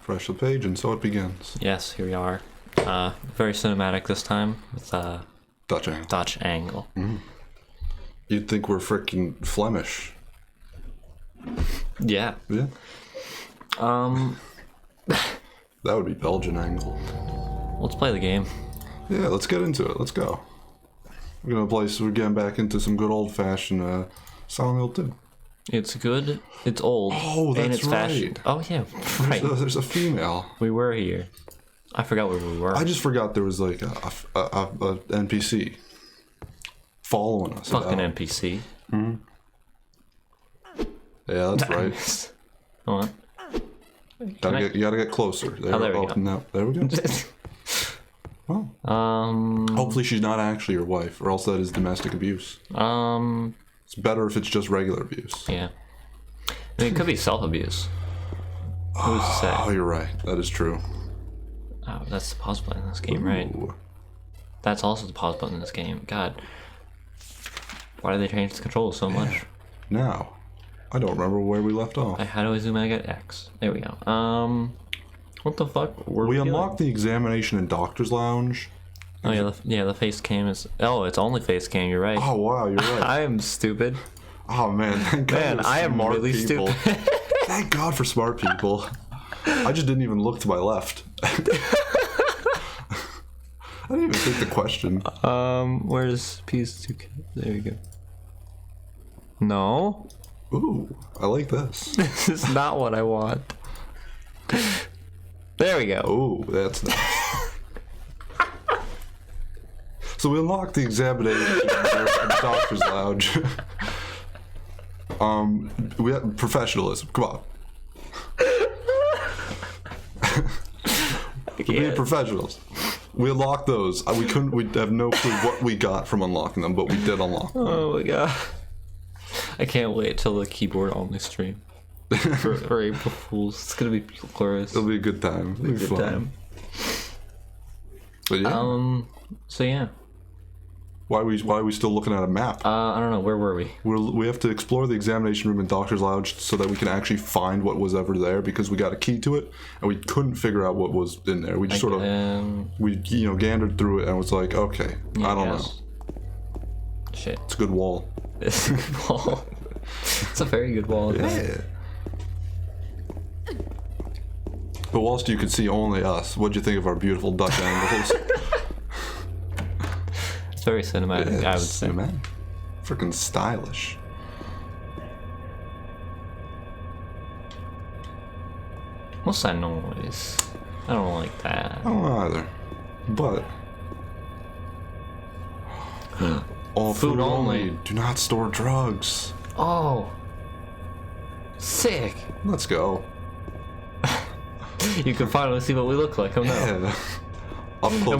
Refresh the page, and so it begins. Yes, here we are. Very cinematic this time with Dutch angle. Dutch angle. Mm. You'd think we're freaking Flemish. Yeah. Yeah. That would be Belgian angle. Let's play the game. Yeah, let's get into it. Let's go. We're getting back into some good old-fashioned Silent Hill 2. It's good. It's old. Oh, that's and it's right. fashioned. Oh yeah, right. There's a female. We were here. I forgot where we were. I just forgot there was like a NPC following us. Fucking NPC. Mm-hmm. Yeah, that's right. Hold on. You gotta get closer. There, there we go. No, there we go. Well, hopefully she's not actually your wife, or else that is domestic abuse. It's better if it's just regular abuse. Yeah. I mean, it could be self-abuse. Who's to say? Oh, you're right. That is true. Oh, that's the pause button in this game, right? That's also the pause button in this game. God. Why did they change the controls so much? Now, I don't remember where we left off. How do I zoom in? I get X. There we go. What the fuck? We unlocked the examination in Doctor's Lounge. Oh yeah, the face cam is. Oh, it's only face cam. You're right. Oh wow, you're right. I am stupid. Oh man, thank God. Man, I am really people. stupid. Thank God for smart people. I just didn't even look to my left. I didn't even think the question. Where's PS2? There you go. No. Ooh, I like this. This is not what I want. There we go. Ooh, that's nice. So we unlocked the examination in the Doctor's Lounge. We have professionalism. Come on. We're being professionals. We unlocked those. We have no clue what we got from unlocking them, but we did unlock them. Oh my god. I can't wait till the keyboard only stream. For April Fools. It's gonna be glorious. It'll be a good time. It'll be a good fun. time. But yeah. So yeah. Why are we still looking at a map? I don't know. Where were we? We have to explore the examination room in Doctor's Lounge so that we can actually find what was ever there, because we got a key to it and we couldn't figure out what was in there. We just gandered through it and was like, okay, yeah, I don't know. Shit. It's a good wall. It's a good wall. It's a very good wall. Yeah. But whilst you could see only us, what'd you think of our beautiful Dutch angles? It's very cinematic, Yeah, I would say. Cinematic. Freaking stylish. What's that noise? I don't like that. I don't know either. But all food only. Do not store drugs. Oh. Sick. Let's go. You can finally see what we look like. Oh no. Yeah. Up close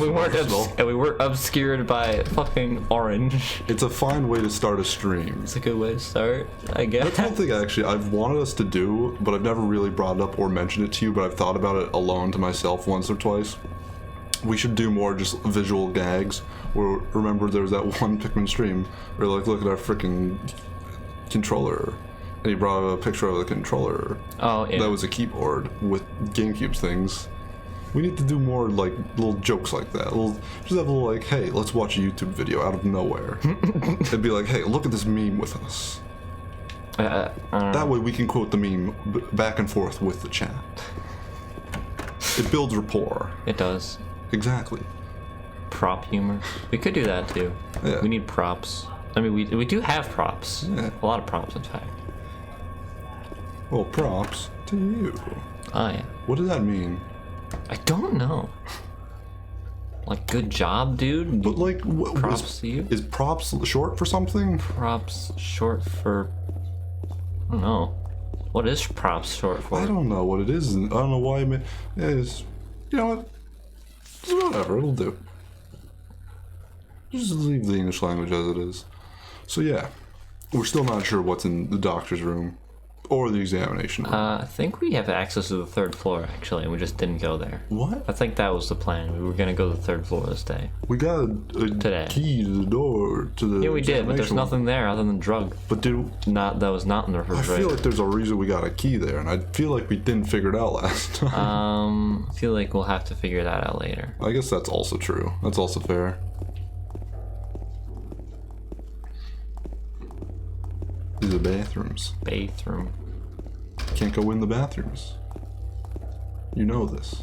And we weren't obscured by fucking orange. It's a fine way to start a stream. It's a good way to start, I guess. That's one thing actually I've wanted us to do, but I've never really brought it up or mentioned it to you, but I've thought about it alone to myself once or twice. We should do more just visual gags. Where, remember there was that one Pikmin stream where like, look at our freaking controller. And he brought a picture of the controller. Oh, yeah. That was a keyboard with GameCube's things. We need to do more like little jokes like that. Just have a little like, hey, let's watch a YouTube video out of nowhere. It'd be like, hey, look at this meme with us. That way we can quote the meme back and forth with the chat. It builds rapport. It does. Exactly. Prop humor. We could do that too. Yeah. We need props. I mean, we do have props. Yeah. A lot of props, in fact. Well, props to you. Oh, yeah. What does that mean? I don't know. Like, good job, dude. But like, props to you? Is props short for something? Props short for... I don't know. What is props short for? I don't know what it is. I don't know why it is. You know what? It's whatever, it'll do. Just leave the English language as it is. So yeah, we're still not sure what's in the doctor's room. Or the examination room. I think we have access to the 3rd floor, actually, and we just didn't go there. What? I think that was the plan. We were gonna go to the 3rd floor this day. We got a Today. key to the door to the Yeah, we did, but there's examination room. nothing there other than drug. But That was not in the I refrigerator. feel like there's a reason we got a key there, and I feel like we didn't figure it out last time. I feel like we'll have to figure that out later. I guess that's also true. That's also fair. These are bathrooms. Bathroom. Can't go in the bathrooms. You know this.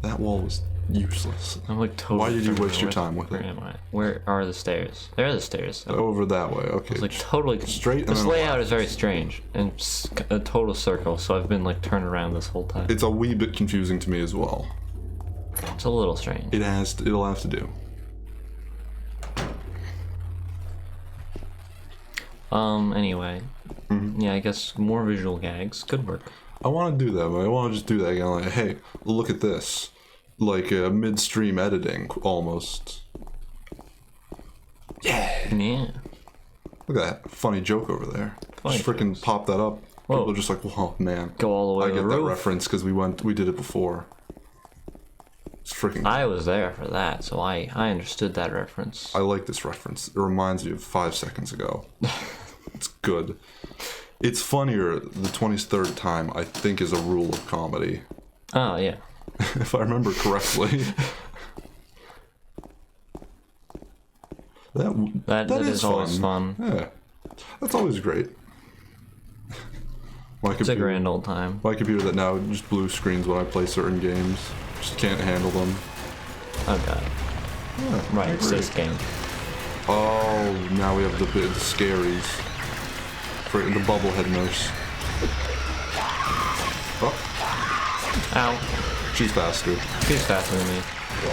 That wall was useless. I'm like totally. Why did you waste your where- time with where it? am I? Where are the stairs? There are the stairs. Over that way, okay. It's like totally Straight and This then layout left. is very strange and a total circle. So I've been like turned around this whole time. It's a wee bit confusing to me as well. It's a little strange. It'll have to do. Anyway, yeah, I guess more visual gags could work. I want to do that, but I want to just do that again. Like, hey, look at this. Like midstream editing, almost. Yeah. Look at that funny joke over there. Funny Just freaking pop that up. Whoa. People are just like, whoa, man. Go all the way I to get the that roof. reference because we did it before. It's freaking. I was there for that, so I understood that reference. I like this reference. It reminds me of 5 seconds ago. It's good. It's funnier the 23rd time, I think, is a rule of comedy. Oh yeah. If I remember correctly. That is always fun. Yeah. That's always great. It's a grand old time. My computer that now just blue screens when I play certain games. Just can't handle them. Oh god. Yeah, Right, I it's agree. this game. Oh, now we have the scaries. For the bubblehead nurse. Oh, Ow. she's faster. She's faster than me.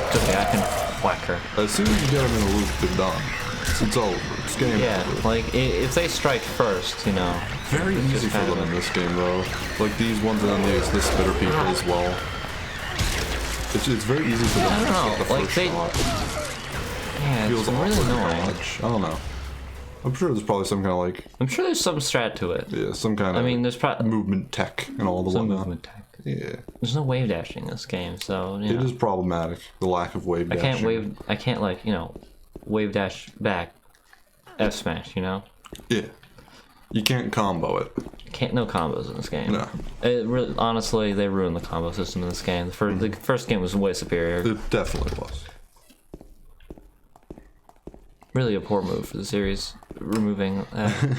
It's okay, I can whack her. As soon as you get them in a loop, they're done. It's over. It's game Yeah, over. like if they strike first, you know. Very it's easy just for kind them of- in this game, though. Like these ones and then the spitter people as well. It's very easy for them I to don't just get the know, like, first they- shot. Yeah, it's Feels really awkward to annoying. watch. I don't know. I'm sure there's probably some kind of like, I'm sure there's some strat to it. yeah, some kind I of mean, there's probably movement tech and all the some whatnot. movement tech. Yeah, There's no wave dashing in this game, so you it know. is problematic, the lack of wave I dashing. can't like, you know, wave dash back F smash, you know? Yeah. You can't combo it. No combos in this game. No. It really, honestly, they ruined the combo system in this game. The first game was way superior. It definitely was. Really a poor move for the series, removing that.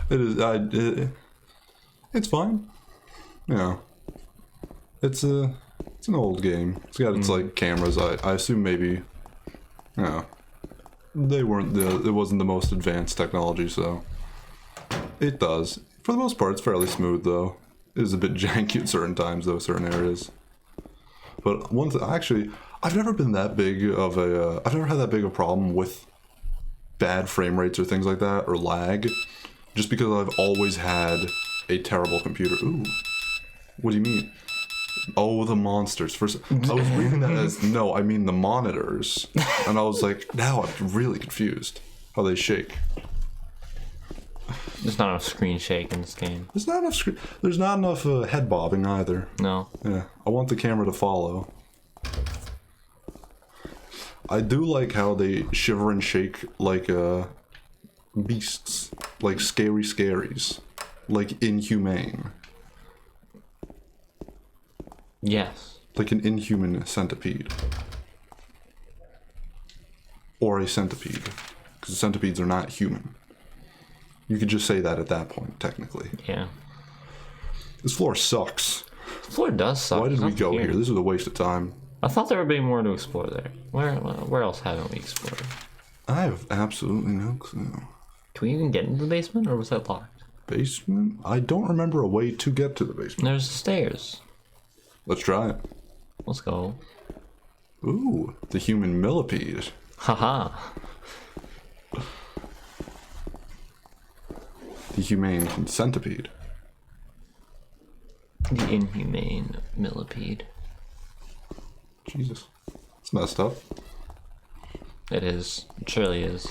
It is. It's fine. You know. It's an old game. It's got its like cameras. I assume maybe. You know. It wasn't the most advanced technology, so it does. For the most part, it's fairly smooth though. It is a bit janky at certain times though, certain areas. But one thing, actually, I've never been that big of a. I've never had that big a problem with bad frame rates or things like that or lag, just because I've always had a terrible computer. Ooh, what do you mean? Oh, the monsters. First, I was reading that as no, I mean the monitors, and I was like, now I'm really confused how they shake. There's not enough screen shake in this game. There's not enough screen. There's not enough head bobbing either. No. Yeah, I want the camera to follow. I do like how they shiver and shake like beasts, like scary scaries, like inhumane, Yes. like an inhuman centipede, or a centipede, because centipedes are not human. You could just say that at that point, technically. Yeah. This floor sucks. The floor does suck. Why did There's we go nothing here? This is a waste of time. I thought there would be more to explore there. Where else haven't we explored? I have absolutely no clue. Can we even get into the basement, or was that locked? Basement? I don't remember a way to get to the basement. There's stairs. Let's try it. Let's go. Ooh, the human millipede. Haha. The humane centipede. The inhumane millipede. Jesus. It's messed up. It is. It surely is.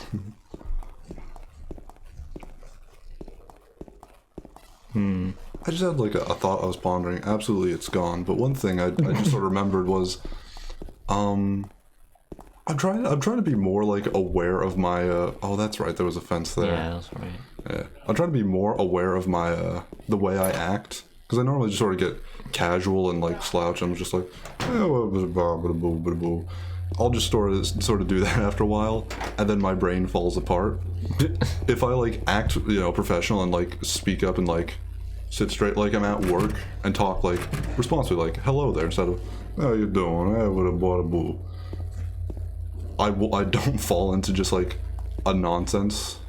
I just had like a thought I was pondering. Absolutely, it's gone. But one thing I just sort of remembered was, I'm trying to be more like aware of my. Oh, that's right. There was a fence there. Yeah, that's right. Yeah, I'm trying to be more aware of my the way I act, because I normally just sort of get casual and like slouch. I'm just like, I'll just sort of do that after a while, and then my brain falls apart. If I like act, professional and like speak up and like sit straight like I'm at work and talk like responsibly, like hello there, instead of how you doing, I don't fall into just like a nonsense.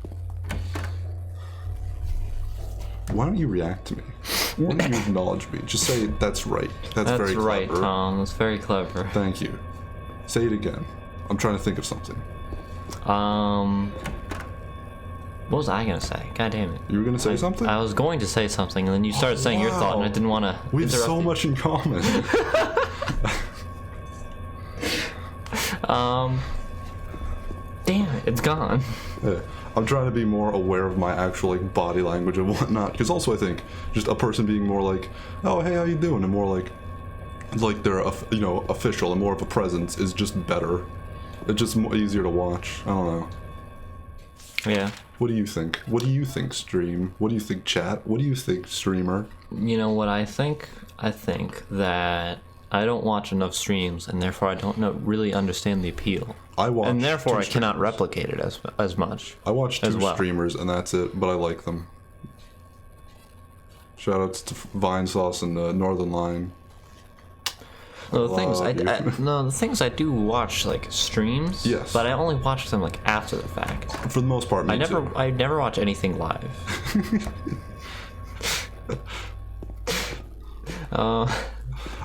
Why don't you react to me? Why don't you acknowledge me? Just say that's right. That's very clever. Right, Tom. That's very clever. Thank you. Say it again. I'm trying to think of something. What was I gonna say? God damn it. You were gonna say something? I was going to say something, and then you started saying your thought, and I didn't want to. We have so much in common. Damn it, it's gone. Yeah. I'm trying to be more aware of my actual like body language and whatnot, because also I think just a person being more like, oh hey, how you doing, and more like they're official and more of a presence is just better. It's just easier to watch. I don't know. Yeah. What do you think? What do you think, stream? What do you think, chat? What do you think, streamer? You know what I think? I think that I don't watch enough streams, and therefore I don't really understand the appeal. I watch, and therefore I cannot replicate it as much. I watch two streamers, and that's it. But I like them. Shoutouts to Vine Sauce and Northern Line. No, the things I do watch like streams. Yes. But I only watch them like after the fact. For the most part, I never watch anything live. I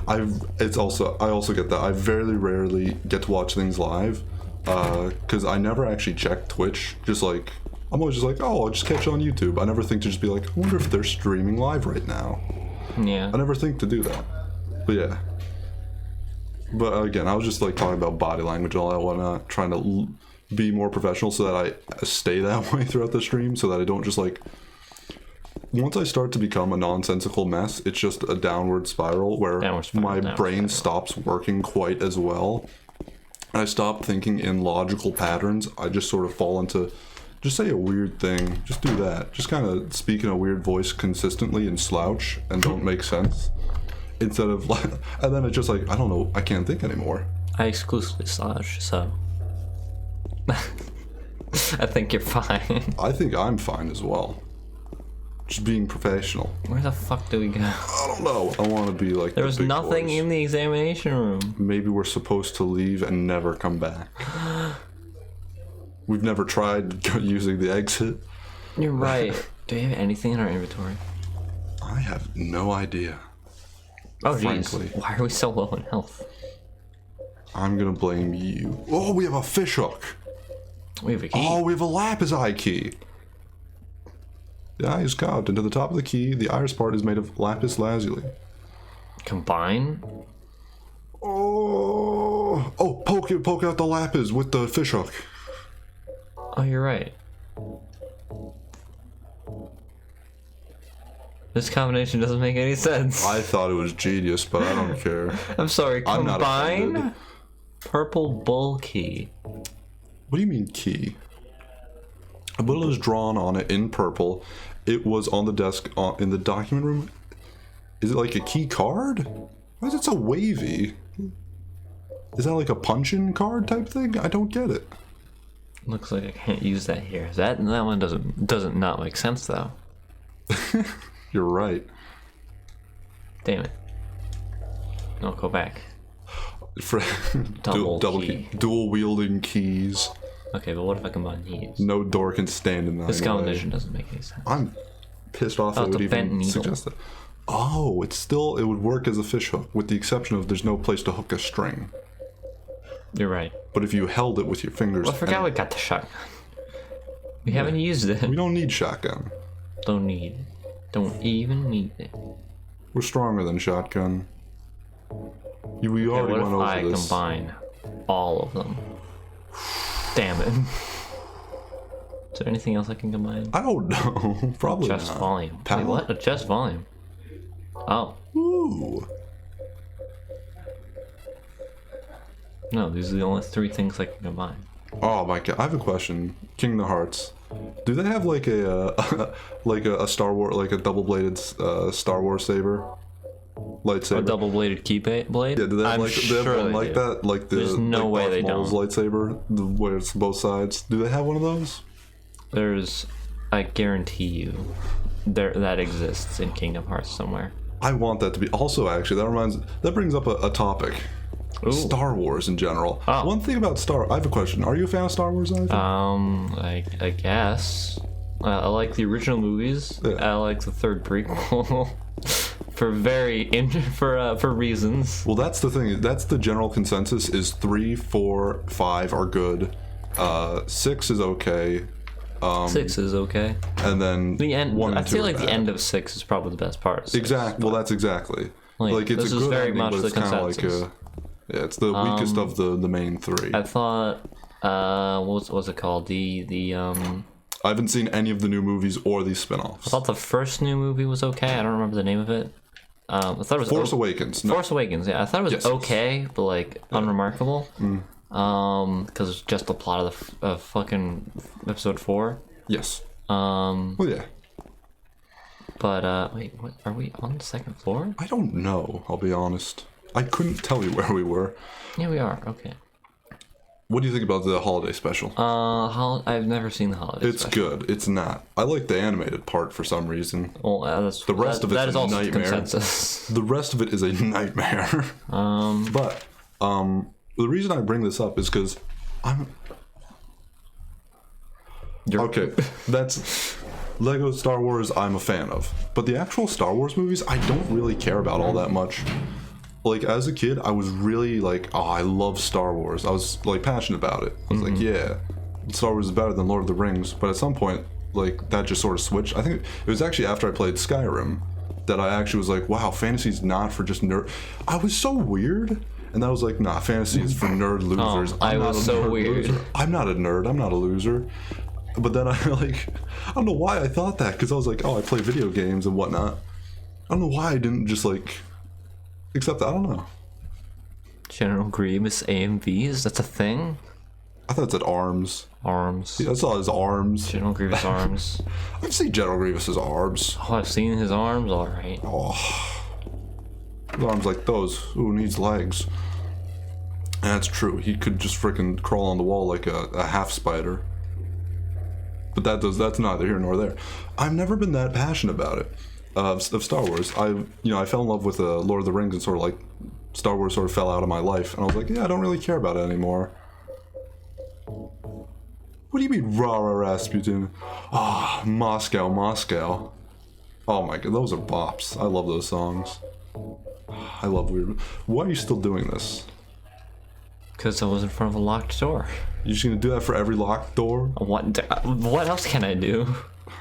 also get that. I very rarely get to watch things live, because I never actually check Twitch. Just like I'm always just like, oh, I'll just catch it on YouTube. I never think to just be like, I wonder if they're streaming live right now. Yeah. I never think to do that. But yeah. But again, I was just like talking about body language and all that whatnot, trying to be more professional so that I stay that way throughout the stream, so that I don't just like. Once I start to become a nonsensical mess, it's just a downward spiral where my brain stops working quite as well. I stop thinking in logical patterns. I just sort of fall into, just say a weird thing. Just do that. Just kind of speak in a weird voice consistently and slouch and don't make sense. Instead of like, and then it's just like, I don't know, I can't think anymore. I exclusively slouch, so I think you're fine. I think I'm fine as well. Just being professional. Where the fuck do we go? I don't know. I want to be like there was nothing in the examination room. Maybe we're supposed to leave and never come back. We've never tried using the exit. You're right. Do we have anything in our inventory? I have no idea. Oh, frankly. Geez. Why are we so low in health? I'm gonna blame you. Oh, we have a fishhook. We have a key. Oh, we have a lapis eye key. The eye is carved into the top of the key. The iris part is made of lapis lazuli. Combine? Oh, poke out the lapis with the fishhook. Oh, you're right. This combination doesn't make any sense. I thought it was genius, but I don't care. I'm sorry, combine? I'm not Purple bull key. What do you mean key? A bullet is drawn on it in purple. It was on the desk in the document room. Is it like a key card? Why is it so wavy? Is that like a punch-in card type thing? I don't get it. Looks like I can't use that here. That one doesn't not make sense though. You're right. Damn it. No, go back. Double key. Dual wielding keys. Okay, but what if I combine these? No door can stand in that. This combination doesn't make any sense. I'm pissed off that it would even suggest that. Oh, it would work as a fish hook, with the exception of there's no place to hook a string. You're right. But if you held it with your fingers... Well, I forgot we got the shotgun. We haven't used it. We don't need shotgun. Don't need it. Don't even need it. We're stronger than shotgun. We already went over this. What if I combine all of them? Damn it. Is there anything else I can combine? I don't know. Probably Just not. volume. Wait, Power? what? Just volume. Oh. Ooh. No, these are the only 3 things I can combine. Oh my god, I have a question. Kingdom Hearts. Do they have like a like a Star Wars, like a double-bladed Star Wars saber? Lightsaber. A double-bladed blade? Yeah, do they have, I'm like, they have sure one they like do. that? Like the There's no like way Darth they Maul's don't. lightsaber, where it's both sides. Do they have one of those? There's, I guarantee you, that exists in Kingdom Hearts somewhere. I want that to be. Also, actually, that brings up a topic. Ooh. Star Wars in general. Oh. One thing about I have a question. Are you a fan of Star Wars, Ivan? I guess. I like the original movies. Yeah. I like the 3rd prequel. for reasons. Well, that's the thing. That's the general consensus. Is 3, 4, 5 are good. 6 is okay. 6 is okay. And then The end. 1 and I 2 feel are like the bad. end of 6 is probably the best part. Of 6. Exactly. Well, that's exactly. Like, it's this a is good very ending, much but the it's kind of like consensus. yeah, it's the weakest of the main 3. I thought. What's it called? I haven't seen any of the new movies or these spin-offs. I thought the first new movie was okay. I don't remember the name of it. I thought it was Force Awakens. No. Force Awakens. Yeah, I thought it was Yes. okay, but like unremarkable. Because it's just the plot of fucking episode 4. Yes. But Well, yeah. wait, what are we on the 2nd floor? I don't know. I'll be honest. I couldn't tell you where we were. Yeah, we are. Okay. What do you think about the holiday special? I've never seen the holiday. It's special. good. It's not. I like the animated part for some reason. Well, that's The rest of it's that is a also nightmare. consensus. The rest of it is a nightmare. But the reason I bring this up is because okay. That's Lego Star Wars. I'm a fan of, but the actual Star Wars movies, I don't really care about all that much. Like as a kid, I was really like, oh, I love Star Wars. I was like passionate about it. I was like, yeah, Star Wars is better than Lord of the Rings. But at some point, like that just sort of switched. I think it was actually after I played Skyrim that I actually was like, wow, fantasy's not for just nerd. I was so weird. And I was like, nah, fantasy is for nerd losers. I was so weird. Loser. I'm not a nerd. I'm not a loser. But then I don't know why I thought that, because I was like, oh, I play video games and whatnot. I don't know why I didn't just like accept that. I don't know. General Grievous AMVs. That's a thing. I thought it said arms. Arms. Yeah, I saw his arms. General Grievous arms. I've seen General Grievous's arms. Oh, I've seen his arms. All right. His arms like those. Who needs legs? And that's true. He could just freaking crawl on the wall like a half spider. But that's neither here nor there. I've never been that passionate about it. Of Star Wars. I fell in love with Lord of the Rings, and sort of like Star Wars sort of fell out of my life, and I was like, yeah, I don't really care about it anymore. What do you mean, rah rah Rasputin? Ah, Moscow, Moscow. Oh my god, those are bops. I love those songs. I love weird. Why are you still doing this? Because I was in front of a locked door. You just gonna do that for every locked door? What else can I do?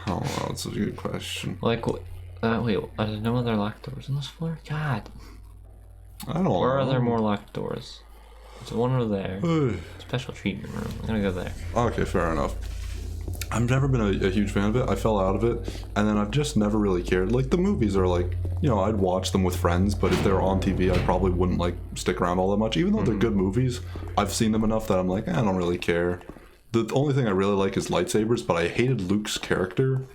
Oh, well, that's a good question. Like, wait, are there no other locked doors on this floor? God. I don't know. Where are there more locked doors? There's one over there. Special treatment room. I'm gonna go there. Okay, fair enough. I've never been a huge fan of it. I fell out of it, and then I've just never really cared. Like, the movies are like, I'd watch them with friends, but if they were on TV, I probably wouldn't, like, stick around all that much. Even though they're good movies, I've seen them enough that I'm like, I don't really care. The only thing I really like is lightsabers, but I hated Luke's character.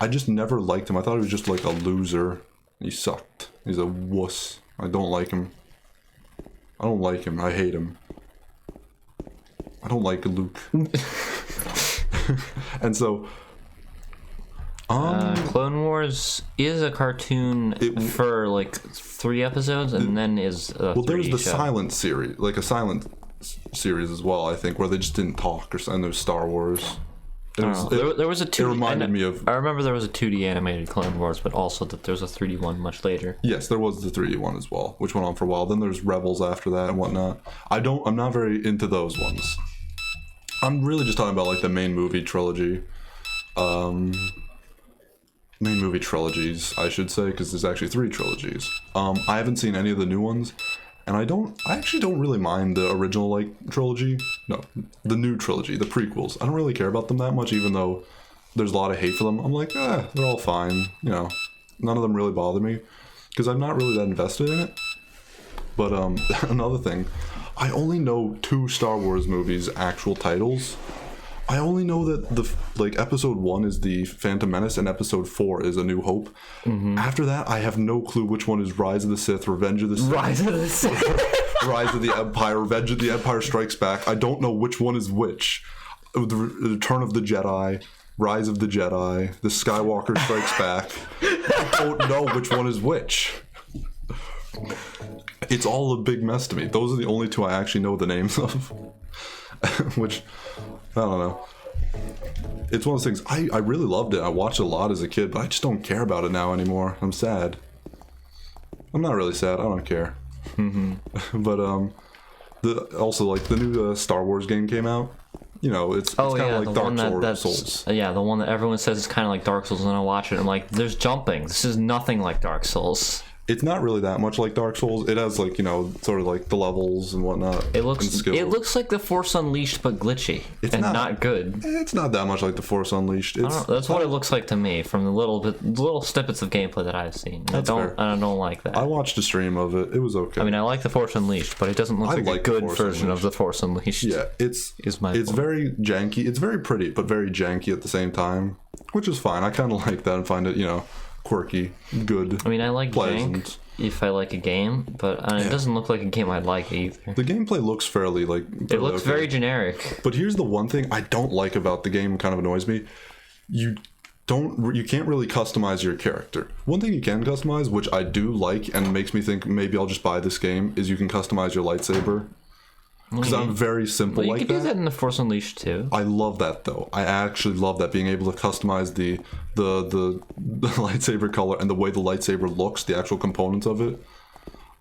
I just never liked him. I thought he was just, like, a loser. He sucked. He's a wuss. I don't like him. I don't like him. I hate him. I don't like Luke. And so Clone Wars is a cartoon for like 3 episodes, and then is a well, there was 3D the show. silent series, like a silent series as well, I think, where they just didn't talk, and there's Star Wars. It was, There was a 2D. it reminded me of. I remember there was a 2D animated Clone Wars, but also that there was a 3D one much later. Yes, there was the 3D one as well, which went on for a while. Then there's Rebels after that and whatnot. I'm not very into those ones. I'm really just talking about like the main movie trilogy. Main movie trilogies, I should say, because there's actually 3 trilogies. I haven't seen any of the new ones, And I actually don't really mind the original, like, trilogy. No, the new trilogy, the prequels. I don't really care about them that much, even though there's a lot of hate for them. I'm like, they're all fine, you know. None of them really bother me, because I'm not really that invested in it. But, another thing, I only know 2 Star Wars movies' actual titles. I only know that episode 1 is the Phantom Menace and episode 4 is A New Hope. After that, I have no clue which one is Rise of the Sith, Revenge of the Sith. Rise of the Sith. Rise of the Empire, Revenge of the Empire Strikes Back. I don't know which one is which. The Return of the Jedi, Rise of the Jedi, The Skywalker Strikes Back. I don't know which one is which. It's all a big mess to me. Those are the only 2 I actually know the names of. Which, I don't know. It's one of those things, I really loved it. I watched it a lot as a kid, but I just don't care about it now anymore. I'm sad. I'm not really sad. I don't care. But, also, like, the new Star Wars game came out. You know, it's kind of like Dark Souls. Yeah, the one that everyone says is kind of like Dark Souls, and I watch it, and I'm like, there's jumping. This is nothing like Dark Souls. It's not really that much like Dark Souls. It has, like, you know, sort of like the levels and whatnot. It looks like the Force Unleashed, but glitchy and not good. It's not that much like the Force Unleashed. That's what it looks like to me from the little snippets of gameplay that I've seen. I don't like that. I watched a stream of it. It was okay. I mean, I like the Force Unleashed, but it doesn't look like a good version of the Force Unleashed. Yeah, it's very janky. It's very pretty, but very janky at the same time, which is fine. I kind of like that and find it, you know, quirky, good. I mean, I like pleasant. jank if I like a game, but it doesn't look like a game I'd like either. The gameplay looks fairly it looks very generic. But here's the one thing I don't like about the game, kind of annoys me. You can't really customize your character. One thing you can customize, which I do like and makes me think maybe I'll just buy this game, is you can customize your lightsaber. Because I'm very simple like that. You can do that in the Force Unleashed too. I love that though. I actually love that, being able to customize the lightsaber color and the way the lightsaber looks, the actual components of it.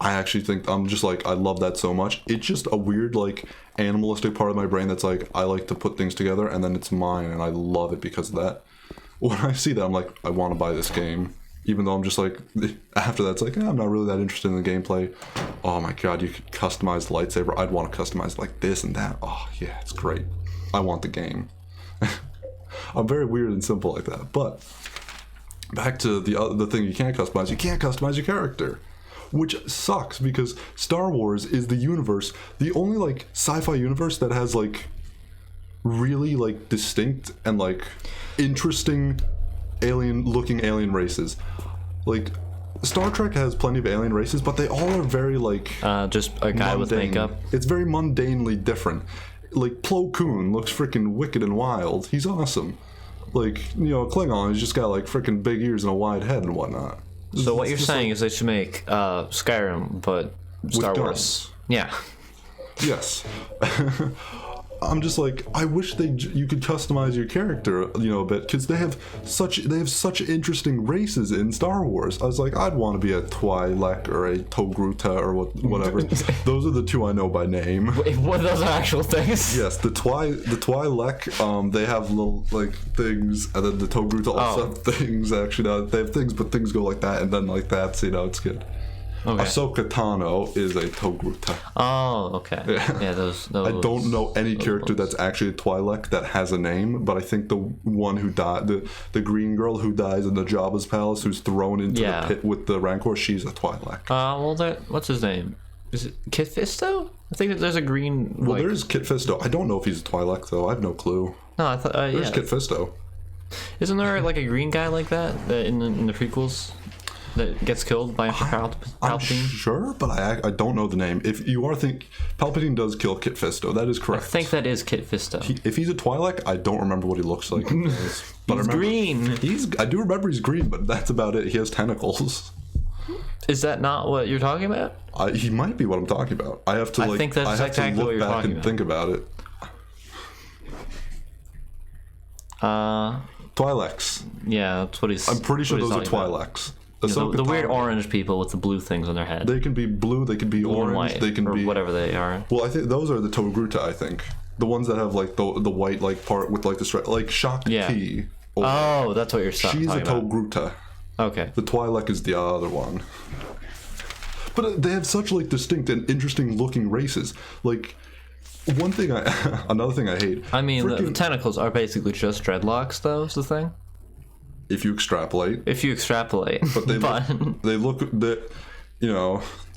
I actually think I love that so much. It's just a weird, like, animalistic part of my brain that's like, I like to put things together and then it's mine, and I love it because of that. When I see that, I'm like, I want to buy this game. Even though I'm just like, after that, it's like, I'm not really that interested in the gameplay. Oh my god, you could customize the lightsaber. I'd want to customize like this and that. Oh yeah, it's great. I want the game. I'm very weird and simple like that. But back to the thing you can't customize. You can't customize your character, which sucks because Star Wars is the universe, the only like sci-fi universe that has like really like distinct and like interesting alien races. Like, Star Trek has plenty of alien races, but they all are very like just a guy with makeup. It's very mundanely different. Like, Plo Koon looks freaking wicked and wild. He's awesome. Like, you know, Klingon, he's just got like freaking big ears and a wide head and whatnot. So what you're saying is they should make Skyrim, but Star Wars. Yeah. Yes. I'm just like, I wish you could customize your character, you know, a bit, because they have such interesting races in Star Wars. I was like, I'd want to be a Twi'lek or a Togruta or whatever. Those are the 2 I know by name. Wait, what? Those are actual things? Yes, the Twi'lek, they have little like things, and then the Togruta also have things. Actually, they have things, but things go like that and then like that. So you know, it's good. Okay. Ahsoka Tano is a Togruta. Oh, okay. Yeah, those. I don't know any character that's actually a Twi'lek that has a name, but I think the one who died, the green girl who dies in the Jabba's palace, who's thrown into the pit with the Rancor, she's a Twi'lek. What's his name? Is it Kit Fisto? I think that there's a green. Well, there is Kit Fisto. I don't know if he's a Twi'lek though. I have no clue. No, I thought. There's Kit Fisto. Isn't there like a green guy like that in the prequels? That gets killed by Palpatine? I'm sure, but I don't know the name. If you are Palpatine does kill Kit Fisto. That is correct. I think that is Kit Fisto. If he's a Twi'lek, I don't remember what he looks like. But he's green. I do remember he's green, but that's about it. He has tentacles. Is that not what you're talking about? He might be what I'm talking about. I have to like. I think that's exactly what you're talking about. Think about it. Twi'leks. Yeah, that's what he's. I'm pretty sure those are Twi'leks. The weird orange people with the blue things on their head. They can be blue, they can be orange, white, they can be whatever they are. Well, I think those are the Togruta. I think the ones that have like the white like part with like the stripe, like Shakti. Oh, that's what you're talking about. She's a Togruta. Okay. The Twi'lek is the other one. But they have such like distinct and interesting looking races. Like another thing I hate. I mean, the tentacles are basically just dreadlocks, though. Is the thing. If you extrapolate. But they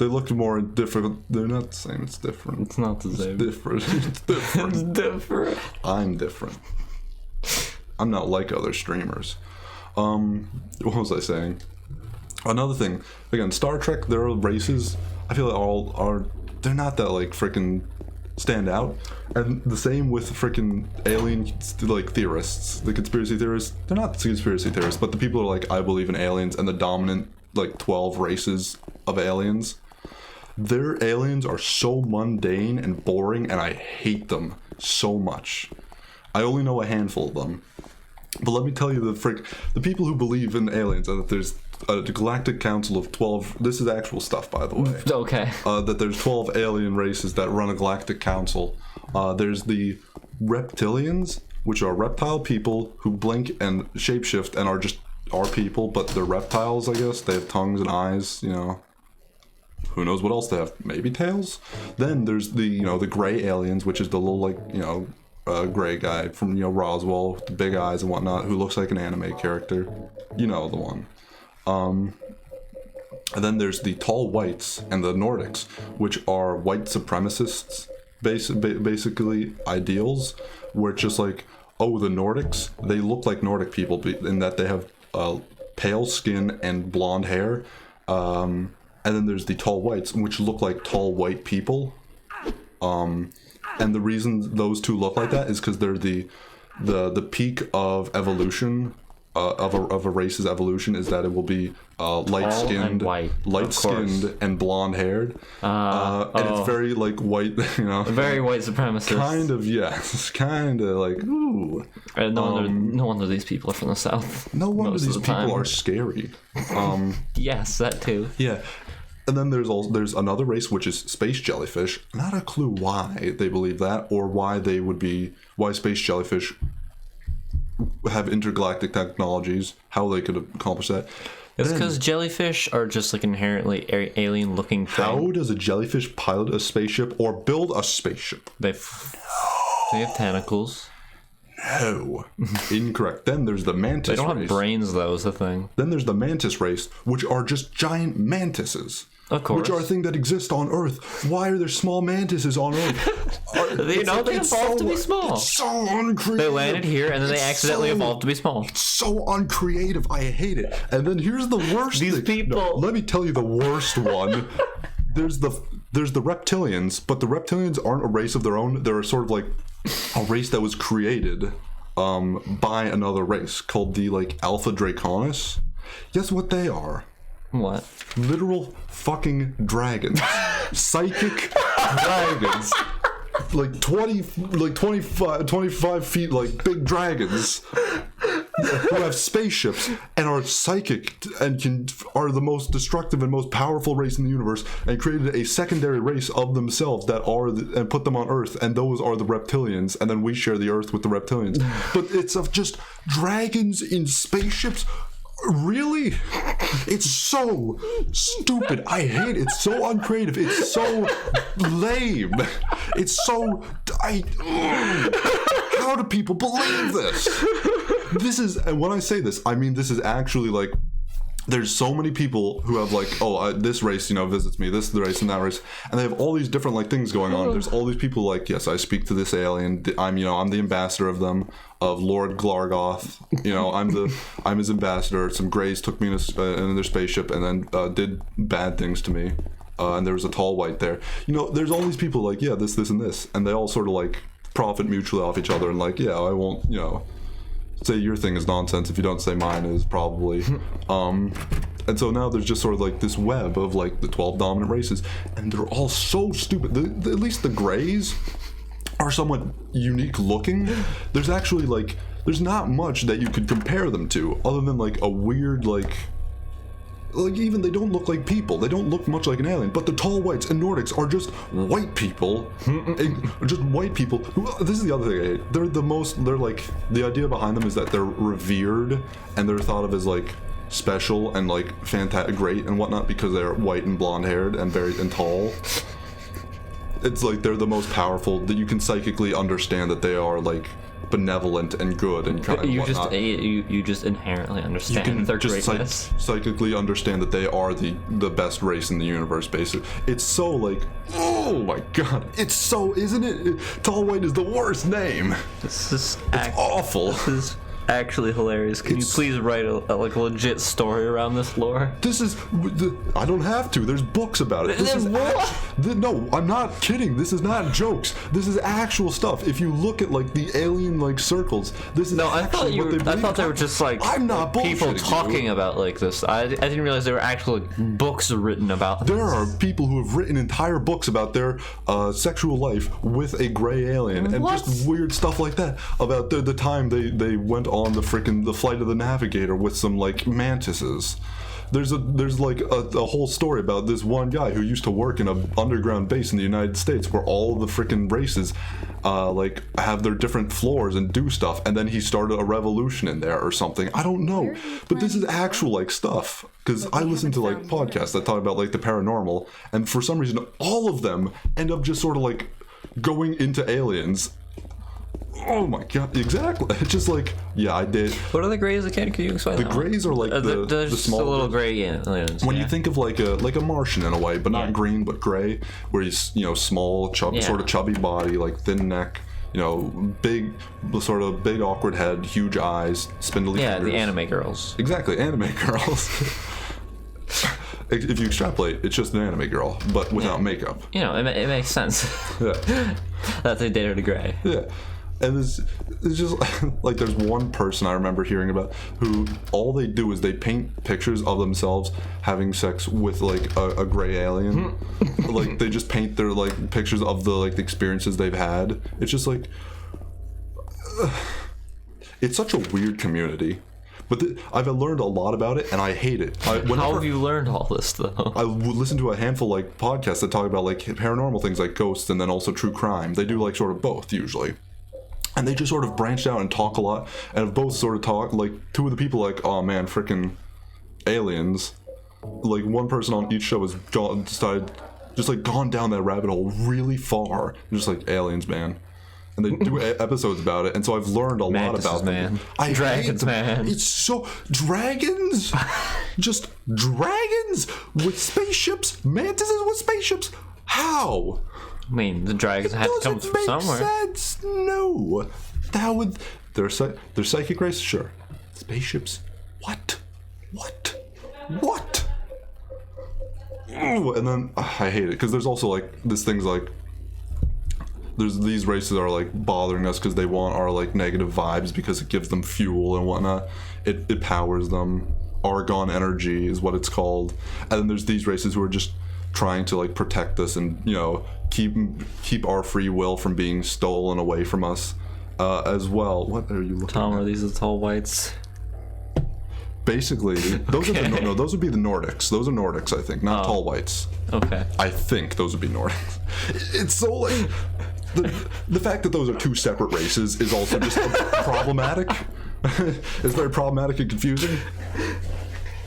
look more different. They're not the same. It's different. It's not the same. It's different. It's different. It's different. I'm different. I'm not like other streamers. What was I saying? Another thing, again, Star Trek, their races, I feel like they're not that like freaking stand out. And the same with freaking alien like theorists, the conspiracy theorists. They're not conspiracy theorists, but the people who are like, I believe in aliens and the dominant like 12 races of aliens. Their aliens are so mundane and boring, and I hate them so much. I only know a handful of them. But let me tell you the people who believe in aliens and that there's a galactic council of 12, this is actual stuff by the way. Okay. That there's 12 alien races that run a galactic council. There's the reptilians, which are reptile people who blink and shapeshift and are people, but they're reptiles, I guess. They have tongues and eyes, you know. Who knows what else they have? Maybe tails? Then there's the gray aliens, which is the little gray guy from Roswell with the big eyes and whatnot, who looks like an anime character. You know the one. And then there's the tall whites and the Nordics, which are white supremacists, basically ideals, where it's just like, oh, the Nordics, they look like Nordic people in that they have pale skin and blonde hair. And then there's the tall whites, which look like tall white people. And the reason those two look like that is because they're the peak of evolution of a race's evolution is that it will be light-skinned and blonde-haired, and it's very like white, very white supremacist. Kind of, yes, kind of like ooh. And no wonder these people are from the south. No wonder these people are scary. Yes, that too. Yeah. And then there's another race, which is space jellyfish. Not a clue why they believe that, or why space jellyfish have intergalactic technologies, how they could accomplish that. It's because jellyfish are just like inherently alien-looking thing. How does a jellyfish pilot a spaceship or build a spaceship? They have tentacles. No. Incorrect. Then there's the mantis race. They don't have brains, though, is the thing. Then there's the mantis race, which are just giant mantises. Of course. Which are a thing that exists on Earth. Why are there small mantises on Earth? They evolved to be small. It's so uncreative. They landed here, and then they accidentally evolved to be small. It's so uncreative. I hate it. And then here's the worst These people. No, let me tell you the worst one. There's the reptilians, but the reptilians aren't a race of their own. They're sort of like a race that was created by another race called the Alpha Draconis. Guess what they are? What? Literal fucking dragons. Psychic dragons. 25 feet, big dragons who have spaceships and are psychic and are the most destructive and most powerful race in the universe, and created a secondary race of themselves that and put them on Earth, and those are the reptilians, and then we share the Earth with the reptilians. But it's of just dragons in spaceships. Really? It's so stupid. I hate it. It's so uncreative. It's so lame. It's so... How do people believe this? And when I say this, I mean this is actually there's so many people who have this race, visits me, this race and that race, and they have all these different things going on. There's all these people yes, I speak to this alien. I'm the ambassador of them, of Lord Glargoth. I'm his ambassador. Some Greys took me in their spaceship and then did bad things to me. And there was a tall white there. There's all these people this, and this, and they all sort of profit mutually off each other and I won't, say your thing is nonsense if you don't say mine is probably. And so now there's just sort of this web of the 12 dominant races, and they're all so stupid. At least the Greys are somewhat unique looking. There's actually there's not much that you could compare them to other than a weird even they don't look like people. They don't look much like an alien. But the tall whites and Nordics are just white people. Just white people. This is the other thing I hate. The idea behind them is that they're revered and they're thought of as special and like fantastic, great and whatnot because they're white and blonde haired and very tall. It's like they're the most powerful, that you can psychically understand that they are like benevolent and good and kind You and whatnot. you just inherently You understand can their just greatness. psychically understand that they are the best race in the universe, basically. It's so like, oh my god, it's so, isn't it? Tall White is the worst name. This is Awful. This is actually hilarious. Can you please write a legit story around this lore? This is, I don't have to. There's books about it. This is no, I'm not kidding. This is not jokes. This is actual stuff. If you look at like the alien like circles, this is No, I thought actually what they believe. I thought they were just like I'm not people bullshitting talking you. about like this. I didn't realize there were actual books written about this. There are people who have written entire books about their sexual life with a gray alien and What? just weird stuff like that. About the time they went on the Flight of the Navigator with some like mantises. There's like a whole story about this one guy who used to work in an underground base in the United States where all the freaking races like have their different floors and do stuff, and then he started a revolution in there or something. I don't know, but this is actual like stuff, because I listen to like podcasts that talk about like the paranormal, and for some reason all of them end up just sort of like going into aliens. Oh my god, exactly. It's just like, yeah, I did. What are the grays again? Can you explain The that grays are like one? There's the just small a little gray aliens. when yeah. you think of like a Martian in a way, but not Yeah. green but gray, where he's, you know, small, chubby, Yeah. sort of chubby body, like thin neck, you know, big, sort of big awkward head, huge eyes, spindly Yeah, fingers. the anime girls. Exactly, anime girls. If you extrapolate, it's just an anime girl, but without makeup. You know, it makes sense Yeah. that they dated a gray. Yeah. And it's just like there's one person I remember hearing about who all they do is they paint pictures of themselves having sex with like a gray alien. Like they just paint their like pictures of the like the experiences they've had. It's just like it's such a weird community. But I've learned a lot about it, and I hate it. How have you learned all this though? I would listen to a handful like podcasts that talk about like paranormal things like ghosts and then also true crime. They do like sort of both usually. And they just sort of branched out and talk a lot, and have both sort of talk like two of the people like, oh man, freaking aliens. Like one person on each show has gone down that rabbit hole really far, just like aliens, man. And they do episodes about it, and so I've learned a lot Mantises, about them. man. Dragons, man. It's so dragons, just dragons with spaceships, mantises with spaceships. How? I mean, the dragons had to come from somewhere. Sense. No, that would their psychic race, sure. Spaceships, what? Ooh, and then I hate it because there's also like this things like there's these races are like bothering us because they want our like negative vibes because it gives them fuel and whatnot. It powers them. Argon energy is what it's called. And then there's these races who are just trying to like protect us and, you know, keep our free will from being stolen away from us as well. What are you looking Tom, at? are these the tall whites? Basically, those are no, those would be the Nordics. Those are Nordics, I think, not tall whites. Okay. I think those would be Nordics. It's so like the fact that those are two separate races is also just problematic. It's very problematic and confusing.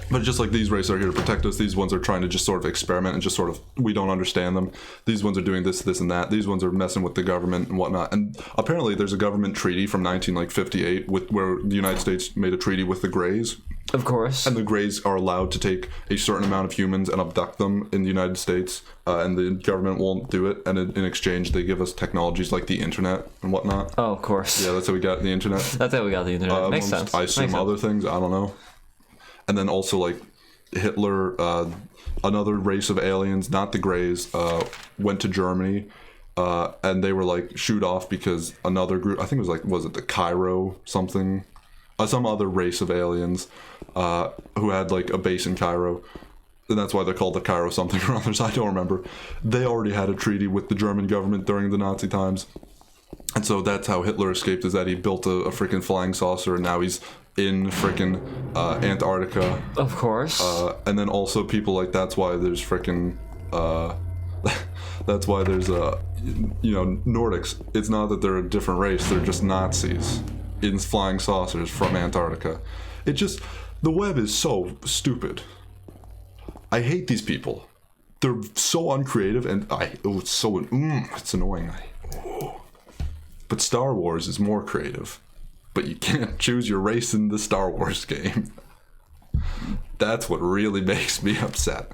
But just like these races are here to protect us, these ones are trying to just sort of experiment and just sort of, we don't understand them. These ones are doing this, and that. These ones are messing with the government and whatnot. And apparently there's a government treaty from 1958 where the United States made a treaty with the Greys. Of course. And the Greys are allowed to take a certain amount of humans and abduct them in the United States, and the government won't do it. And in exchange, they give us technologies like the internet and whatnot. Oh, of course. Yeah, that's how we got the internet. That's how we got the internet. Makes sense. I assume Makes sense. other things. I don't know. And then also like Hitler, another race of aliens, not the Greys, went to Germany, and they were like shoot off because another group, I think it was it the Cairo something, some other race of aliens who had like a base in Cairo, and that's why they're called the Cairo something or others. I don't remember. They already had a treaty with the German government during the Nazi times. And so that's how Hitler escaped, is that he built a freaking flying saucer, and now he's in freaking Antarctica. Of course. And then also people like, that's why there's freaking that's why there's you know, Nordics. It's not that they're a different race, they're just Nazis in flying saucers from Antarctica. It just, The web is so stupid. I hate these people. They're so uncreative, and it's so it's annoying. But Star Wars is more creative. But you can't choose your race in the Star Wars game. That's what really makes me upset.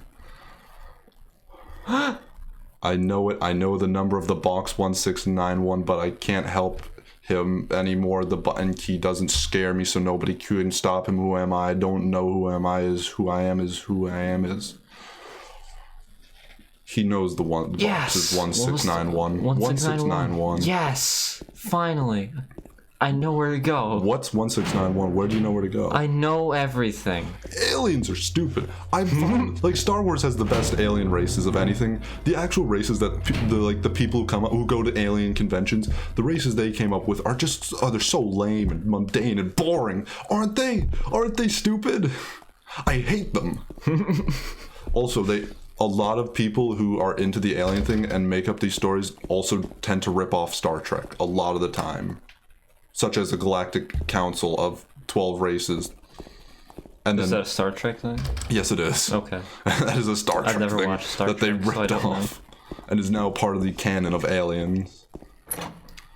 I know it. I know the number of the box 1691, but I can't help him anymore. The button key doesn't scare me, so nobody can stop him. Who am I? I don't know who am I is. Who I am is who I am is. He knows the one. The box is 1691. 1691. Yes, finally. I know where to go. What's 1691? Where do you know where to go? I know everything. Aliens are stupid. I'm fine. Like, Star Wars has the best alien races of anything. The actual races that the people who come up, who go to alien conventions, the races they came up with are just they're so lame and mundane and boring. Aren't they? Aren't they stupid? I hate them. Also, a lot of people who are into the alien thing and make up these stories also tend to rip off Star Trek a lot of the time. Such as the Galactic Council of 12 races. And is that a Star Trek thing? Yes, it is. Okay. That is a Star Trek I've never thing watched Star that Trek, they ripped off and is now part of the canon of Aliens.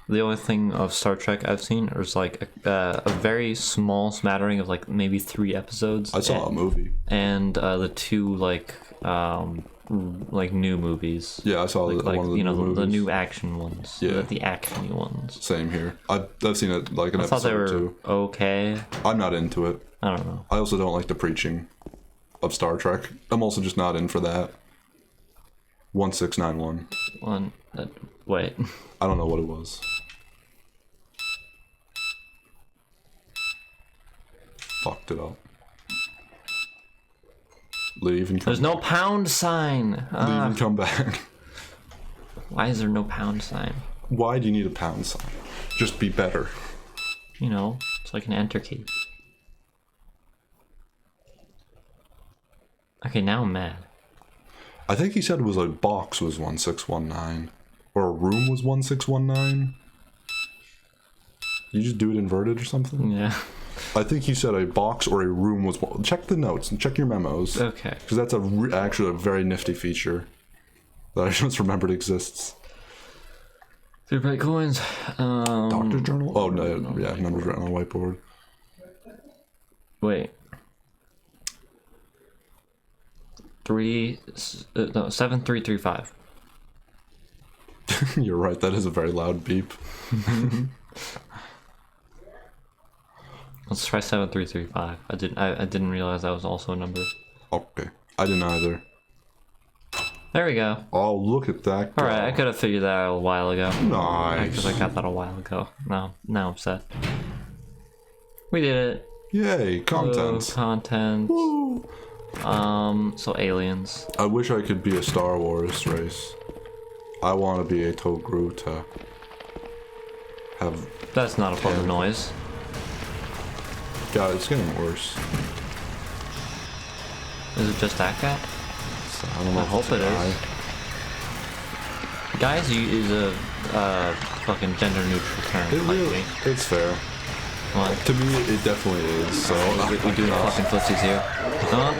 The only thing of Star Trek I've seen is like a very small smattering of like maybe 3 episodes. I saw a movie. And the 2 like new movies. Yeah, I saw one of the you know movies. the new action ones. Yeah, the actiony ones. Same here. I've seen it like an I thought episode they were or 2. okay. I'm not into it. I don't know. I also don't like the preaching of Star Trek. I'm also just not in for that. 1691. Wait. I don't know what it was. Fucked it up. Leave and come. There's no pound sign. Leave and come back. Why is there no pound sign? Why do you need a pound sign? Just be better. You know, it's like an enter key. Okay, now I'm mad. I think he said it was a box was 1619. Or a room was 1619. You just do it inverted or something? Yeah. I think he said a box or a room was... Check the notes and check your memos. Okay. Because that's actually a very nifty feature that I just remembered exists. 3 bright coins. Doctor journal? Oh, no, yeah, numbers written on a whiteboard. Wait. 7335. You're right, that is a very loud beep. Let's try 7335. I didn't realize that was also a number. Okay. I didn't either. There we go. Oh, look at that. Alright, I could have figured that out a while ago. Nice. Because I got that a while ago. Now I'm set. We did it. Yay, content. Content. Woo. So aliens. I wish I could be a Star Wars race. I want to be a Togru to have... That's not a pleasant noise. God, it's getting worse. Is it just that guy? I don't know. I hope it is. Guys is a fucking gender neutral term. It really, it's fair. What? To me, it definitely is. So We doing fucking footsies here. No,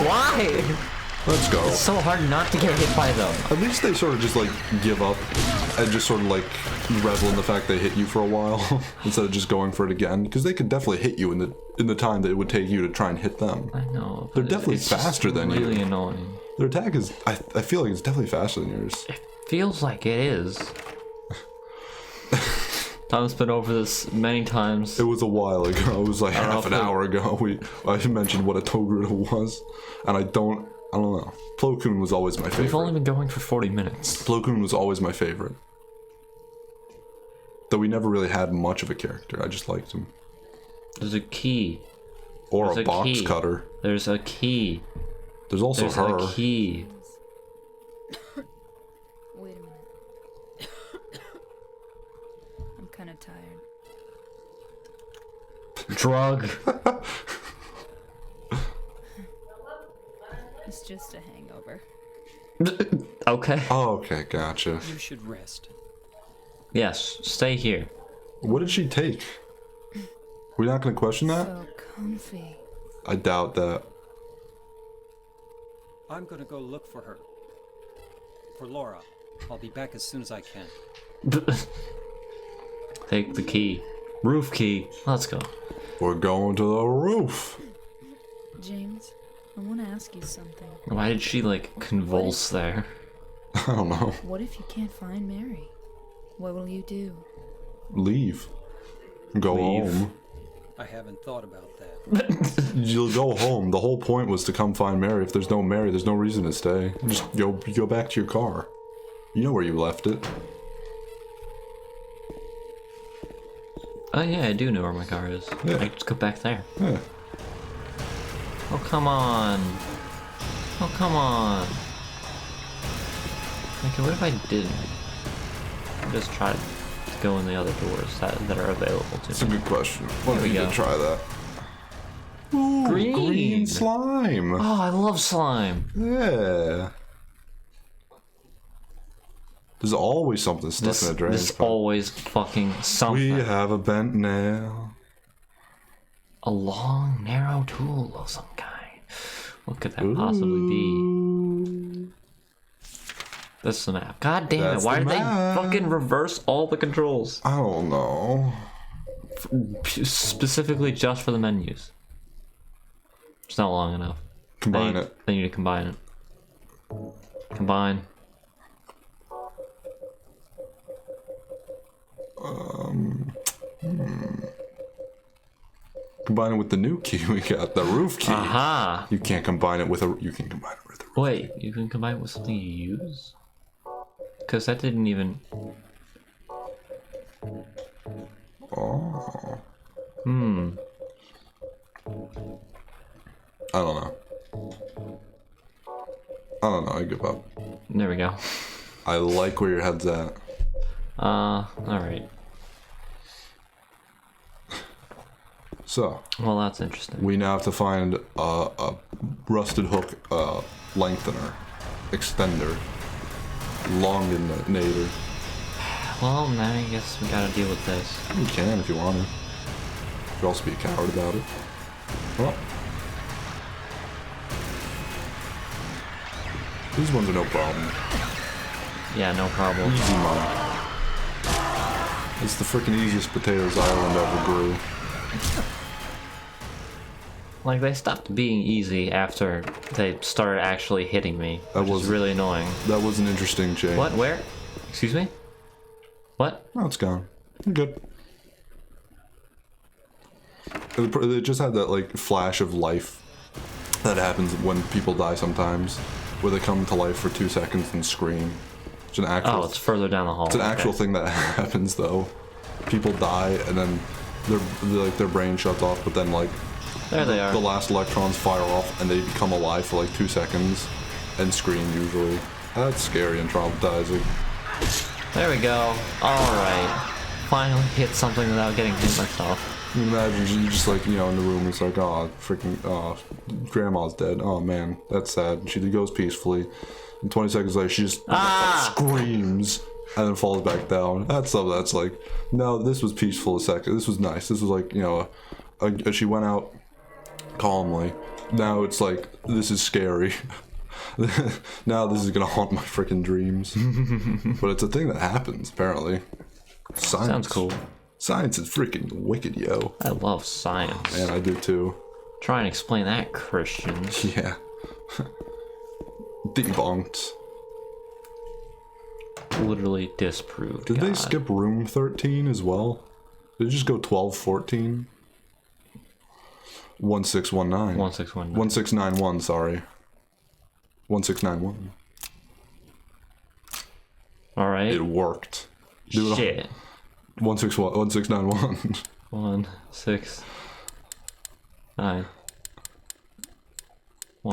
why? Let's go. It's so hard not to get hit by them. At least they sort of just like give up and just sort of like revel in the fact they hit you for a while instead of just going for it again. Because they could definitely hit you in the time that it would take you to try and hit them. I know. They're definitely faster than you. Really annoying. Their attack is, I feel like it's definitely faster than yours. It feels like it is. Tom's been over this many times. It was a while ago. It was like half an hour ago. I mentioned what a Togru was, and I don't know. Plo Koon was always my favorite. We've only been going for 40 minutes. Plo Koon was always my favorite. Though we never really had much of a character. I just liked him. There's a key. Or There's a box key. cutter. There's a key. There's also There's her. a key. Wait a minute. I'm kind of tired. Drug. It's just a hangover. Okay. Oh, okay, gotcha. You should rest. Yes, stay here. What did she take? We're not gonna question that? So comfy. I doubt that. I'm gonna go look for her. For Laura. I'll be back as soon as I can. Take the key. Roof key. Let's go. We're going to the roof. James, I want to ask you something. Why did she like convulse there? I don't know. What if you can't find Mary? What will you do? Leave. Go Leave. home. I haven't thought about that. You'll go home. The whole point was to come find Mary. If there's no Mary, there's no reason to stay. Just go back to your car. You know where you left it. Oh yeah, I do know where my car is. Yeah. I can just go back there. Yeah. Oh come on. Oh come on. Okay, what if I didn't? Just try to go in the other doors that are available to That's a me. good question. What There if we you go. did try that? Ooh, Green. slime. Oh, I love slime. Yeah. There's always something stuck in a drain This pipe. always fucking something. We have a bent nail. A long, narrow tool of some kind. What could that possibly be? Ooh. This is the map. God damn That's it! Why the did they map. fucking reverse all the controls? I don't know. Specifically just for the menus. It's not long enough. Combine they, it. They need to combine it. Combine. Combine it with the new key we got, the roof key. Aha! You can't combine it with a. You can combine it with a. Wait, you can combine it with something you use? Because that didn't even. Oh. Hmm. I don't know. I don't know. I give up. There we go. I like where your head's at. Alright. So Well, that's interesting. we now have to find a rusted hook lengthener, extender, longinator. Well, now I guess we gotta deal with this. You can if you want to. You could also be a coward about it. Well, these ones are no problem. Yeah, no problem. Easy money. It's the freaking easiest potatoes Ireland ever grew. Like, they stopped being easy after they started actually hitting me, That which is was- really annoying. That was an interesting change. What? Where? Excuse me? What? No, it's gone. I'm good. It just had that like flash of life that happens when people die sometimes, where they come to life for 2 seconds and scream. It's an actual. Oh, it's further down the hall. It's an actual Okay. thing that happens though. People die and then their brain shuts off, but then like There they are. the last electrons fire off and they become alive for like 2 seconds and scream usually. That's scary and traumatizing. There we go. Alright. Finally hit something without getting hit myself. You can imagine you just like, you know, in the room, it's like, oh, freaking, oh, grandma's dead. Oh man, that's sad. She goes peacefully. And 20 seconds later, she just screams and then falls back down. That's something that's like, no, this was peaceful a second. This was nice. This was like, you know, she went out calmly. Now it's like, this is scary. Now this is gonna haunt my freaking dreams. But it's a thing that happens, apparently. Science. Sounds cool. Science is freaking wicked, yo. I love science. Man, I do too. Try and explain that, Christians. Yeah. Debunked. Literally disproved. Did they God. skip room 13 as well? Did it just go 12, 14? 1619. 1619. 1691, sorry. 1691. Alright. It worked. Do it Shit. 1691. 1, 6, 9.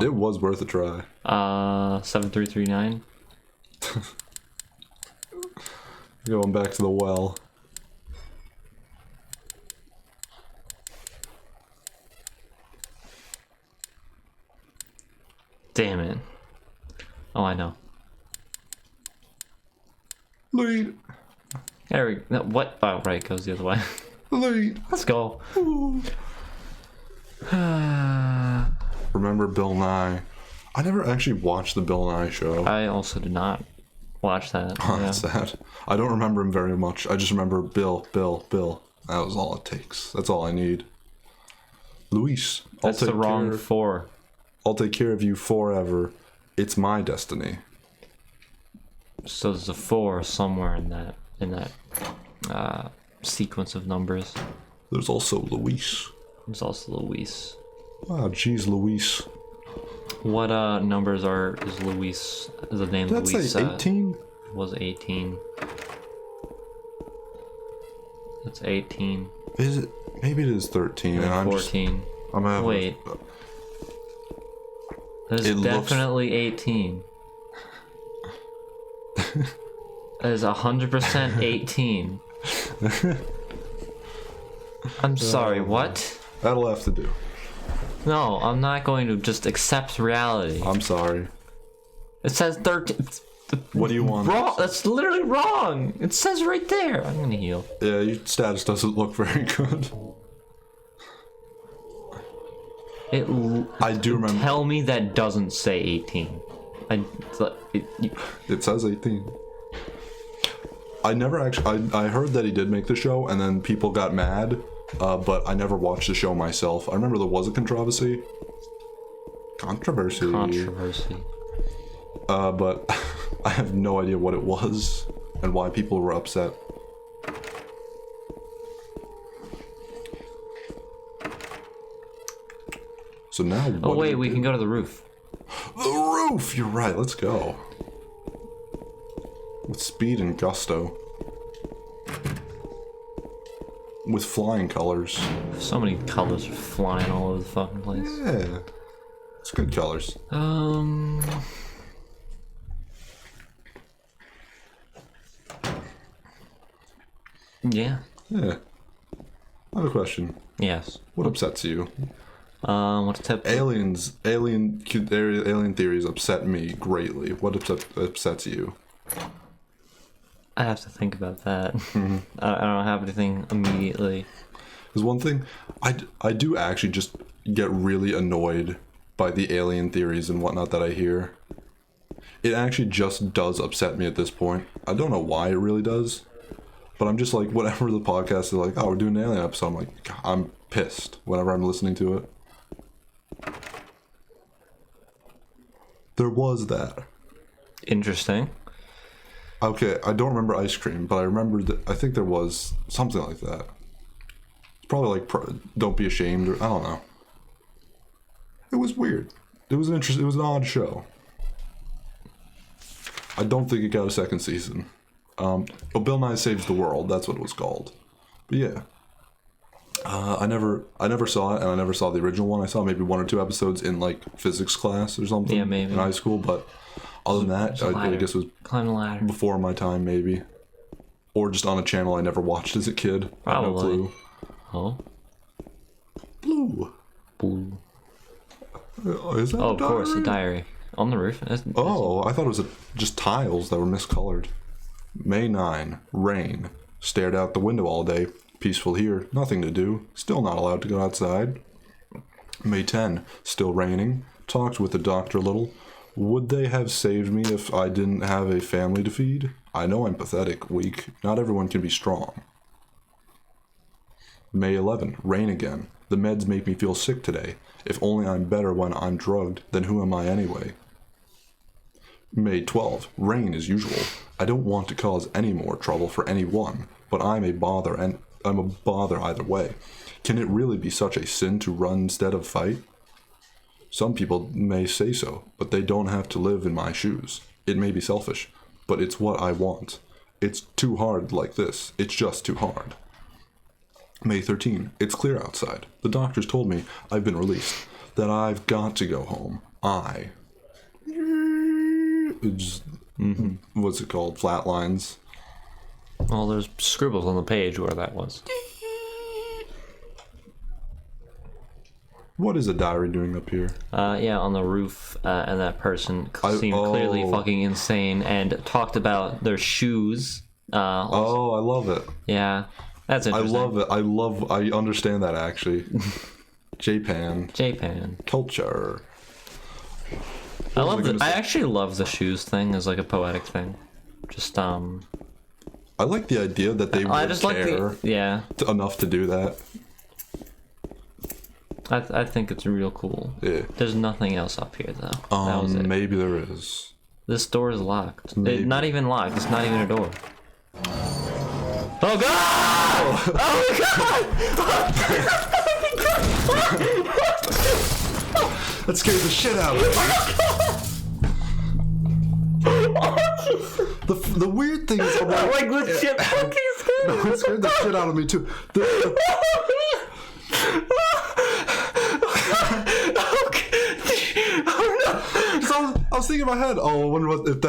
It was worth a try. 7339. Going back to the well. Damn it. Oh, I know. Lead. There we go. What? Oh, right, goes the other way. Lead. Let's go. Ooh. Remember Bill Nye? I never actually watched the Bill Nye show. I also did not watch that. That's sad. I don't remember him very much. I just remember Bill. That was all it takes. That's all I need. Luis, That's the wrong 4. I'll take care of you forever. It's my destiny. So there's a 4 somewhere in that sequence of numbers. There's also Luis. There's also Luis. Wow, jeez, Luis. What numbers is the name Did that Luis? say 18? Was 18. That's 18. Is it? Maybe it is 13. And I'm 14. I'm having. Wait. That's It looks- definitely 18. That is 100% 18. I'm sorry, what? That'll have to do. No, I'm not going to just accept reality. I'm sorry. It says 13. What do you want? Wrong. That's literally wrong. It says right there. I'm gonna heal. Yeah, your status doesn't look very good. I do remember. Tell me that doesn't say 18. It says 18. I never actually. I heard that he did make the show, and then people got mad. But I never watched the show myself. I remember there was a controversy. Controversy. But I have no idea what it was and why people were upset. So now what Oh wait, do we do? can go to the roof. The roof! You're right, let's go. With speed and gusto. With flying colors. So many colors are flying all over the fucking place. Yeah. It's good colors. Yeah. Yeah. I have a question. Yes. What upsets you? What's tip? Alien theories upset me greatly. What upsets you? I have to think about that. I don't have anything immediately. There's one thing, I do actually just get really annoyed by the alien theories and whatnot that I hear. It actually just does upset me at this point. I don't know why it really does, but I'm just like, whenever the podcast is like, oh, we're doing an alien episode, I'm like, I'm pissed whenever I'm listening to it. There was that. Interesting. Okay, I don't remember ice cream, but I remember that I think there was something like that. It's probably like don't be ashamed, or I don't know. It was weird. It was interesting. It was an odd show. I don't think it got a second season. Oh, Bill Nye Saves the World. That's what it was called. But yeah, I never saw it, and I never saw the original one. I saw maybe 1 or 2 episodes in like physics class or something. Yeah, maybe. In high school, but other than that, I guess it was Climb the ladder. before my time, maybe, or just on a channel I never watched as a kid. Probably. No clue. Oh. Blue. Blue. Is that Oh, a of course, the diary? diary on the roof. Oh, I thought it was just tiles that were miscolored. May 9, rain. Stared out the window all day. Peaceful here, nothing to do. Still not allowed to go outside. May 10, still raining. Talked with the doctor a little. Would they have saved me if I didn't have a family to feed? I know I'm pathetic, weak. Not everyone can be strong. May 11, rain again. The meds make me feel sick today. If only I'm better when I'm drugged, then who am I anyway? May 12, rain as usual. I don't want to cause any more trouble for anyone, but I'm a bother, and I'm a bother either way. Can it really be such a sin to run instead of fight? Some people may say so, but they don't have to live in my shoes. It may be selfish, but it's what I want. It's too hard like this. It's just too hard. May 13, it's clear outside. The doctors told me I've been released, that I've got to go home. What's it called? Flatlines. Well, there's scribbles on the page where that was. What is a diary doing up here? Yeah, on the roof, and that person seemed oh. clearly fucking insane and talked about their shoes. I love it. Yeah, that's I interesting. love it. I understand that actually. Japan. Culture. I actually love the shoes thing as like a poetic thing. Just I like the idea that they would care enough to do that. I think it's real cool. Yeah. There's nothing else up here though. That was it. Maybe there is. This door is locked. Not even locked. It's not even a door. Oh god! Oh god! That scared the shit out of me. The weird thing is, Like legit fucking scared. No, it scared the shit out of me too. So I was thinking in my head, oh, I wonder what if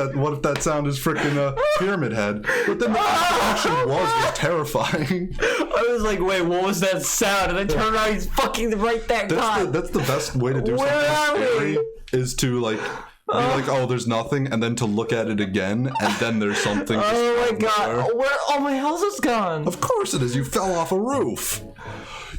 that sound is freaking Pyramid Head. But then the action was terrifying. I was like, wait, what was that sound? And I turned around, he's fucking right there. That's the best way to do Where something are scary is to like be like, oh, there's nothing, and then to look at it again, and then there's something. Oh my god, where all my health is gone. Of course it is. You fell off a roof.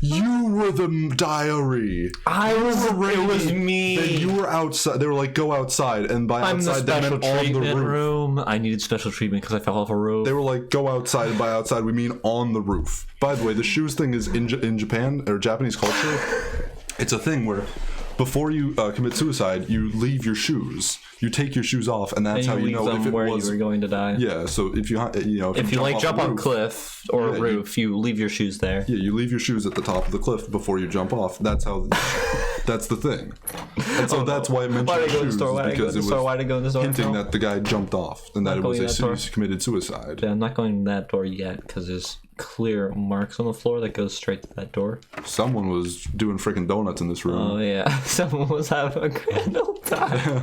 You were the diary. It was me. Then you were outside. They were like, go outside, and by outside they meant on the roof. I needed special treatment because I fell off a roof. They were like, go outside, and by outside we mean on the roof. By the way, the shoes thing is in Japan or Japanese culture. It's a thing where before you commit suicide, you leave your shoes. You take your shoes off, and that's how you know if it where was you were going to die. Yeah, so if you like jump on cliff or a roof, you leave your shoes there. Yeah, you leave your shoes at the top of the cliff before you jump off. That's how. That's the thing. And so that's why it mentioned shoes, because it was hinting that the guy jumped off and that it was a serious committed suicide. Yeah, I'm not going to that door yet because there's clear marks on the floor that goes straight to that door. Someone was doing freaking donuts in this room. Oh yeah, someone was having a grand old time.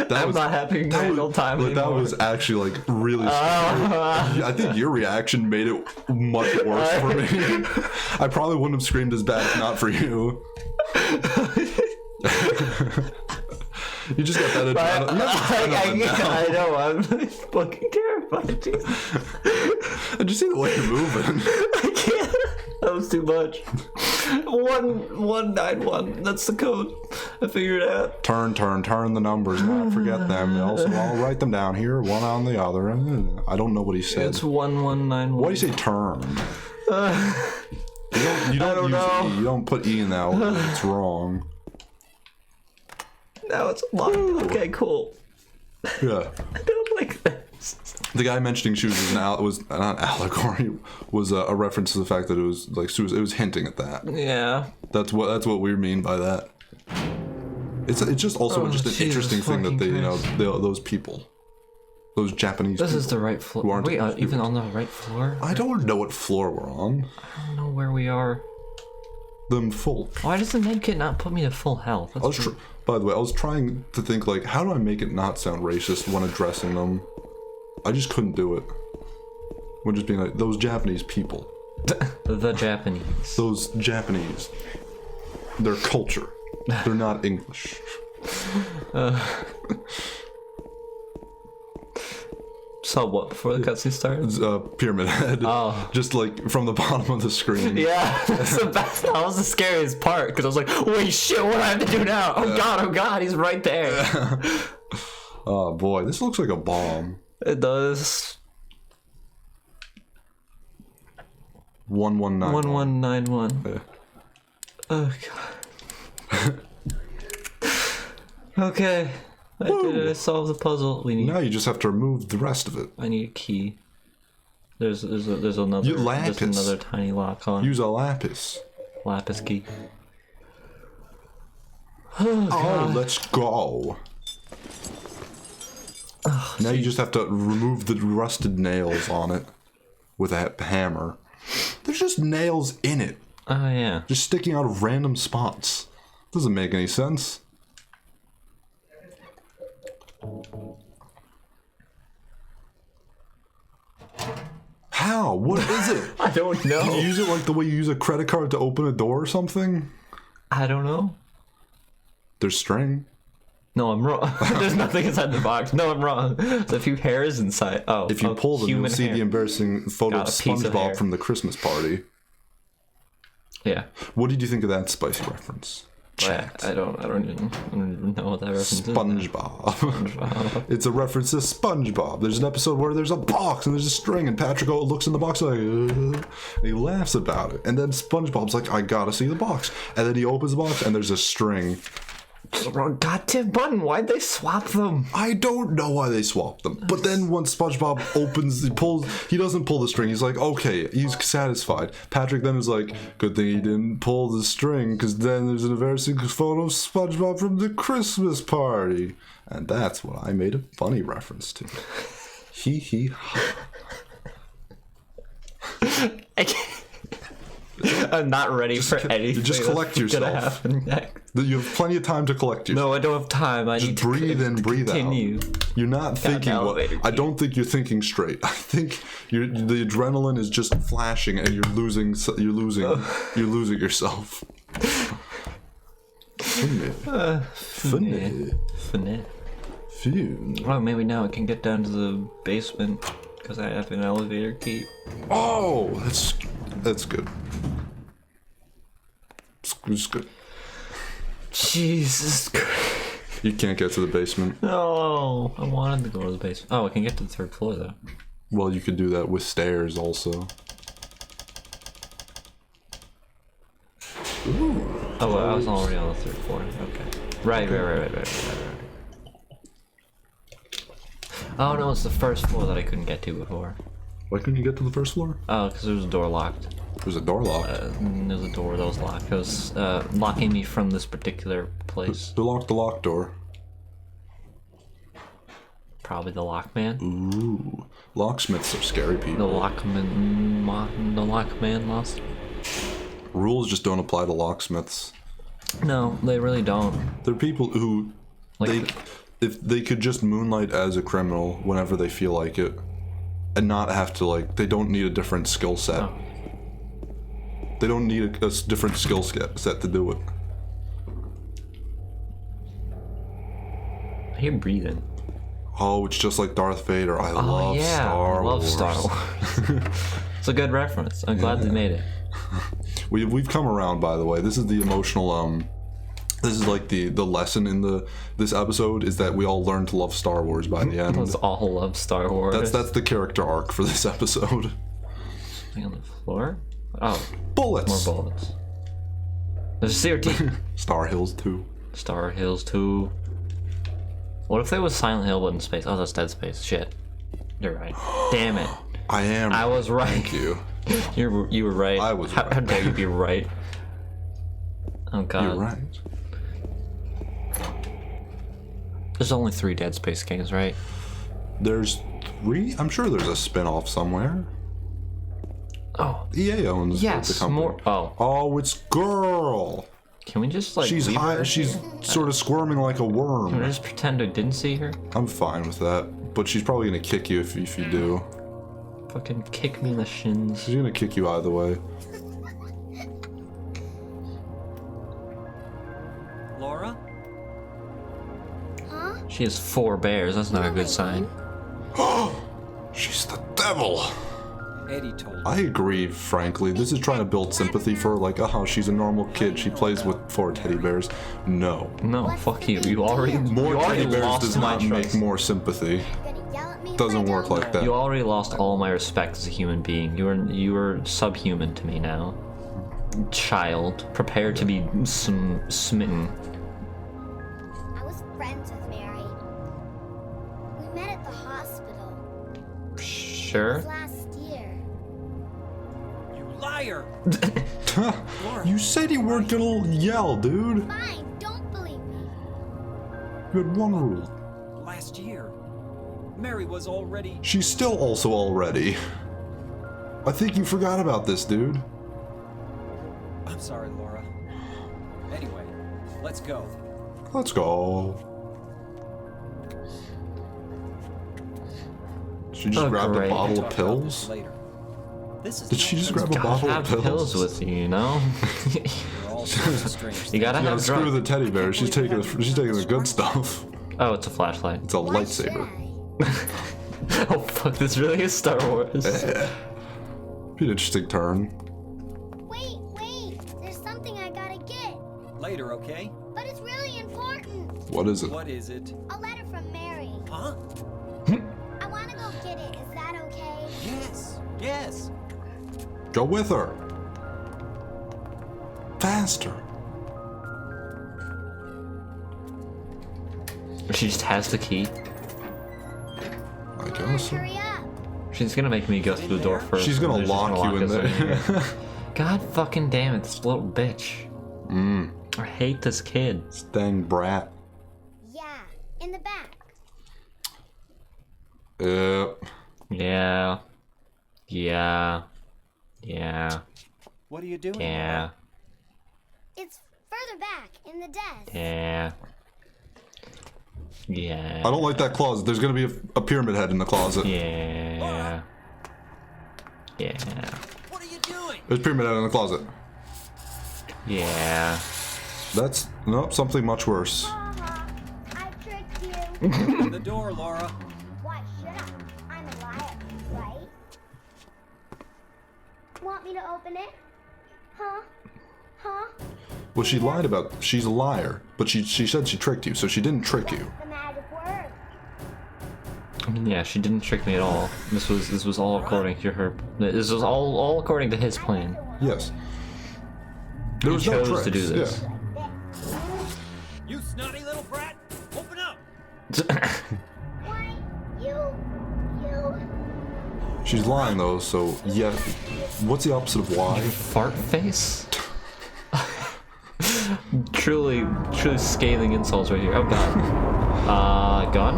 I'm not having a grand old time anymore. That was actually like really scary. I think your reaction made it much worse for me. I probably wouldn't have screamed as bad if not for you. You just got that I know, I'm fucking terrified. I just see the way you're moving. I can't. That was too much. 1191. That's the code. I figured it out. Turn the numbers. Not forget them. Also, I'll write them down here, one on the other. I don't know what he said. It's 1191. Why do you say turn? You don't use E. You don't put E in that one. It's wrong. Now it's locked. Okay, cool. Yeah. I don't like this. The guy mentioning shoes was not allegory. Was a reference to the fact that it was like it was hinting at that. Yeah. That's what we mean by that. It's just also just an interesting thing that those people, those Japanese. This people is the right floor. Wait, even on the right floor? I don't know what floor we're on. I don't know where we are. Them folk. Why does the medkit not put me to full health? By the way, I was trying to think like, how do I make it not sound racist when addressing them? I just couldn't do it. We're just being like, those Japanese people. The Japanese. Those Japanese. Their culture. They're not English. Saw what before the cutscene started? Pyramid Head. Oh. Just like from the bottom of the screen. Yeah, that's the best. That was the scariest part because I was like, wait, shit, what do I have to do now? Oh god, he's right there. Oh boy, this looks like a bomb. It does. 1191. 1191. Yeah. Oh god. Okay. I did it. I solved the puzzle. Now you just have to remove the rest of it. I need a key. There's another tiny lock on. Use a lapis. Lapis key. Oh, let's go. Oh, now you just have to remove the rusted nails on it with a hammer. There's just nails in it. Oh yeah. Just sticking out of random spots. Doesn't make any sense. How? What is it? I don't know. Can you use it like the way you use a credit card to open a door or something? I don't know. There's string. No, I'm wrong. There's nothing inside the box. No, I'm wrong. There's a few hairs inside. Oh, if you pull them, you'll see hair. the embarrassing photo of SpongeBob from the Christmas party. Yeah. What did you think of that spicy reference? I don't even know what that reference is. SpongeBob. It's a reference to SpongeBob. There's an episode where there's a box and there's a string, and Patrick looks in the box like, and he laughs about it. And then SpongeBob's like, I gotta see the box. And then he opens the box and there's a string. Goddamn button, why'd they swap them? I don't know why they swapped them. But then once SpongeBob he doesn't pull the string. He's like, okay, he's satisfied. Patrick then is like, good thing he didn't pull the string, because then there's an embarrassing photo of SpongeBob from the Christmas party. And that's what I made a funny reference to. Hee hee ha. I'm not ready for anything. Just collect yourself. Gonna happen next. You have plenty of time to collect yourself. No, I don't have time. I need to breathe in, breathe continue. out. You're not thinking. I don't think you're thinking straight. I think the adrenaline is just flashing, and you're losing yourself. Funny. Oh, maybe now I can get down to the basement because I have an elevator key. Oh, that's good. It's good. Jesus Christ. You can't get to the basement. No, I wanted to go to the basement. Oh, I can get to the third floor though. Well, you could do that with stairs also. Ooh. Oh, well, I was already on the third floor. Okay. Right. Oh no, it's the first floor that I couldn't get to before. Why couldn't you get to the first floor? Oh, because there was a door locked. There's a door locked. There was a door that was locked. It was locking me from this particular place. Who locked the locked door? Probably the lockman. Ooh. Locksmiths are scary people. The lockman lost. Rules just don't apply to locksmiths. No, they really don't. They're people who if they could just moonlight as a criminal whenever they feel like it, and not have to they don't need a different skill set. Oh. They don't need a different skill set to do it. I hear breathing. Oh, it's just like Darth Vader. I love Star Wars. Star Wars. It's a good reference. I'm glad they made it. We've come around, by the way. This is the emotional this is like the lesson in this episode is that we all learn to love Star Wars by the end. Let's all love Star Wars. That's the character arc for this episode. Something on the floor? Oh. Bullets. More bullets. There's a CRT. Star Hills 2. Star Hills 2. What if there was Silent Hill but in space? Oh, that's Dead Space. Shit. You're right. Damn it. I was right. Thank you. You were right. I was right. How dare you be right? Oh god. You're right. There's only 3 Dead Space games, right? There's 3? I'm sure there's a spin-off somewhere. Oh. EA owns the company. More. Oh. Oh, it's Girl. Can we just She's leave high. her? She's sort of squirming like a worm. Can we just pretend I didn't see her? I'm fine with that, but she's probably gonna kick you if you do. Fucking kick me in the shins. She's gonna kick you either way. Laura? She has 4 bears. That's not a good sign. She's the devil. Eddie told me. I agree, frankly. This is trying to build sympathy for oh, she's a normal kid. She plays with 4 teddy bears. No. No, fuck you. You already Teddy bears lost does my not make trust. more sympathy. Doesn't work like that. You already lost all my respect as a human being. You are subhuman to me now. Child, prepare to be smitten. I was friends with Mary. We met at the hospital. It Sure. was last year. You liar! You said you weren't gonna yell, dude. Fine, don't believe me. You had one rule. Last year. Mary was already... She's still also already. I think you forgot about this, dude. I'm sorry, Laura. Anyway, let's go. Let's go. She just grabbed great. a bottle Talk of about pills? this later. This is Did she just grab a Gotta bottle of have pills? pills with you, you know? We're all sorts of strange You gotta Yeah, have screw drugs. the teddy bear. She's taking the good stuff. Oh, it's a flashlight. It's a Why should lightsaber. I? Oh fuck, this really is Star Wars. Be an interesting turn. Wait. later, okay? But it's really important. What is it? What is it? A letter from Mary. Huh? I want to go get it. Is that okay? Yes. Yes. Go with her. Faster. She just has the key. I Come on, guess. hurry up. She's gonna make me go through the door first. She's gonna and then lock you in us there. God fucking damn it, this little bitch. I hate this kid. Dang brat. Yeah, in the back. Yeah. Yeah. Yeah. What are you doing? Yeah. It's further back in the desk. Yeah. Yeah. I don't like that closet. There's gonna be a pyramid head in the closet. Yeah. Yeah. What are you doing? There's a pyramid head in the closet. Yeah. That's nope, something much worse. Haha, I tricked you. Open the door, Laura. Why should I? I'm a liar, right? Want me to open it? Huh? Huh? Well, she lied about. She's a liar, but she said she tricked you, so she didn't trick you. The magic word. I mean, yeah, she didn't trick me at all. This was all according to her. This was all according to his plan. Yes. There was no chose tricks. to do this. Yeah. You snotty little brat. Open up. Why? You. She's lying though, so yeah. What's the opposite of why? Fart face? truly scathing insults right here. Oh god.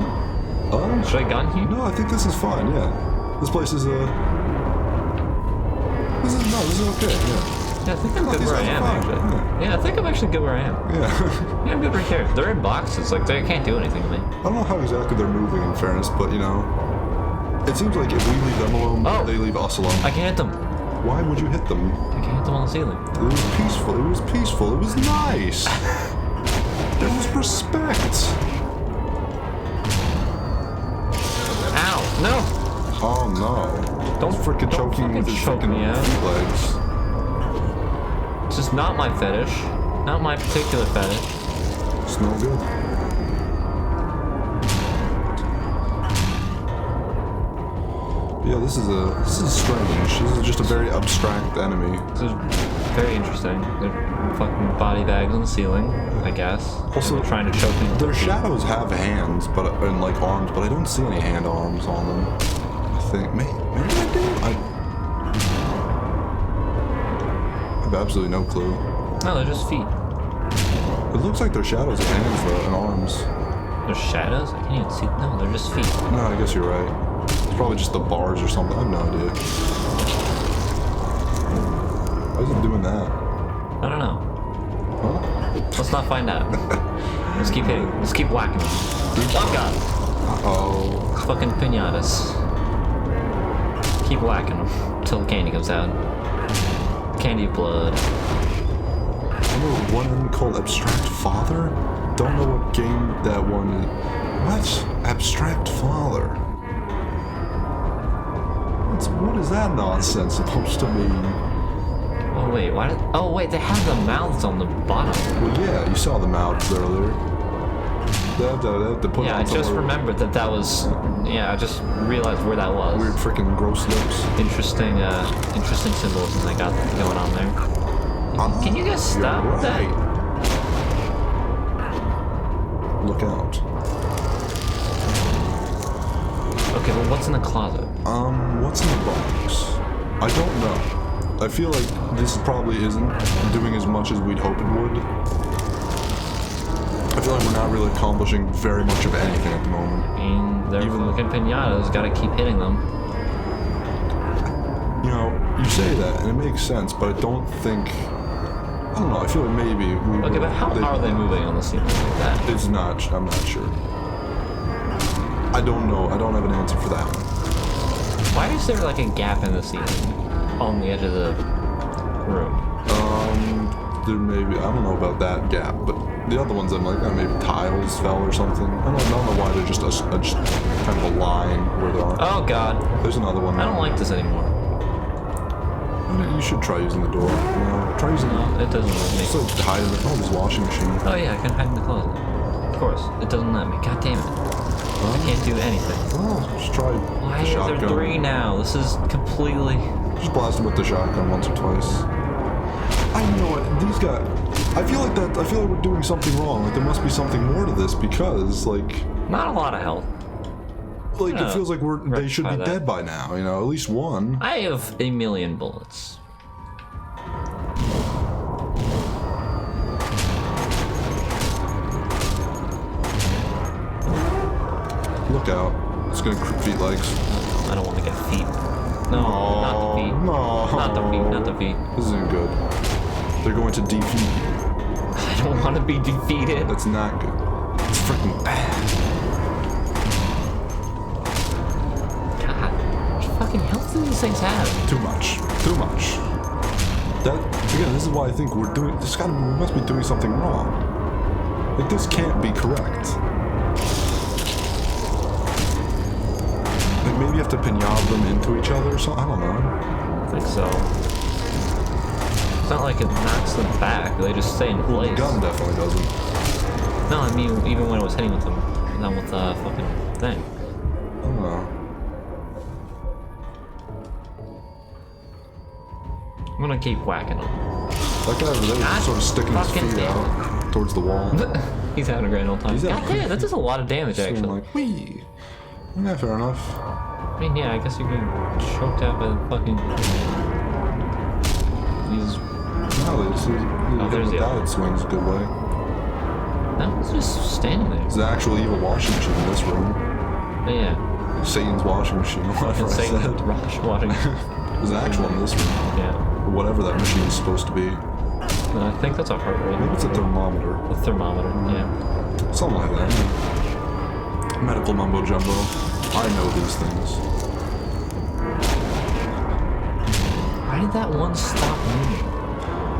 Gun? Should I gun here? No, I think this is fine. Yeah. This place is This is okay. Yeah. Yeah, I think I'm good these where I guys are am, fine, actually. yeah. Yeah, I think I'm actually good where I am. Yeah. Yeah, I'm good right here. They're in boxes, like, they can't do anything to me. I don't know how exactly they're moving, in fairness, but you know, it seems like if we leave them alone, Oh. they leave us alone. I can hit them. Why would you hit them? I can hit them on the ceiling. It was peaceful. It was peaceful. It was nice. There was respect. Ow! No! Oh no! Don't Freaking don't choking fucking with his choke freaking me out. feet legs. It's just not my fetish. Not my particular fetish. It's no good. Yeah, this is strange. This is just a very abstract enemy. This is very interesting. They're fucking body bags on the ceiling, I guess. Also, They're trying to choke me. Their shadows have hands, and like arms, but I don't see any hand arms on them. I think maybe I do. I have absolutely no clue. No, they're just feet. It looks like their shadows have hands though and arms. They're shadows? I can't even see. No, they're just feet. No, I guess you're right. It's probably just the bars or something. I have no idea. Why is it doing that? I don't know. Huh? Let's not find out. Let's keep hitting. Let's keep whacking them. Oh god. Oh. Fucking pinatas. Keep whacking them till the candy comes out. Candy of blood. I know one enemy called Abstract Father? Don't know what game that one is. What? Abstract Father? What is that nonsense supposed to mean? Oh wait, why did? Oh wait, they have the mouths on the bottom. Well, yeah, you saw the mouths earlier. They put Yeah, on I just some remembered that was. Yeah, I just realized where that was. weird freaking gross lips. Interesting symbolism they got going on there. Can you guys stop You're that? right. Look out. Okay, well, what's in the closet? What's in the box? I don't know. I feel like this probably isn't doing as much as we'd hope it would. I feel like we're not really accomplishing very much of anything at the moment. I mean, they're Even- fucking pinatas. Gotta keep hitting them. You know, you say that, and it makes sense, but I don't think... I don't know, I feel like maybe... Okay, but how are they moving on the ceiling like that? It's not, I'm not sure. I don't know, I don't have an answer for that one. Why is there like a gap in the ceiling on the edge of the room? There may be, I don't know about that gap, but the other ones I'm like, maybe tiles fell or something. I don't know why they're just kind of a line where there aren't. Oh god, There's another one. I don't like this anymore. You should try using the door. No, try using No, it doesn't let me. Just like hide in the this washing machine. Oh yeah, I can hide in the closet. Of course, it doesn't let me. God damn it. I can't do anything. Oh, just try Why the is shotgun. there 3 now? This is completely... Just blast him with the shotgun once or twice. You know what? These guys. I feel like we're doing something wrong. Like there must be something more to this because like. Not a lot of health. Like it feels like they should be rectify that. dead by now. You know, at least one. I have 1,000,000 bullets. Look out! It's gonna feet legs. I don't want to get feet. No, not the feet. No. Not the feet, not the feet. This isn't good. They're going to defeat you. I don't want to be defeated. That's not good. It's freaking bad. God, how much fucking health do these things have? Too much. Too much. That again, this is why I think we must be doing something wrong. Like this can't be correct. Like maybe you have to pinata them into each other or something. I don't know. I think so. It's not like it knocks them back, they just stay in Well, place. the gun definitely doesn't. No, I mean, even when I was hitting with them, not with the fucking thing. I don't know. I'm gonna keep whacking them. That guy over there is just sort of sticking his fucking feet damn out towards the wall. He's having a grand old time. He's having God a damn, that does a lot of damage, So I'm actually. like, wee. Yeah, fair enough. I mean, yeah, I guess you're getting choked out by the fucking... These... No, there's there's the other. it swings a good way. No, it's just standing there. There's an actual evil washing machine in this room. But yeah, Satan's washing machine, whatever I insane said. rush watching. There's an actual in this room. Yeah. Whatever that machine is supposed to be. And I think that's a heart rate. Maybe it's a thermometer. A thermometer, yeah. Something like that. Medical mumbo jumbo. I know these things. Why did that one stop moving?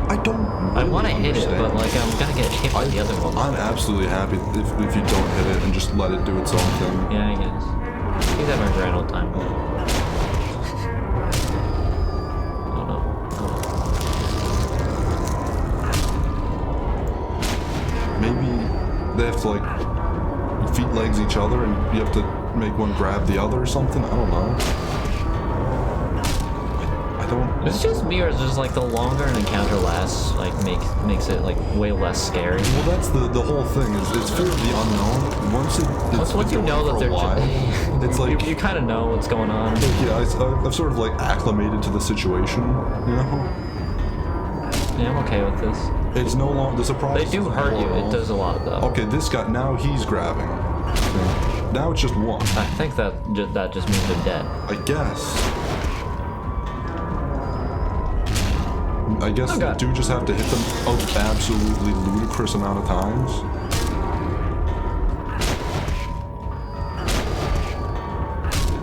I don't really I want to hit it, understand. but like I'm gonna get hit by the other one. I'm absolutely happy if you don't hit it and just let it do its own thing. Yeah, I guess. He's having a grand old time. Oh no. Maybe they have to like feet legs each other and you have to make one grab the other or something. I don't know. I don't. It's just me, or it's just like the longer an encounter lasts, like makes it like way less scary. Well, that's the whole thing. Is it's fear of the unknown. Once Once you been know going that for a they're while, it's like you kind of know what's going on. yeah, I've sort of like acclimated to the situation. You know, Yeah, I'm okay with this. it's no longer the surprise. They do isn't hurt you. horrible. It does a lot though. Okay, this guy now he's grabbing. Yeah. Now it's just one. I think that just means they're dead. I guess. I guess Oh, you God. do just have to hit them an absolutely ludicrous amount of times.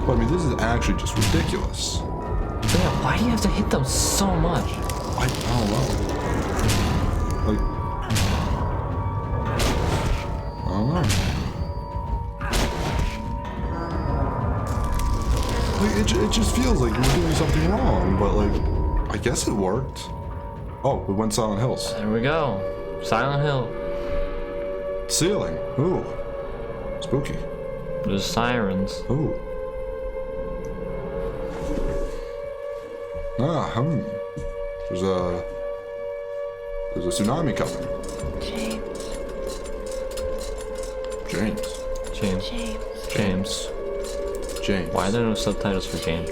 But I mean, this is actually just ridiculous. But yeah, why do you have to hit them so much? I don't know. Like, I don't know. Like, it just feels like we're doing something wrong, but like, I guess it worked. Oh, we went Silent Hills. There we go. Silent Hill. Ceiling. Ooh. Spooky. There's sirens. Ooh. There's a tsunami coming. James. James. James. James. Why are there no subtitles for James?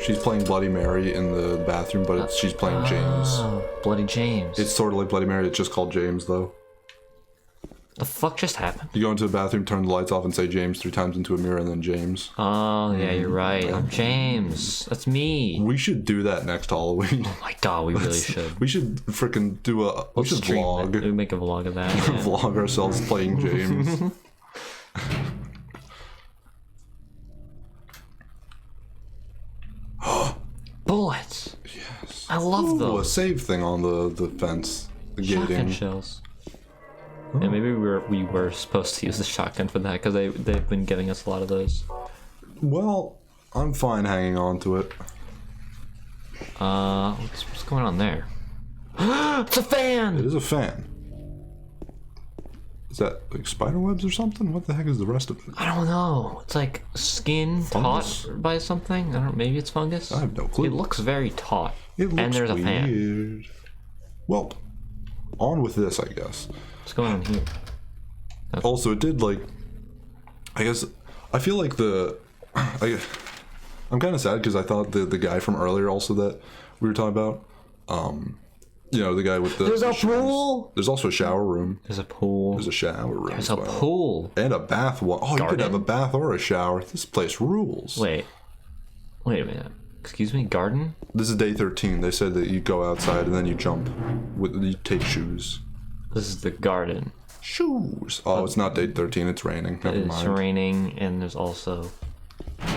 She's playing Bloody Mary in the bathroom, but she's playing James. Oh, Bloody James. It's sort of like Bloody Mary, it's just called James, though. The fuck just happened? You go into the bathroom, turn the lights off, and say James 3 times into a mirror, and then James. Oh, yeah, you're right. I'm James. That's me. We should do that next Halloween. Oh my god, we really should. We should freaking do a. We Let's should stream vlog. it. We make a vlog of that. Yeah. Vlog ourselves playing James. Bullets. Yes. I love Ooh, a those. save thing on the fence. The Shotgun gating. shells. Yeah, maybe we were supposed to use the shotgun for that because they've been giving us a lot of those. Well, I'm fine hanging on to it. What's going on there? It's a fan! It is a fan. Is that like spider webs or something? What the heck is the rest of it? I don't know. It's like skin Fungus? taut by something. I don't. Maybe it's fungus. I have no clue. It looks very taut. It looks and there's weird. a fan. Well, on with this, I guess. What's going on here? Also, it did like, I guess, I feel like I'm kind of sad because I thought the guy from earlier also that we were talking about, you know, the guy with the. There's the a pool. There's also a shower room. There's a pool. There's a shower room. There's as a well. pool. And a bath. Oh, you could have a Garden? bath or a shower. This place rules. Wait a minute. Excuse me, garden? This is day 13. They said that you go outside and then you jump. You take shoes. This is the garden. Shoes. Oh, it's not day 13. It's raining. Never It's mind. raining, and there's also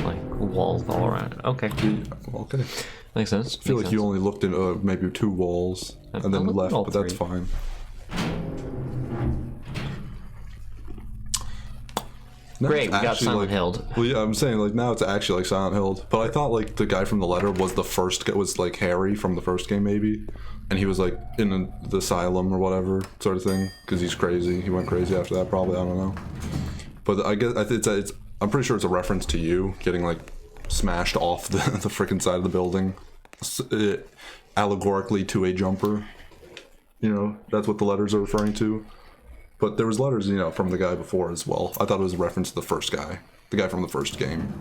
like walls all around it. Okay, Okay. makes sense. I feel like you only looked at maybe 2 walls and then looked at left, all but that's 3. fine. Now Great, it's we got actually, Silent like, Hilled. Well, yeah, I'm saying like now it's actually like Silent Hill, but I thought like the guy from the letter was the first guy, was like Harry from the first game maybe, and he was like in the asylum or whatever sort of thing because he's crazy. He went crazy after that probably. I don't know, but I guess it's I'm pretty sure it's a reference to you getting like smashed off the freaking side of the building, allegorically to a jumper. You know, that's what the letters are referring to. But there was letters, you know, from the guy before as well. I thought it was a reference to the first guy. The guy from the first game.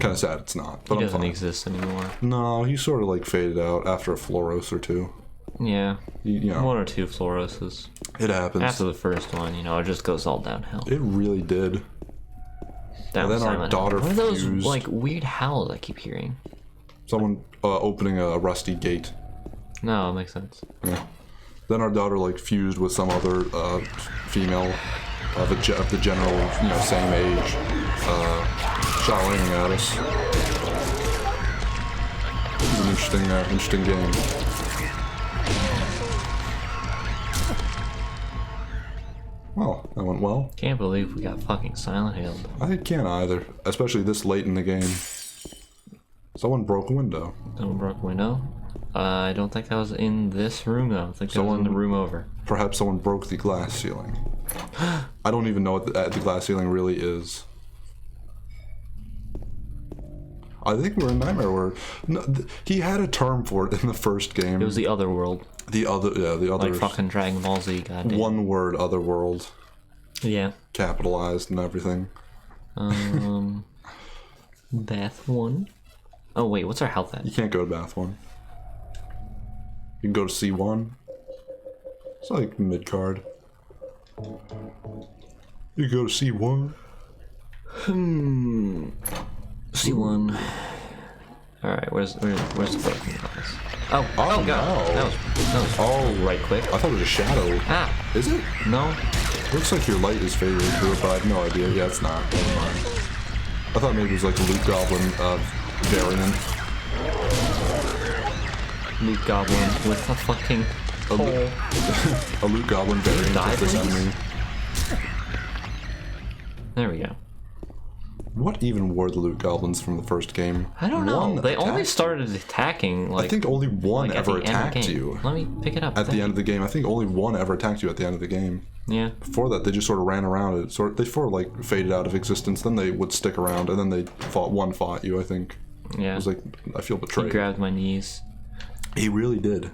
Kind of sad it's not, but He I'm doesn't fine. exist anymore. No, he sort of like faded out after a Floros or 2. Yeah, You know, 1 or 2 fluoroses. it happens. After the first one, you know, it just goes all downhill. It really did. Down then our Silent Hill. daughter What are those fused. like weird howls I keep hearing? Someone opening a rusty gate. No, it makes sense. Yeah. Then our daughter like fused with some other female of the general, you know, same age, showering at us. It was an interesting game. Well, that went well. Can't believe we got fucking Silent Hill. I can't either, especially this late in the game. Someone broke a window. Someone broke a window. I don't think that was in this room though. I think that was in the room over. Perhaps someone broke the glass ceiling. I don't even know what the glass ceiling really is. I think we're in Nightmare World. No, he had a term for it in the first game. It was the other world. The other Like fucking Dragon Ball Z, goddamn. one word, other world, Yeah. capitalized and everything. Bath 1. Oh wait, what's our health at? You can't go to Bath 1. You can go to C1. It's like mid card. You go to C1. C1. Alright, where's the broken glass? Oh Oh, god. no. That was right quick. I thought it was a shadow. Ah, Is it? no. Looks like your light is fading through it, but I have no idea. Yeah, it's not. Never mind. I thought maybe it was like a Loot Goblin variant. Loot Goblin with a fucking A, Lo- a Loot Goblin variant of this Dive enemy. There we go. What even were the Loot Goblins from the first game? I don't know. One They only attacked- started attacking like I think only one like, at ever the end of the attacked game. you. Let me pick it up. At the end of the game, I think only one ever attacked you at the end of the game. Yeah. Before that, they just sort of ran around. They sort of like faded out of existence. Then they would stick around, and then they fought you. I think Yeah. it was like I feel He betrayed. grabbed my knees. He really did.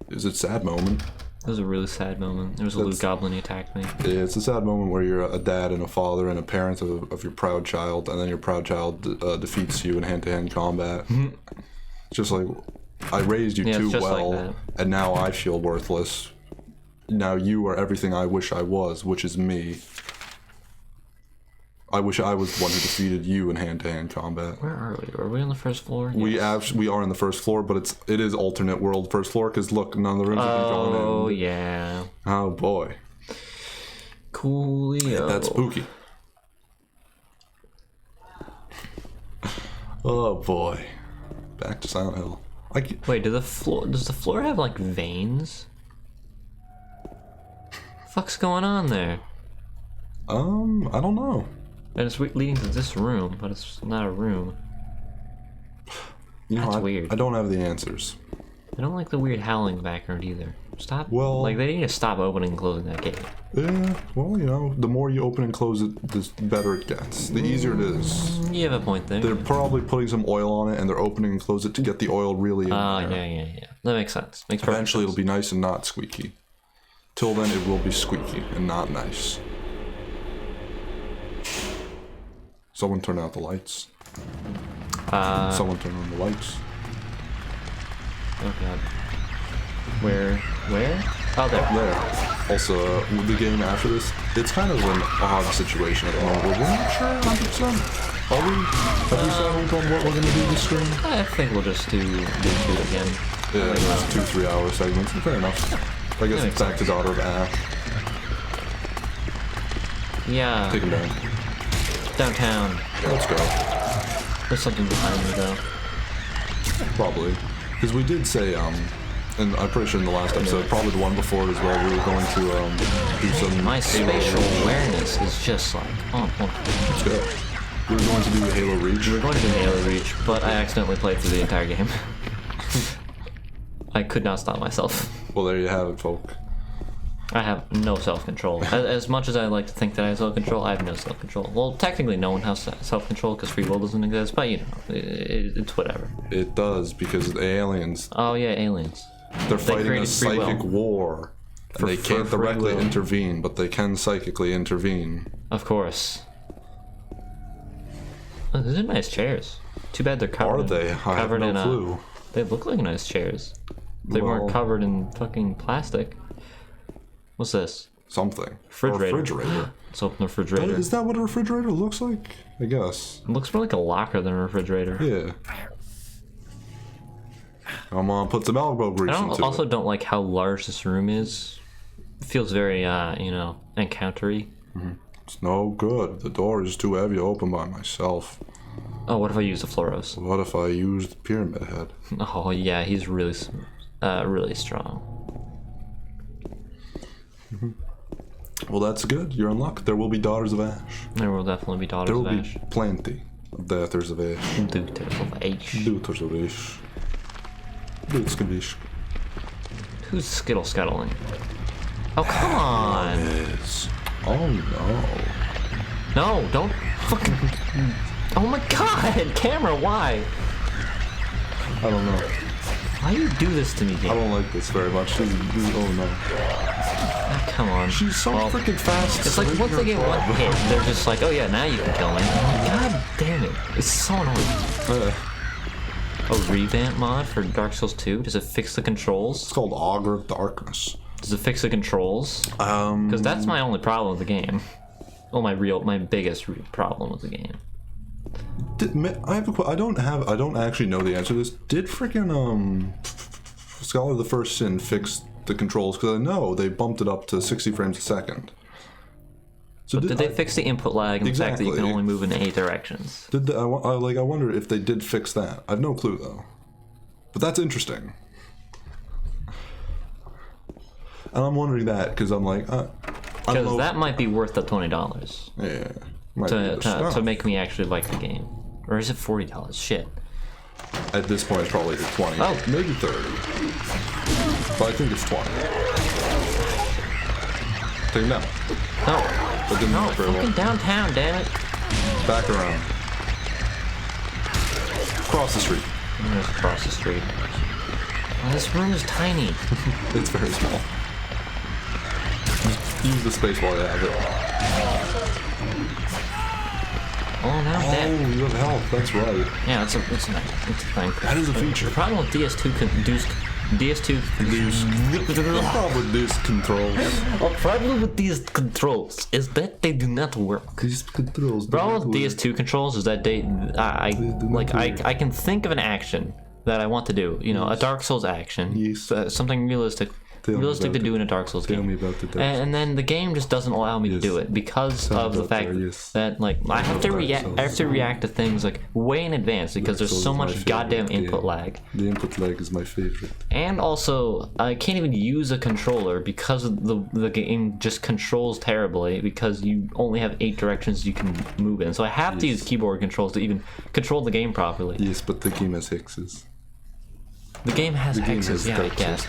It was a sad moment. It was a really sad moment. There was a That's- Loot Goblin who attacked me. Yeah, it's a sad moment where you're a dad and a father and a parent of your proud child, and then your proud child defeats you in hand-to-hand combat. It's just like, I raised you Yeah, it's too just like well, that. and now I feel worthless. Now you are everything I wish I was, which is me. I wish I was the one who defeated you in hand-to-hand combat. Where are we? Are we on the first floor? We Yes. we are on the first floor, but it is alternate world first floor, because look, none of the rooms have been gone in. Oh yeah. Oh boy, Coolio. that's spooky. Oh boy, back to Silent Hill. Wait, does the floor have like veins? Fuck's going on there? I don't know. And it's leading to this room, but it's not a room. You know, That's I, weird. I don't have the answers. I don't like the weird howling in the background either. Stop. Well- like, they need to stop opening and closing that gate. Yeah, well, you know, the more you open and close it, the better it gets. The easier it is. You have a point there. They're probably putting some oil on it, and they're opening and close it to get the oil really in Oh, there. yeah. That makes sense. Makes perfect Eventually, sense. it'll be nice and not squeaky. Till then, it will be squeaky and not nice. Someone turn out the lights. Someone turn on the lights. Oh, God. Where? Oh, there. There. Also, with the game after this, it's kind of an odd situation at the moment. We're not sure 100%. Are we? Have we settled on what we're going to do this stream? I think we'll just do 2 again. Yeah, it's 2 3-hour segments. Fair enough. I guess That it's makes back to Daughter of Ash. Yeah. Take him down. Downtown. Let's go. There's something behind me, though. Probably. Because we did say, and I'm pretty sure in the last episode, probably the one before it as well, we were going to do some My Halo spatial Reach. awareness is just like, oh, Let's go. We were going to do Halo Reach. we're going to do Halo Reach, but I accidentally played through the entire game. I could not stop myself. Well, there you have it, folk. I have no self-control. As much as I like to think that I have self-control, I have no self-control. Well, technically no one has self-control because free will doesn't exist, but you know, it's whatever. It does, because the aliens, Oh yeah, aliens. they're fighting a created free will. psychic war. And they For can't free directly will. intervene, but they can psychically intervene. Of course. Oh, these are nice chairs. Too bad they're covered. Are they? I have covered no in clue. They look like nice chairs. They Well- weren't covered in fucking plastic. What's this? Something. Refrigerator. A refrigerator. Let's open the refrigerator. Is that what a refrigerator looks like? I guess. It looks more like a locker than a refrigerator. Yeah. Come on, put some elbow grease I into also it. don't like how large this room is. It feels very, you know, encountery. It's no good. The door is too heavy to open by myself. Oh, what if I use the Floros? What if I used Pyramid Head? Oh yeah, he's really, really strong. Well, that's good. You're in luck. There will be Daughters of Ash. There will definitely be Daughters There will of be Ash. plenty of Daughters of Ash. Daughters of Ash. Daughters of Ash. Daughters Who's skittle scuttling? Oh come on! Yes. Oh no. No, don't fucking. Oh my god, camera, why? I don't know. Why do you do this to me, I game? don't like this very much. Oh no. Ah, come on. She's so Well, freaking fast. It's like once they get one hit, they're just like, oh yeah, now you can kill me. God damn it. It's so annoying. A revamp mod for Dark Souls 2? Does it fix the controls? It's called Augur of Darkness. Does it fix the controls? Um, Because that's my only problem with the game. Well, my biggest problem with the game. I have I don't actually know the answer to this. Did freaking Scholar of the First Sin fix the controls? Because I know they bumped it up to 60 frames a second. So Did they fix the input lag and the fact that you can Exactly. only move in 8 directions? I wonder if they did fix that. I have no clue though. But that's interesting. And I'm wondering that because I'm like, I don't Because know. that might be worth the $20 Yeah. Might be the to stuff. make me actually like the game. Or is it $40? Shit. At this point, it's probably 20. Oh. Maybe 30. But I think it's 20. Take him down. No. That didn't No, work very fucking well. downtown, damn it. Back around. Cross the street. I'm just across the street. Oh, this room is tiny. It's very small. Just use the space while you have it. Oh, now I'm Oh, dead. you have health. That's right. Yeah, it's a thing. That is a feature. The problem with DS2 The problem with these controls. The problem with these controls is that they do not work. These controls. The problem with DS2 controls is that I can think of an action that I want to do. You know, a Dark Souls action, Yes. something realistic, realistic to do in a Dark Souls game. Tell me about the Dark Souls. And then the game just doesn't allow me to do it because of the fact that like I have to react to things like way in advance because there's so much goddamn input lag. The input lag is my favorite. And also, I can't even use a controller because the game just controls terribly because you only have 8 directions you can move in. So I have to use keyboard controls to even control the game properly. Yes, but the game has hexes. The game has hexes, yeah, I guess.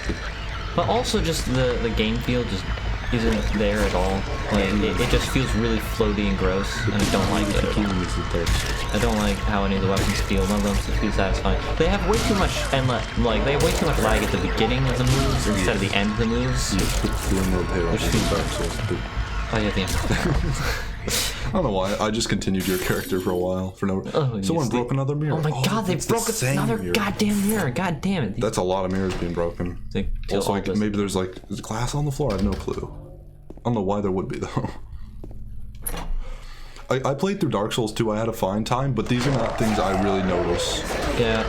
But also just the game feel just isn't there at all. Like, it just feels really floaty and gross, and I don't like it at all. I don't like how any of the weapons feel. None of them feel satisfying. They have way too much, and like they have way too much lag at the beginning of the moves instead of the end of the moves. Yes, but the Emerald Hair is Dark Souls 2. Oh yeah, the end. I don't know why. I just continued your character for a while. Someone broke another mirror. Oh my god, they broke another goddamn mirror. God damn it. That's a lot of mirrors being broken. Also, like, maybe there's glass on the floor. I have no clue. I don't know why there would be though. I played through Dark Souls 2. I had a fine time, but these are not things I really notice. Yeah,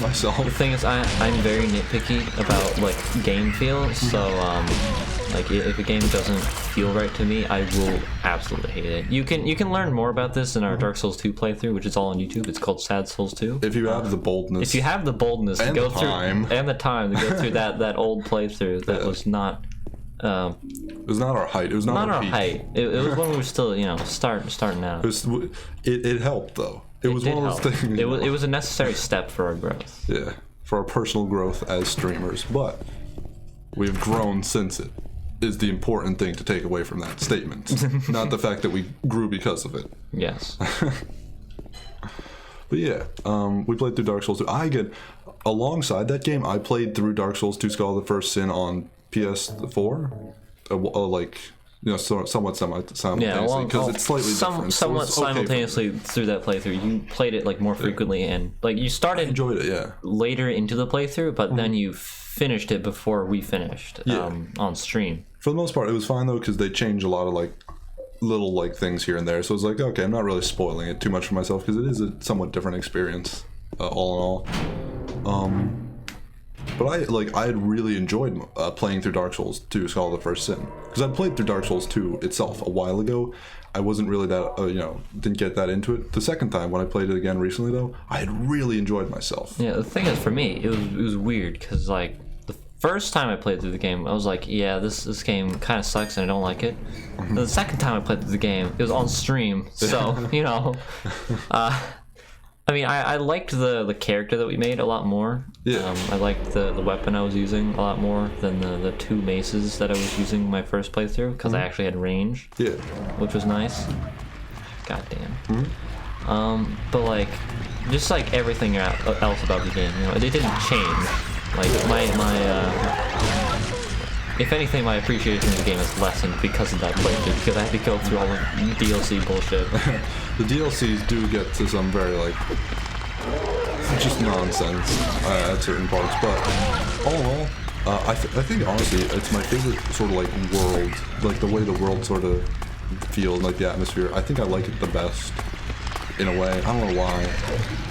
myself. The thing is, I'm very nitpicky about like game feel. So like if a game doesn't feel right to me, I will absolutely hate it. You can learn more about this in our Dark Souls 2 playthrough, which is all on YouTube. It's called Sad Souls 2. If you have the boldness. If you have the boldness to go through and the time to go through that old playthrough that was not. It was not our height. It was not our height. It was when we were still, starting out. It helped though. It was one of those things. It was a necessary step for our growth. Yeah, for our personal growth as streamers. But we've grown since it. Is the important thing to take away from that statement, not the fact that we grew because of it. Yes. But yeah, we played through Dark Souls 2. Alongside that game, I played through Dark Souls 2: Skull of the First Sin on PS4, somewhat simultaneously, because it's slightly different. Somewhat so simultaneously through that playthrough, you played it like more frequently, and like you started enjoyed it, yeah, later into the playthrough, but then you finished it before we finished on stream. For the most part, it was fine though, because they changed a lot of like little like things here and there. So it's like, okay, I'm not really spoiling it too much for myself because it is a somewhat different experience, all in all. But I had really enjoyed playing through Dark Souls 2: Skull of the First Sin, because I'd played through Dark Souls 2 itself a while ago. I wasn't really that didn't get that into it. The second time when I played it again recently though, I had really enjoyed myself. Yeah, the thing is for me, it was weird because like the first time I played through the game, I was like, yeah, this game kind of sucks and I don't like it. The second time I played through the game, it was on stream, so I mean, I liked the character that we made a lot more. Yeah. I liked the weapon I was using a lot more than the 2 maces that I was using my first playthrough, because I actually had range. Yeah. Which was nice. God damn. But like, just like everything else about the game, it didn't change. Like if anything, my appreciation of the game is lessened because of that playthrough, because I had to go through all the DLC bullshit. The DLCs do get to some very, just nonsense at certain parts, but all in all, I think honestly, it's my favorite sort of, world, the way the world sort of feels, the atmosphere. I think I like it the best, in a way. I don't know why.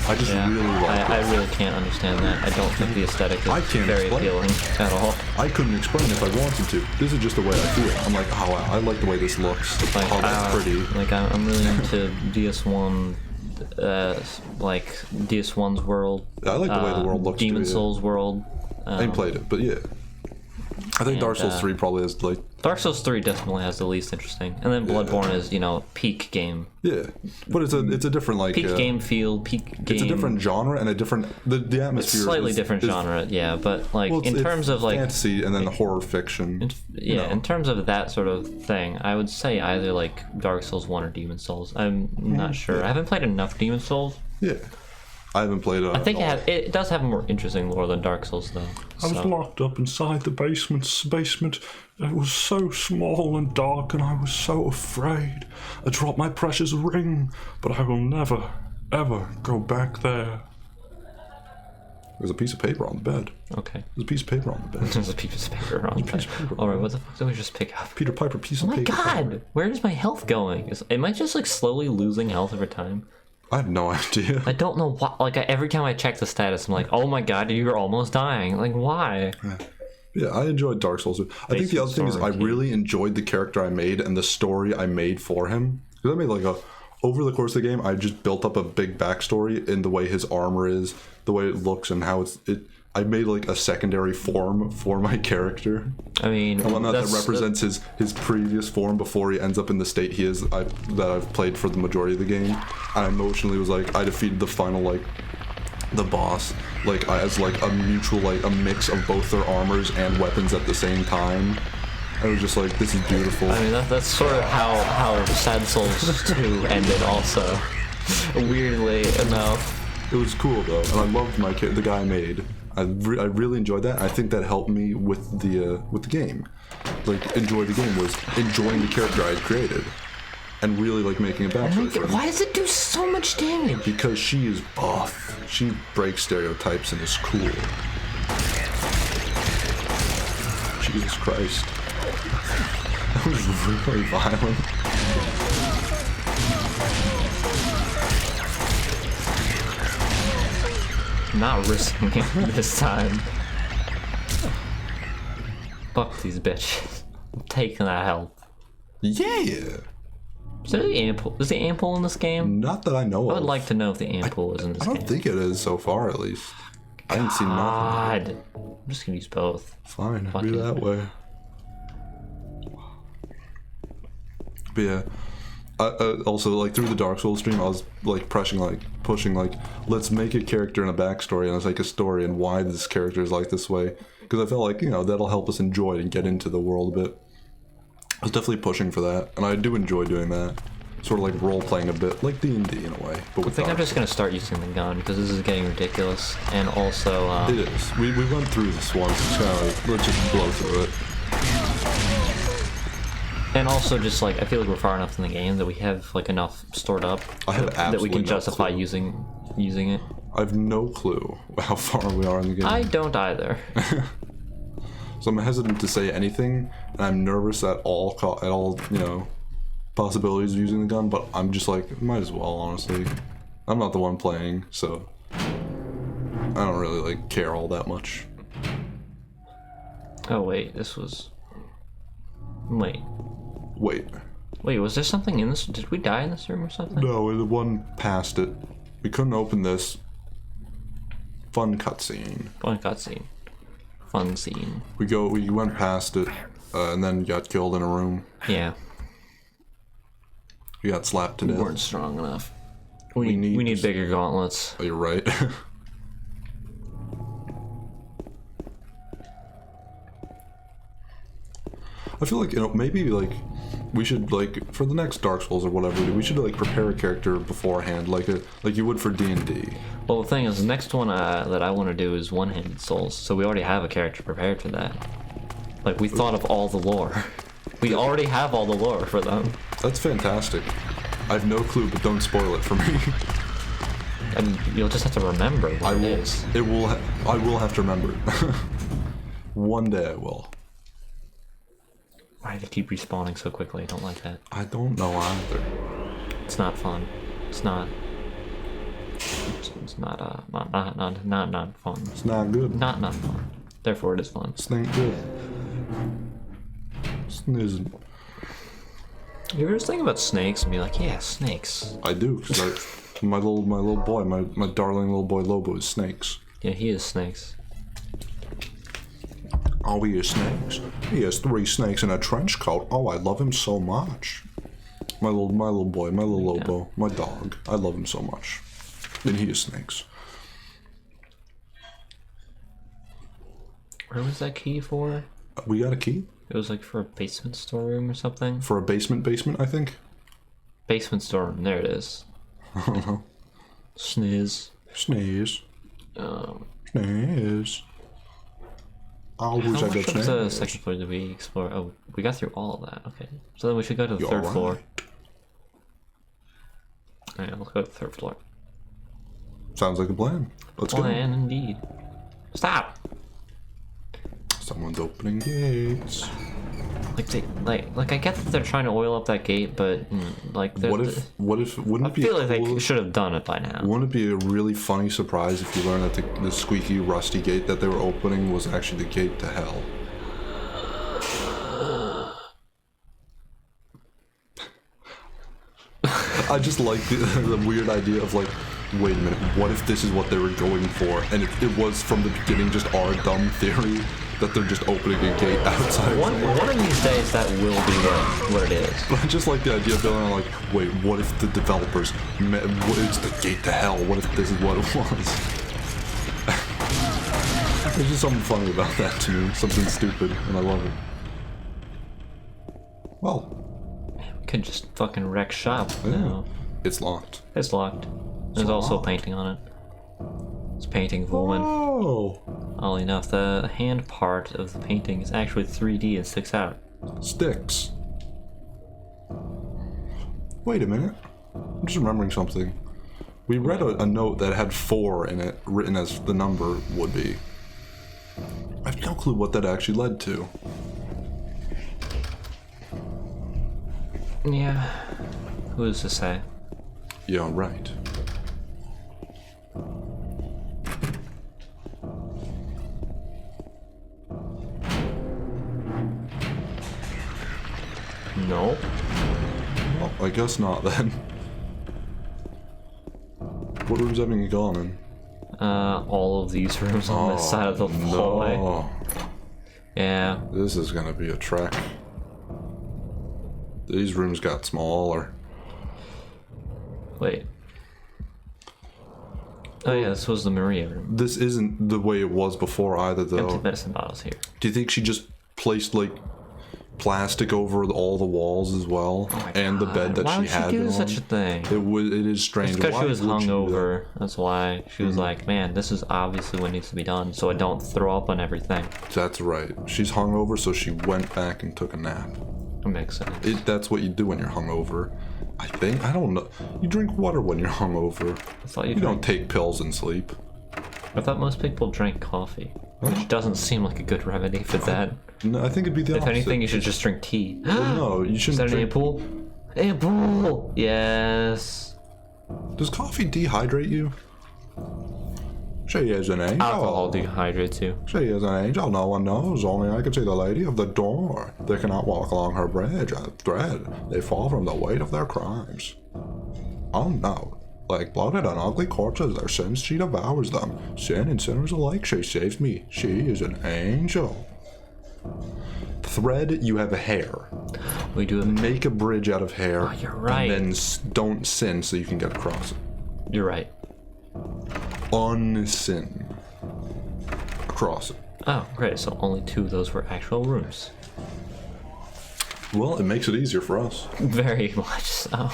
I just really like it. I really can't understand that. I don't think the aesthetic is very appealing at all. I couldn't explain if I wanted to. This is just the way I feel. I'm like, oh, I like the way this looks. That's pretty. I'm really into DS1, DS1's world. I like the way the world looks. Demon Souls world. I ain't played it, but yeah. I think Dark Souls 3 probably is Dark Souls 3 definitely has the least interesting, and then Bloodborne is peak game. Yeah, but it's a different peak game feel, peak game. It's a different genre and a different the atmosphere. It's slightly different genre, yeah, but in terms of fantasy and then the horror fiction. In terms of that sort of thing, I would say either Dark Souls 1 or Demon Souls. I'm not sure. I haven't played enough Demon Souls. Yeah. I haven't played it. I think it does have more interesting lore than Dark Souls, though. I was locked up inside the basement. It was so small and dark, and I was so afraid. I dropped my precious ring, but I will never, ever go back there. There's a piece of paper on the bed. Okay. There's a piece of paper on the bed. There's a piece of paper on the bed. Alright, what the fuck did we just pick up? Peter Piper, piece of paper. Oh my god! Where is my health going? Am I just slowly losing health over time? I have no idea. I don't know what. Every time I check the status, I'm like, oh my god, you're almost dying. Why? Yeah, I enjoyed Dark Souls. I think the other thing is I really enjoyed the character I made and the story I made for him. Because I made like over the course of the game, I just built up a big backstory in the way his armor is, the way it looks, and how I made like a secondary form for my character. I mean, and whatnot that represents his previous form before he ends up in the state he is that I've played for the majority of the game. And I emotionally was like, I defeated the final the boss as like a mutual a mix of both their armors and weapons at the same time. I was just like, this is beautiful. I mean, that's sort of how Sad Souls 2 ended also. Weirdly enough. It was cool though, and I loved the guy I made. I really enjoyed that. I think that helped me with the game. Enjoy the game was enjoying the character I had created, and really making a backstory for him. Why does it do so much damage? Because she is buff. She breaks stereotypes and is cool. Jesus Christ. That was really violent. Not risking it this time. Fuck these bitches. I'm taking that health. Yeah! Is there the ampoule? Is the ampoule in this game? Not that I know of. I would like to know if the ampoule is in this game. I don't think it is so far, at least. I didn't see nothing. I'm just gonna use both. Fine, do that way. But yeah, also through the Dark Souls stream, I was pushing let's make a character and a backstory and a story and why this character is this way, because I felt like that'll help us enjoy it and get into the world a bit. I was definitely pushing for that, and I do enjoy doing that. Sort of role playing a bit, like D&D in a way. But I think I'm just gonna start using the gun because this is getting ridiculous, and also it is. We went through this once. It's kind of let's just blow through it. And also just I feel like we're far enough in the game that we have enough stored up that we can justify using it. I have no clue how far we are in the game. I don't either. So I'm hesitant to say anything, and I'm nervous at all possibilities of using the gun, but I'm just might as well, honestly. I'm not the one playing, so I don't really care all that much. Oh wait, this was... Wait, was there something in this? Did we die in this room or something? No, the one past it. We couldn't open this. Fun cutscene. Fun scene. We went past it, and then got killed in a room. Yeah. We got slapped to death. We weren't strong enough. We need bigger gauntlets. Oh, you're right. I feel maybe we should for the next Dark Souls or whatever, we should prepare a character beforehand, like you would for D&D. Well, the thing is, the next one that I want to do is One-Handed Souls, so we already have a character prepared for that. We thought of all the lore. We already have all the lore for them. That's fantastic. I have no clue, but don't spoil it for me. And you'll just have to remember what it is. I will have to remember it. One day I will. Why do they keep respawning so quickly? I don't like that. I don't know either. It's not fun. It's not. It's not fun. It's not good. Not fun. Therefore, it is fun. It's not good. It's isn't. You ever just think about snakes and be like, yeah, snakes. I do, because my little boy, my darling little boy Lobo is snakes. Yeah, he is snakes. Oh, he is snakes. He has 3 snakes in a trench coat. Oh, I love him so much. My little boy, my little Lobo, my dog. I love him so much. And he is snakes. Where was that key for? We got a key? It was for a basement storeroom or something. For a basement, I think? Basement storeroom, there it is. I don't know. Sneeze. Sneeze. Sneeze. How much of the second floor did we explore? Oh, we got through all of that. Okay. So then we should go to the third floor. Alright, let's go to the third floor. Sounds like a plan. Let's go. Plan indeed. Stop! Someone's opening gates. Like I get that they're trying to oil up that gate, but wouldn't it be I feel like they should have done it by now. Wouldn't it be a really funny surprise if you learned that the squeaky, rusty gate that they were opening was actually the gate to hell? I just like the weird idea of like, wait a minute, what if this is what they were going for? And it was from the beginning just our dumb theory that they're just opening a gate outside. One of these days that will be what it is. But I just like the idea of going like, wait, what if the developers what is the gate to hell? What if this is what it was? There's just something funny about that to me. Something stupid, and I love it. Well, We could just fucking wreck shop. yeah. No. It's locked. It's locked. There's also a locked. painting on it. It's a painting of a woman. Oh, Oddly enough, the hand part of the painting is actually 3D and sticks out. sticks. Wait a minute. I'm just remembering something. We read a note that had 4 in it, written as the number would be. I have no clue what that actually led to. Yeah. Who's to say? Yeah, right. No. Well, I guess not then. What rooms haven't you gone in? All of these rooms on this side of the hallway. No. Yeah. This is gonna be a trek. These rooms got smaller. Wait. Oh yeah, this was the Maria room. This isn't the way it was before either, Empty though. medicine bottles here. Do you think she just placed like plastic over all the walls as well, Oh my and the God. bed that Why she would had do been such a on? thing? It is strange. It's because Why she was would do that? hungover. That's why she was like, "Man, this is obviously what needs to be done, so I don't throw up on everything." That's right. She's hungover, so she went back and took a nap. That makes sense. That's what you do when you're hungover. I think. I don't know. You drink water when you're hungover. I thought you You don't drank. take pills and sleep. I thought most people drank coffee, which doesn't seem like a good remedy for that. No, I think it'd be the If opposite. anything, you should just drink tea. Well, no, you Is shouldn't that an drink. ampoule? Ampoule! Yes. Does coffee dehydrate you? She is an angel. Alcohol dehydrates you. She is an angel. No one knows. Only I can see the lady of the door. They cannot walk along her bridge at thread. They fall from the weight of their crimes. Oh no. Like bloated and ugly corpses, their sins she devours them. Sin and sinners alike, she saves me. She is an angel. Thread, you have hair. We do it. Make a bridge out of hair. Oh, you're right. And then don't sin so you can get across it. You're right. Unsin. Across it. Oh, great. So only 2 of those were actual rooms. Well, it makes it easier for us. Very much so.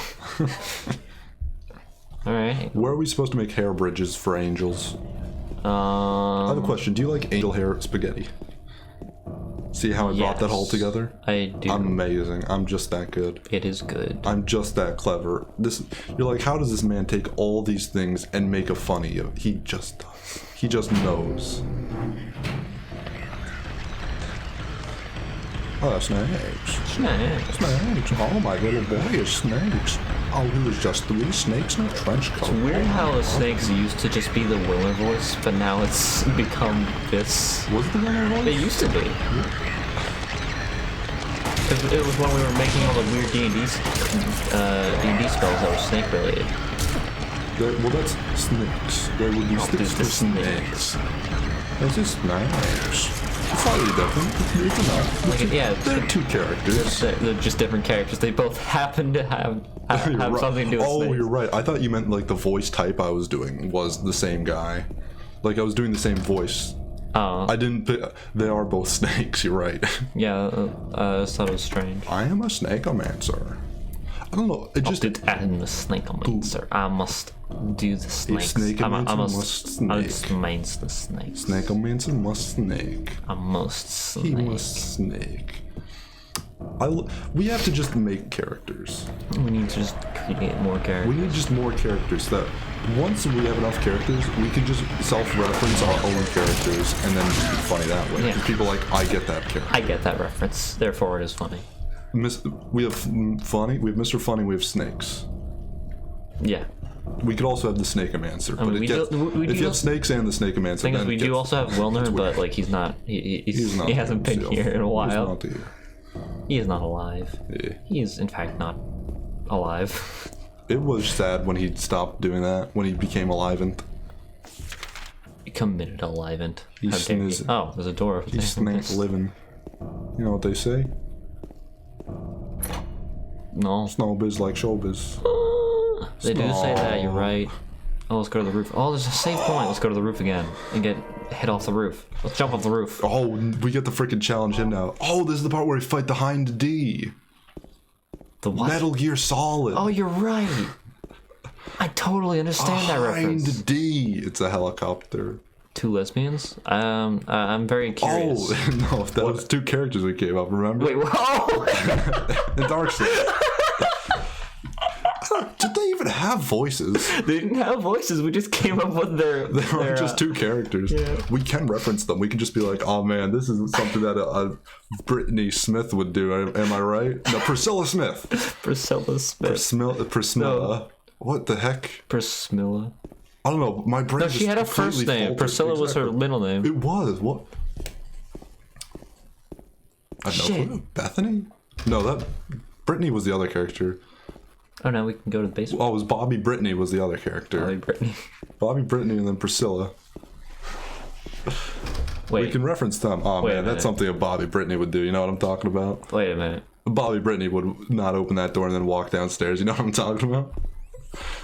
Alright. Where are we supposed to make hair bridges for angels? I have a question. Do you like angel hair spaghetti? See how I brought that all Yes. together? I do. Amazing. I'm just that good. It is good. I'm just that clever. You're like, how does this man take all these things and make a funny? He just does. He just knows. Oh, snakes. Snakes. Snakes. Oh, my little boy is snakes. Oh, he was just 3 snakes in a trench coat. It's weird how the snakes used to just be the Willer voice, but now it's become this. Was it the one I It was? used to be. It was when we were making all the weird D&D spells that were snake related. Well, that's snakes. There would be sticks There's for the snakes. That's just snakes. It's slightly different. It's enough. Like, yeah, They're 2 characters. they're just different characters. They both happen to have You're right. something to do with Oh, snakes. you're right. I thought you meant like the voice type I was doing was the same guy. Like I was doing the same voice. I didn't. They are both snakes. You're right. Yeah, I just thought it was strange. I am a snakeomancer. I don't know. It just. I'm the snakeomancer. I must do the snakes. snakeomancer I must must mains the snakes. Snakeomancer must snake. I must He snake. must snake. We have to just make characters. We need to just create more characters. We need just more characters that once we have enough characters, we can just self-reference our own characters and then just be funny that way. Yeah. People are like, I get that character. I get that reference. Therefore, it is funny. We have funny, we have Mr. Funny, we have snakes. Yeah. We could also have the Snakeomancer, but mean, we do if you have also- snakes and the Snakeomancer, Thing is, then we it do gets- also have Wilner, it's but weird. like he's not. He's not He hasn't been himself. here in a He's while. not here. He is not alive. Yeah. He is in fact not alive. It was sad when he stopped doing that, when he became Alivant. He committed a Livent. He How dare you. sniz- Oh, there's a door over He there. snapped living. You know what they say? No. Snowbiz like showbiz. They do say that, you're right. Oh, let's go to the roof. Oh, there's a save point. Let's go to the roof again and get hit off the roof. Let's jump off the roof. Oh, we get to freaking challenge him now. Oh, this is the part where we fight the Hind D. The what? Metal Gear Solid. Oh, you're right. I totally understand that reference. Hind D. It's a helicopter. Two lesbians? I'm very curious. Oh, no, that was two characters we came up, remember? Wait, whoa! In Dark Souls. Did they even have voices? They didn't have voices. We just came up with their. They were just two characters. Yeah. We can reference them. We can just be like, oh man, this is something that Brittany Smith would do. Am I right? No, Priscilla Smith. Priscilla Smith. Prismilla. No. What the heck? Prismilla. I don't know. My brain. No, she had a first name. Priscilla was her middle name. It was what? I Shit. don't know. Bethany? No, that Brittany was the other character. Oh, now we can go to the basement. Oh, it was Bobby Brittany was the other character. Oh, Brittany. Bobby Brittany and then Priscilla. Wait. We can reference them. Oh Wait a man, minute. that's something a Bobby Brittany would do. You know what I'm talking about? Wait a minute. Bobby Brittany would not open that door and then walk downstairs. You know what I'm talking about?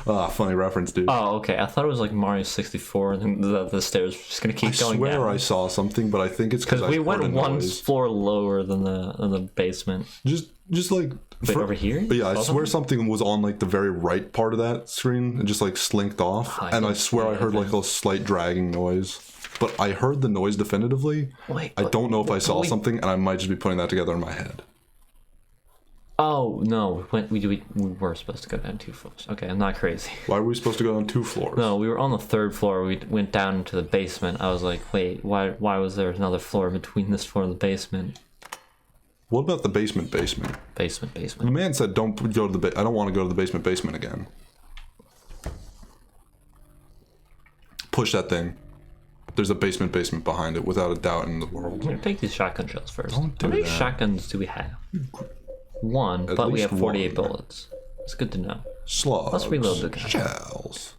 Ah, funny reference, dude. Oh, okay. I thought it was like Mario 64, and then the stairs were just gonna keep I going swear down. I saw something, but I think it's Because because we went one floor lower than the basement. Just like Wait, over here? Yeah, I Saw swear something was on like the very right part of that screen and just like slinked off. Oh, I And I didn't swear see I heard like anything. a slight dragging noise. But I heard the noise definitively. Wait, I don't know if I saw wait. something, and I might just be putting that together in my head. Oh no, we were supposed to go down 2 floors. Okay, I'm not crazy. Why were we supposed to go on 2 floors? No, we were on the 3rd floor. We went down into the basement. I was like, wait, why was there another floor between this floor and the basement? What about the basement? Basement. The man said, "Don't go to the. I don't want to go to the basement again." Push that thing. There's a basement behind it, without a doubt in the world. I'm gonna take these shotgun shells first. Don't do How many that. shotguns do we have? One, At but we least have 48 one. bullets. It's good to know. Slugs. Let's reload the gun. Shells.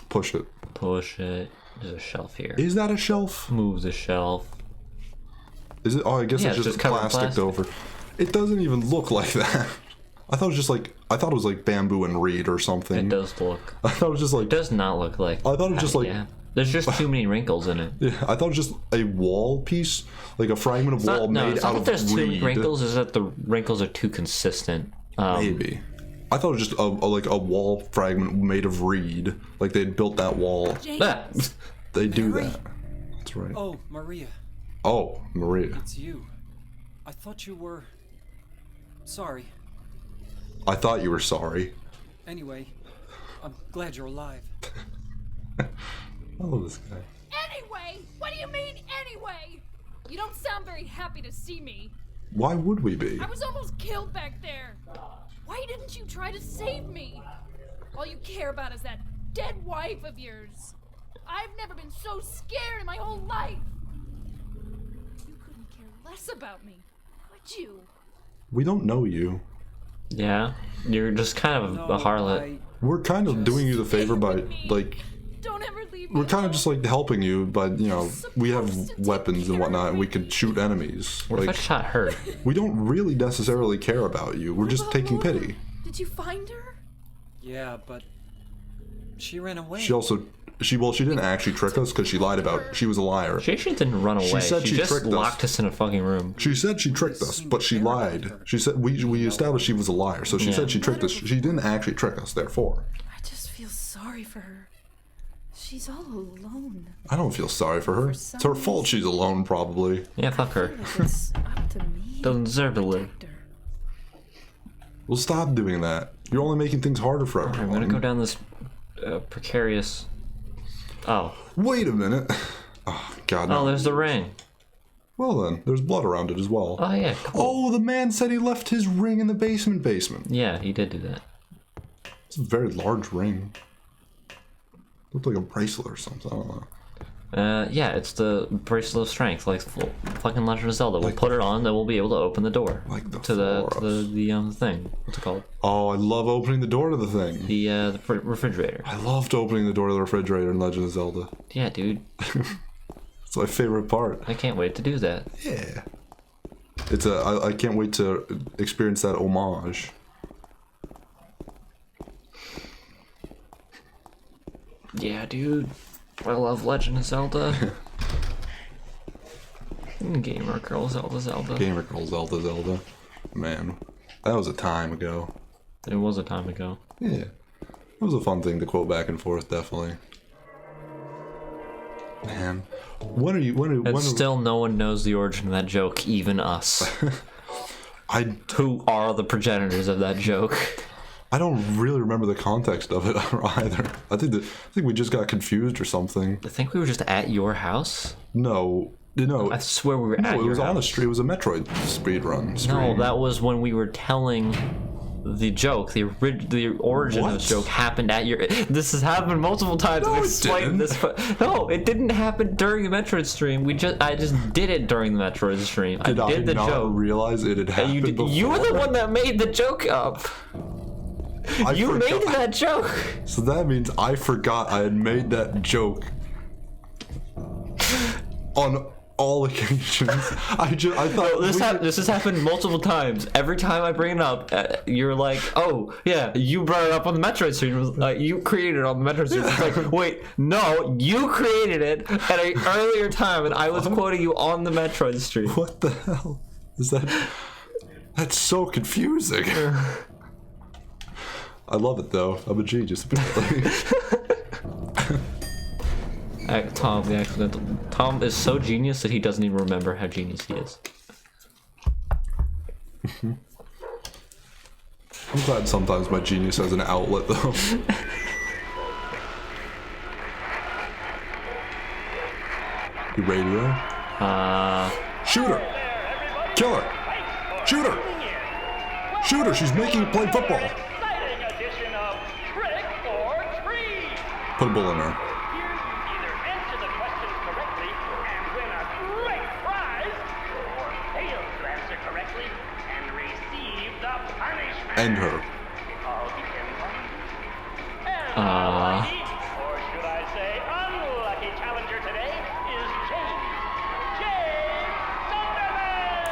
Push it. Push it. There's a shelf here. Is that a shelf? Move the shelf. Is it? Oh, I guess Yeah, it's it's just just covered in plastic plastic. over. It doesn't even look like that. I thought it was like bamboo and reed or something. It does look. I thought it was just like. It does not look like. I thought it was just like. Yeah. There's just too many wrinkles in it. Yeah, I thought it was just a wall piece, like a fragment of It's not- wall no, made it's not out that of there's too many reed. wrinkles. Is that the wrinkles are too consistent. Maybe. I thought it was just like a wall fragment made of reed. Like they'd built that wall. Ah, They do Mary? that. That's right. Oh, Maria, Oh, Maria. it's you. I thought you were. Sorry. I thought you were sorry. Anyway, I'm glad you're alive. I love this guy. Anyway? What do you mean, anyway? You don't sound very happy to see me. Why would we be? I was almost killed back there. Why didn't you try to save me? All you care about is that dead wife of yours. I've never been so scared in my whole life. You couldn't care less about me, would you? We don't know you. yeah, you're just kind of a harlot. We're kind of doing you the favor by, like, Don't ever leave me. we're kind of alone. just like helping you, but you know, we have weapons and whatnot, and we could shoot enemies. What if I Like, shot her? we don't really necessarily care about you. We're just What taking about pity. Laura? Did you find her? Yeah, but she ran away. She also, she didn't actually trick us because she lied about. She was a liar. She actually didn't run away. said she just tricked us. locked us in a fucking room. She said she tricked us, but she lied. She said we established she was a liar, so she Yeah. said she tricked us. She didn't actually trick us. Therefore, I just feel sorry for her. She's all alone. I don't feel sorry for her. It's her fault she's alone, probably. Yeah, fuck her. Like it's up to me. Doesn't deserve to live. Protect her. Well, stop doing that. You're only making things harder for I'm everyone. gonna go down this precarious. Oh, Wait a minute. Oh God. oh, No. there's the ring. Well then, there's blood around it as well. Oh yeah, cool. Oh, the man said he left his ring in the basement. Yeah, he did do that. It's a very large ring. Looked like a bracelet or something. I don't know. Yeah, it's the bracelet of strength, like fucking Legend of Zelda. We'll put it on, then we'll be able to open the door Like the to the thing. What's it called? Oh, I love opening the door to the thing. The refrigerator. I loved opening the door to the refrigerator in Legend of Zelda. Yeah, dude. It's my favorite part. I can't wait to do that. Yeah. I can't wait to experience that homage. Yeah, dude. I love Legend of Zelda. Gamer girl Zelda. Gamer girl Zelda. Man, that was a time ago. It was a time ago. Yeah. It was a fun thing to quote back and forth, definitely. Man, Still, no one knows the origin of that joke, even us. Who are the progenitors of that joke? I don't really remember the context of it either. I think we just got confused or something. I think we were just at your house. No. I swear we were at your house. It was on the street. It was a Metroid speedrun. No, that was when we were telling the joke. The origin of the joke happened at your. This has happened multiple times. No, I've explained this. No, it didn't happen during the Metroid stream. I just did it during the Metroid stream. I did the joke. Realize it had happened before? You were the one that made the joke up. You made that joke. So that means I forgot I had made that joke on all occasions. I thought this has happened multiple times. Every time I bring it up, you're like, "Oh, yeah, you brought it up on the Metroid stream. You created it on the Metroid stream." It's like, wait, no, you created it at an earlier time, and I was quoting you on the Metroid stream. What the hell is that? That's so confusing. I love it though. I'm a genius apparently. Tom, the accidental. Tom is so genius that he doesn't even remember how genius he is. I'm glad sometimes my genius has an outlet though. The radio. Shoot her! Kill her! Shoot her! Shoot her! She's making you play football. Put a bullet in her. End her. Or should I say, unlucky challenger today is James.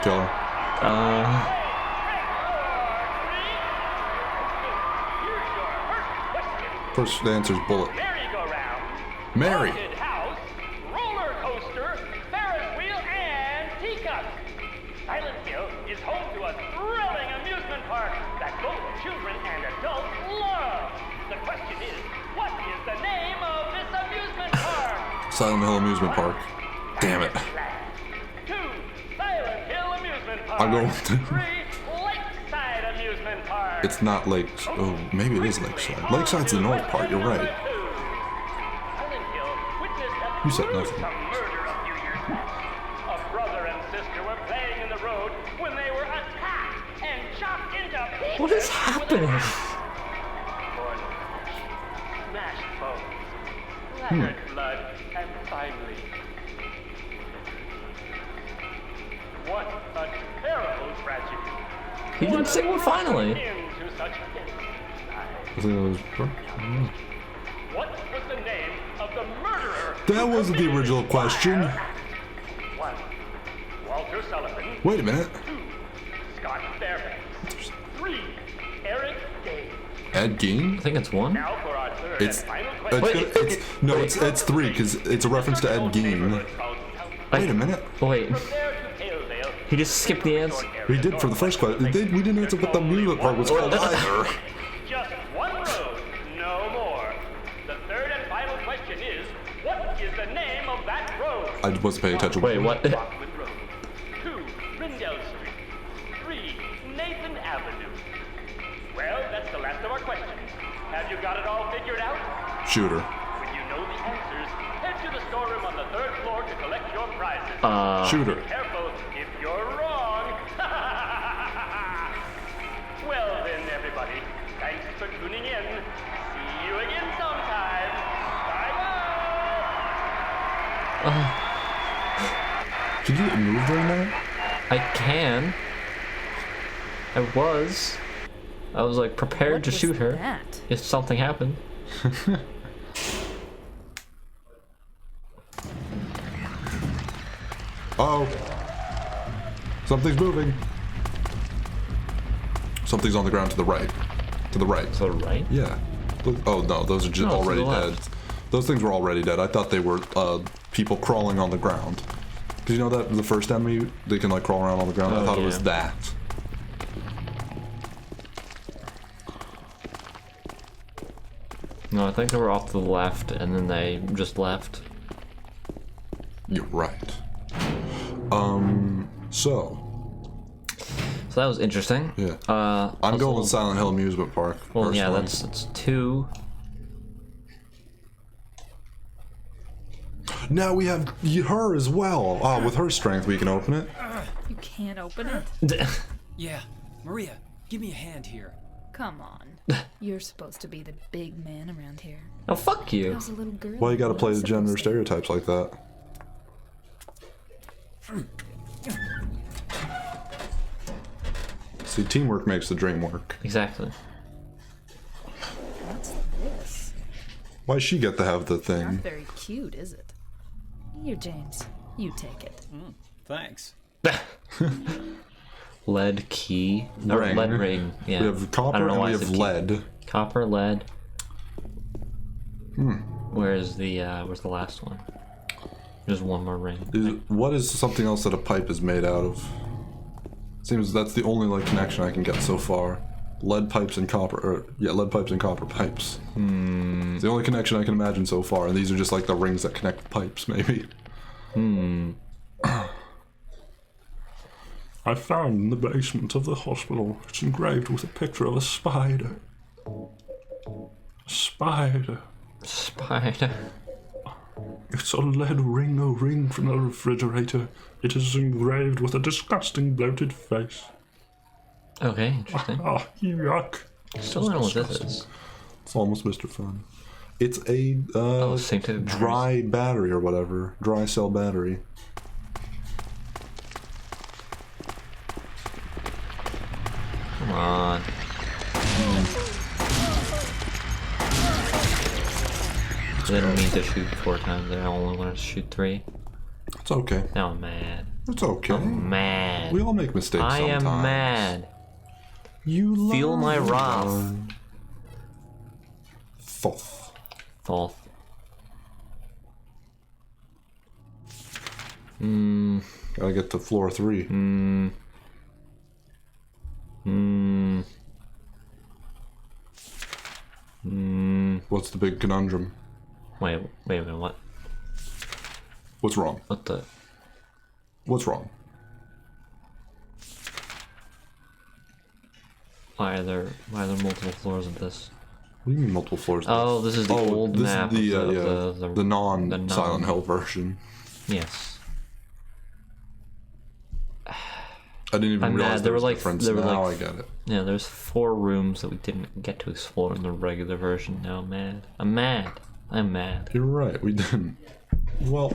Kill her. First answer's bullet. Merry-go-round. Mary. Haunted house, roller coaster, Ferris wheel, and teacup. Silent Hill is home to a thrilling amusement park that both children and adults love. The question is, what is the name of this amusement park? Silent Hill Amusement Park. Damn it. 2. Silent Hill Amusement Park. I'm going with 3. Lakeside Amusement Park. It's not Lakes. Oh, maybe it is Lakeside. Lakeside's the north part, you're right. You said nothing. Murder a few years back. A brother and sister were playing in the road when they were attacked and chopped into pieces. What is happening? Smashed bones, lattered blood, and finally, what a terrible tragedy. He didn't say what finally. Into such I think it was. What was the name of the murderer? That wasn't the original question. 1. Walter Sullivan. Wait a minute. 2. Scott Fairbanks. 3. Eric Day. Ed Gein? I think it's 1. Now for our third It's. and final question. It's 3 because it's a reference to Ed Gein. Wait a minute. Wait, There to Tailvale. he just skipped the answer. We did for the first question. We didn't answer what the amusement park was called either. Just one road, no more. The third and final question is, what is the name of that road? I wasn't paying attention. Wait, what? Rockwood Road. 2. Rindell Street. 3. Nathan Avenue. Well, that's the last of our questions. Have you got it all figured out? Shooter. When you know the answers, head to the storeroom on the 3rd floor to collect your prizes. Shooter. Careful, if you're wrong. Well then, everybody, thanks for tuning in. See you again sometime. Bye-bye. Can you move right now? I can. I was like prepared What to was shoot her that? if something happened. Uh-oh. Something's moving. Something's on the ground to the right. To the right. To the right? Yeah. Oh no, those are just No, to already the dead. left. Those things were already dead. I thought they were people crawling on the ground. Cause you know that the first enemy, they can like crawl around on the ground. I Oh, thought it yeah. was that. No, I think they were off to the left, and then they just left. You're right. So So that was interesting. yeah, I'm I'm going with Silent Hill Amusement Park. Well, yeah, personally. that's 2. Now we have her as well. With her strength, we can open it. You can't open it? Yeah, Maria, give me a hand here. Come on. You're supposed to be the big man around here. Oh, fuck you. How's a little girl? Why you gotta play the supposed gender to- stereotypes like that? See, teamwork makes the dream work. Exactly. What's this? Why'd she get to have the Not thing? very cute, is it? Here, James. You take it. Thanks. Lead key. Or Ring. lead ring. Yeah. We have I copper don't know and why we I have said key. lead. Copper, lead. Where's the last one? There's one more ring. What is something else that a pipe is made out of? Seems that's the only like connection I can get so far. Lead pipes and copper, lead pipes and copper pipes. It's the only connection I can imagine so far, and these are just like the rings that connect the pipes, maybe. I found in the basement of the hospital. It's engraved with a picture of a spider. A spider. Spider. It's a lead ring, a ring from the refrigerator. It is engraved with a disgusting bloated face. Okay, interesting. Ah, yuck. Still don't know what this is. It's almost Mr. Fun. It's a scientific dry battery or whatever. Dry cell battery. Come on. I didn't mean to shoot 4 times there. I only wanted to shoot 3. It's okay. Now I'm mad. It's okay. I'm mad. We all make mistakes I sometimes. am mad. You Feel my learn. wrath. Thoth. Thoth. Gotta get to floor 3. What's the big conundrum? Wait a minute, what? What's wrong? What the? What's wrong? Why are there multiple floors of this? What do you mean multiple floors? Oh, this is the old this map. is the, of the non-Silent Hill version. Yes. I didn't even I'm realize mad. there was a difference. Now I get it. Yeah, there's 4 rooms that we didn't get to explore in the regular version. Now I'm mad. I'm mad. I'm mad. You're right, we didn't. Well...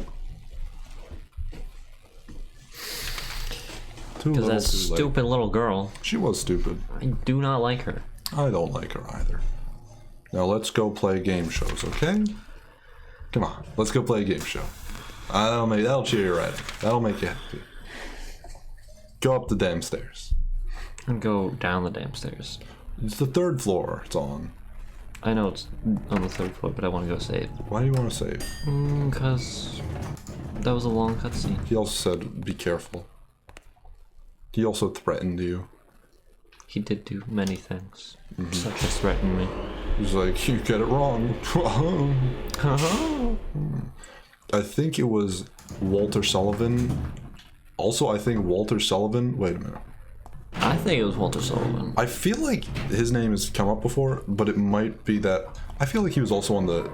Because that stupid little girl. She was stupid. I do not like her. I don't like her either. Now let's go play game shows, okay? Come on, let's go play a game show. That'll cheer you right up. That'll make you happy. Go up the damn stairs. And go down the damn stairs. It's the 3rd floor it's on. I know it's on the 3rd floor, but I want to go save. Why do you want to save? Because that was a long cutscene. He also said, be careful. He also threatened you. He did do many things, such as threaten me. He's like, you get it wrong. I think it was Walter Sullivan. Also, I think Walter Sullivan... Wait a minute. I think it was Walter Sullivan. I feel like his name has come up before, but it might be that... I feel like he was also on the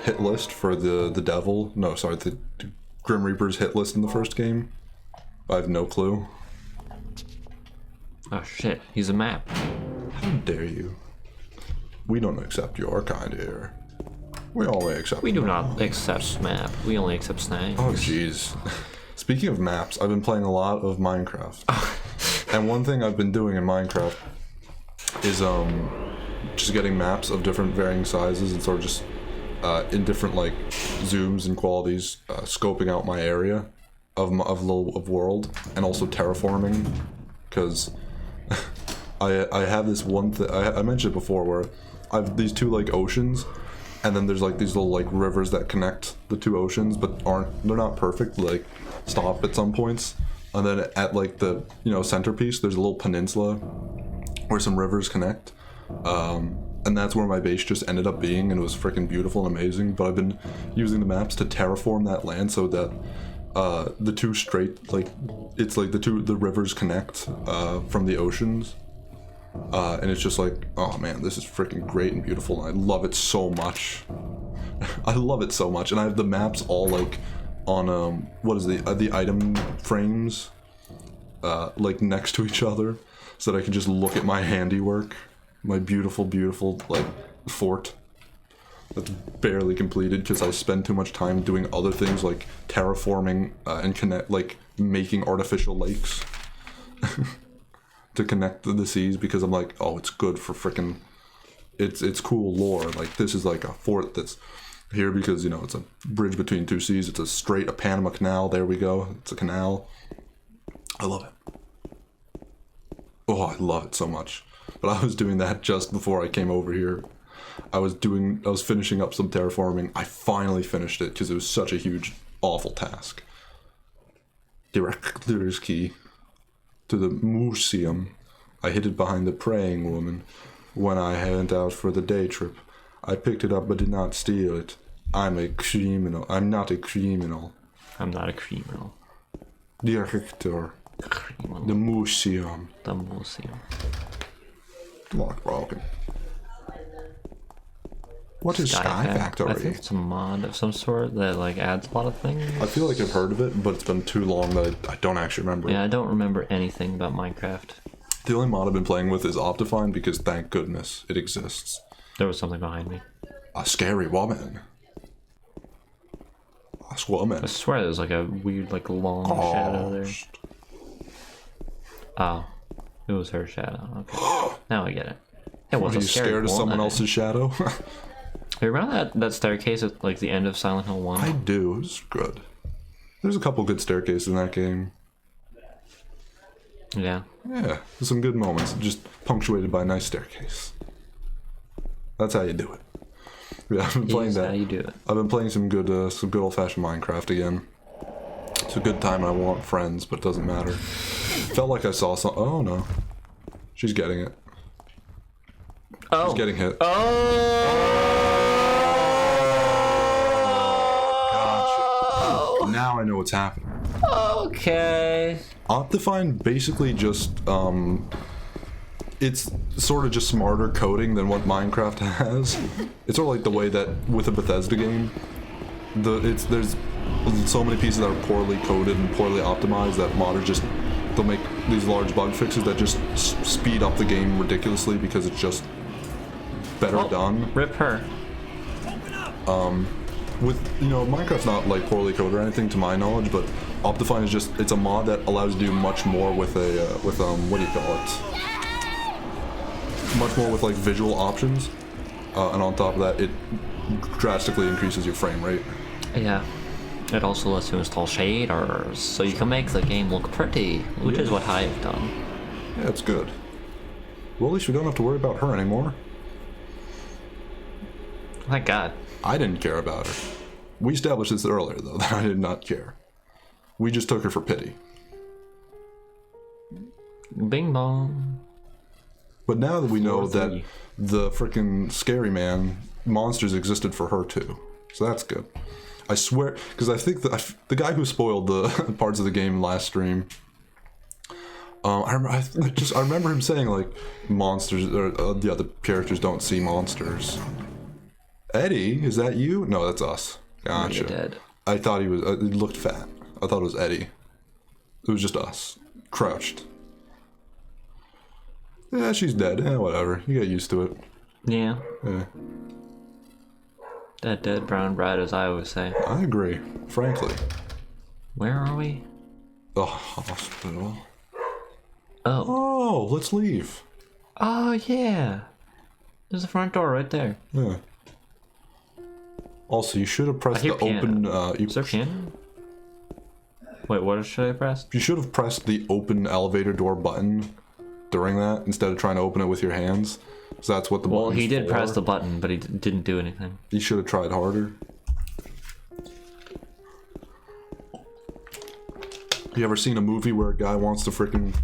hit list for the Devil. No, sorry, the Grim Reaper's hit list in the first game. I have no clue. Oh shit, he's a map. How dare you? We don't accept your kind here. We only accept. We do not accept map. We only accept snacks. Oh, jeez. Speaking of maps, I've been playing a lot of Minecraft. And one thing I've been doing in Minecraft is just getting maps of different varying sizes and sort of just in different like zooms and qualities, scoping out my area of world, and also terraforming, because I have this one thing I mentioned it before where I have these two like oceans, and then there's like these little like rivers that connect the two oceans, but they're not perfect, like stop at some points, and then at like the centerpiece there's a little peninsula where some rivers connect, and that's where my base just ended up being, and it was freaking beautiful and amazing. But I've been using the maps to terraform that land so that the two straight, like it's like the rivers connect from the oceans, and it's just like, oh man, this is freaking great and beautiful, and I love it so much. I love it so much, and I have the maps all like on what is the item frames like next to each other, so that I can just look at my handiwork, my beautiful like fort that's barely completed because I spend too much time doing other things like terraforming and making artificial lakes to connect the seas, because I'm like, oh, it's good for frickin' it's cool lore. Like, this is like a fort that's here because it's a bridge between two seas. It's a Panama Canal. There we go. It's a canal. I love it. Oh, I love it so much. But I was doing that just before I came over here. I was finishing up some terraforming. I finally finished it because it was such a huge, awful task. Director's key to the museum. I hid it behind the praying woman when I went out for the day trip. I picked it up but did not steal it. I'm a criminal. I'm not a criminal. I'm not a criminal. Director. Criminal. The museum. The museum. Lock broken. What is Sky Factory? I think it's a mod of some sort that like adds a lot of things. I feel like I've heard of it, but it's been too long that I don't actually remember. Yeah, I don't remember anything about Minecraft. The only mod I've been playing with is Optifine, because thank goodness it exists. There was something behind me. A scary woman. A woman. I swear there's like a weird, like long shadow there. Oh, it was her shadow. Okay, now I get it. It was Are you scared of someone else's shadow? You remember that staircase at like the end of Silent Hill 1? I do. It was good. There's a couple good staircases in that game. Yeah. Yeah, there's some good moments, just punctuated by a nice staircase. That's how you do it. Yeah, I've been playing that. How you do it. I've been playing some good old-fashioned Minecraft again. It's a good time. I want friends, but it doesn't matter. Felt like I saw some. Oh no, she's getting it. Oh. She's getting hit. Gotcha. Now I know what's happening. Okay. Optifine basically just it's sort of just smarter coding than what Minecraft has. It's sort of like the way that with a Bethesda game, there's so many pieces that are poorly coded and poorly optimized that modders they'll make these large bug fixes that just speed up the game ridiculously because it's just better done. Rip her. With Minecraft's not like poorly coded or anything to my knowledge, but Optifine is it's a mod that allows you to do much more with what do you call it? Much more with like visual options, and on top of that, it drastically increases your frame rate. Yeah. It also lets you install shaders, so you can make the game look pretty, which is what I've done. Yeah, it's good. Well, at least we don't have to worry about her anymore. Thank God. I didn't care about her. We established this earlier, though, that I did not care. We just took her for pity. Bing bong. But now that we know that 3. the frickin' scary man monsters existed for her too, so that's good. I swear, because I think the guy who spoiled the parts of the game last stream, I remember him saying like monsters or the other characters don't see monsters. Eddie, is that you? No, that's us. Gotcha. You're dead. I thought he was. He looked fat. I thought it was Eddie. It was just us, crouched. Yeah, she's dead. Whatever. You get used to it. Yeah. That dead brown bread, as I always say. I agree, frankly. Where are we? The hospital. Oh. Oh, let's leave. Oh, yeah. There's the front door right there. Yeah. Also, you should have pressed I hear the open. Is there piano? Wait, what should I press? You should have pressed the open elevator door button during that instead of trying to open it with your hands. So that's what the button. Well, he did for. press the button, but he didn't do anything. You should have tried harder. You ever seen a movie where a guy wants to freaking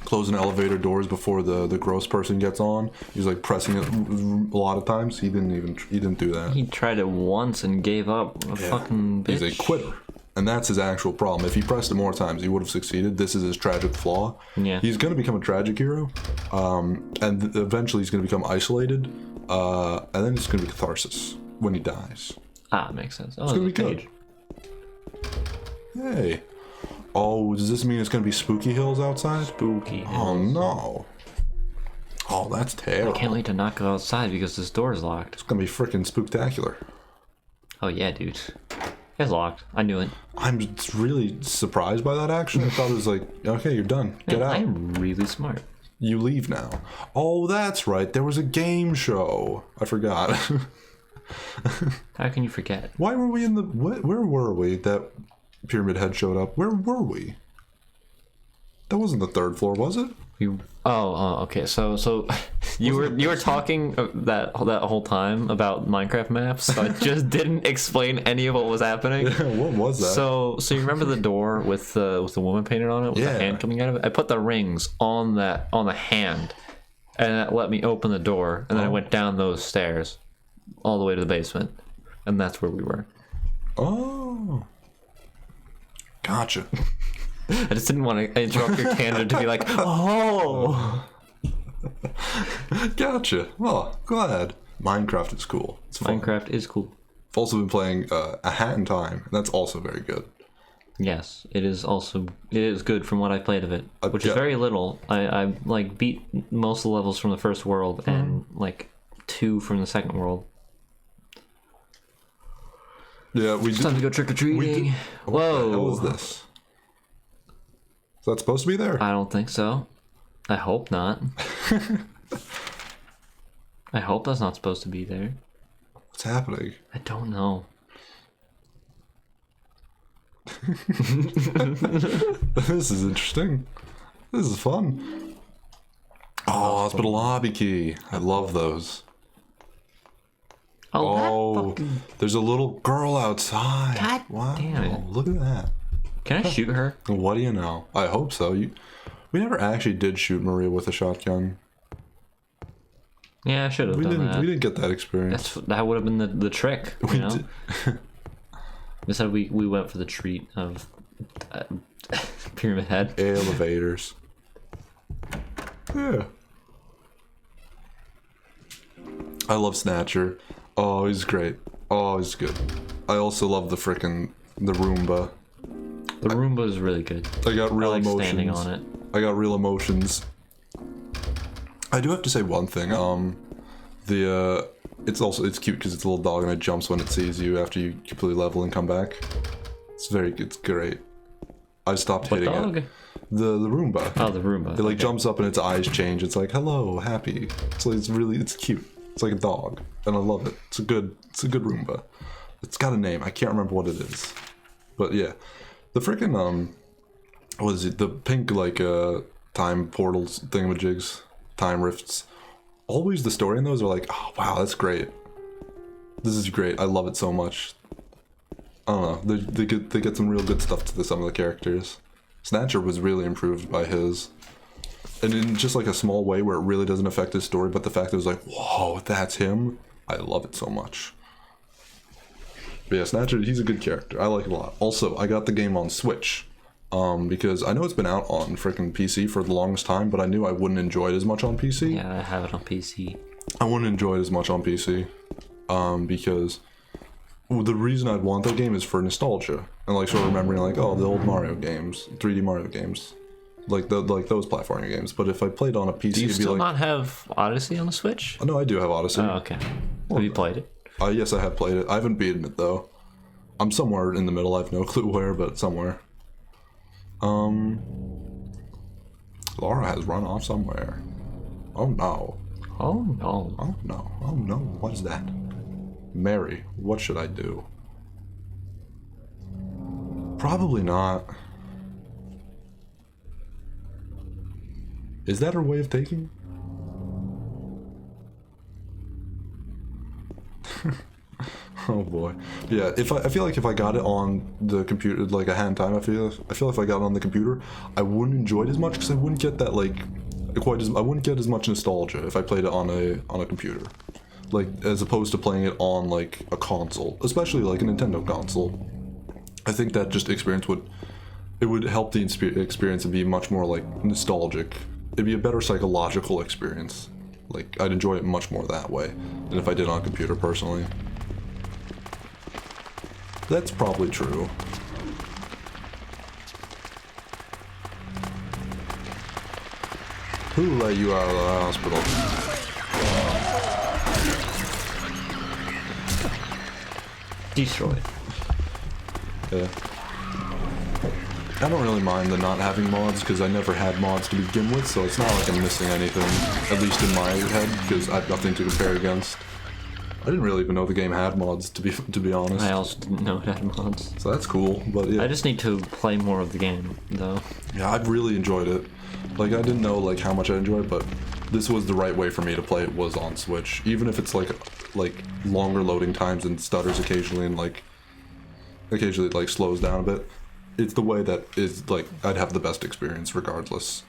close an elevator doors before the gross person gets on? He's like pressing it a lot of times. He didn't do that. He tried it once and gave up. Fucking bitch. He's a quitter. And that's his actual problem. If he pressed it more times, he would have succeeded. This is his tragic flaw. Yeah. He's going to become a tragic hero. And eventually he's going to become isolated. And then it's going to be catharsis when he dies. Ah, makes sense. Oh, It's going to be page. good. Hey. Oh, does this mean it's going to be spooky hills outside? Spooky. Oh, no. Oh, that's terrible. I can't wait to not go outside because this door is locked. It's going to be freaking spooktacular. Oh, yeah, dude. It's locked. I knew it. I'm just really surprised by that action. I thought it was like, okay, you're done. Get out. I'm really smart. You leave now. Oh, that's right. There was a game show. I forgot. How can you forget? Why were we in the... Where were we that Pyramid Head showed up? Where were we? That wasn't the third floor, was it? Okay. So you were talking that whole time about Minecraft maps. So I just didn't explain any of what was happening. Yeah, what was that? So you remember the door with the woman painted on it with the hand coming out of it? I put the rings on the hand, and that let me open the door. And then I went down those stairs, all the way to the basement, and that's where we were. Oh. Gotcha. I just didn't want to interrupt your tangent to be like, oh. Gotcha. Well, glad. Minecraft is cool. It's fun. Minecraft is cool. I've also been playing A Hat in Time, and that's also very good. Yes, it is good from what I played of it, which is yeah. very little. I like beat most of the levels from the first world and like 2 from the second world. Yeah, we It's time to go trick or treating. Whoa! Whoa! What the hell is this? Is that supposed to be there? I don't think so. I hope not. I hope that's not supposed to be there. What's happening? I don't know. This is interesting. This is fun. Oh, hospital lobby key. I love those. Oh, there's a little girl outside. God wow, damn it. Look at that. can I shoot her? What do you know? I hope so. We never actually did shoot Maria with a shotgun. Yeah, I should have done that. We didn't get that experience. That would have been the trick, you know? did. Instead, we went for the treat of Pyramid Head. Elevators. Yeah. I love Snatcher. Oh, he's great. Oh, he's good. I also love the Roomba. The Roomba is really good. I got real I like emotions. standing on it. I got real emotions. I do have to say one thing. It's cute because it's a little dog and it jumps when it sees you after you completely level and come back. It's great. I stopped hitting dog? it. The Roomba. Oh, the Roomba. It like jumps up and its eyes change. It's like hello, happy. So it's cute. It's like a dog, and I love it. It's a good Roomba. It's got a name. I can't remember what it is, but yeah, the freaking what is it? The pink like time portals thingamajigs, time rifts. Always the story in those are like, oh wow, that's great. This is great. I love it so much. I don't know. They get some real good stuff to some of the characters. Snatcher was really improved by his. And in just like a small way where it really doesn't affect his story, but the fact that it was like, whoa, that's him. I love it so much. But yeah, Snatcher, he's a good character. I like it a lot. Also, I got the game on Switch. Because I know it's been out on freaking PC for the longest time, but I knew I wouldn't enjoy it as much on PC. Yeah, I have it on PC. I wouldn't enjoy it as much on PC. Because the reason I'd want that game is for nostalgia. And like sort of remembering like, oh, the old Mario games, 3D Mario games. Like those platforming games, but if I played on a PC, Do you it'd be still like, not have Odyssey on the Switch? no, I do have Odyssey. Oh, okay. Have you played it? Yes, I have played it. I haven't beaten it though. I'm somewhere in the middle. I have no clue where, but somewhere. Laura has run off somewhere. Oh no. Oh no. Oh no. Oh no. What is that? Mary, what should I do? Probably not. Is that her way of taking? Oh boy. Yeah, I feel like if I got it on the computer, like a hand time, I feel if I got it on the computer, I wouldn't enjoy it as much because I wouldn't get that I wouldn't get as much nostalgia if I played it on a computer. Like, as opposed to playing it on like a console, especially like a Nintendo console. I think that just experience would help the experience and be much more like nostalgic. It'd be a better psychological experience. Like, I'd enjoy it much more that way than if I did on a computer personally. That's probably true. Who let you out of the hospital? Destroyed. Yeah. I don't really mind the not having mods because I never had mods to begin with, so it's not like I'm missing anything, at least in my head, because I have nothing to compare against. I didn't really even know the game had mods, to be honest. I also didn't know it had mods. So that's cool, but yeah. I just need to play more of the game, though. Yeah, I've really enjoyed it. Like, I didn't know like how much I enjoyed it, but this was the right way for me to play it, was on Switch. Even if it's like longer loading times and stutters occasionally and occasionally like slows down a bit. It's the way that is like I'd have the best experience regardless.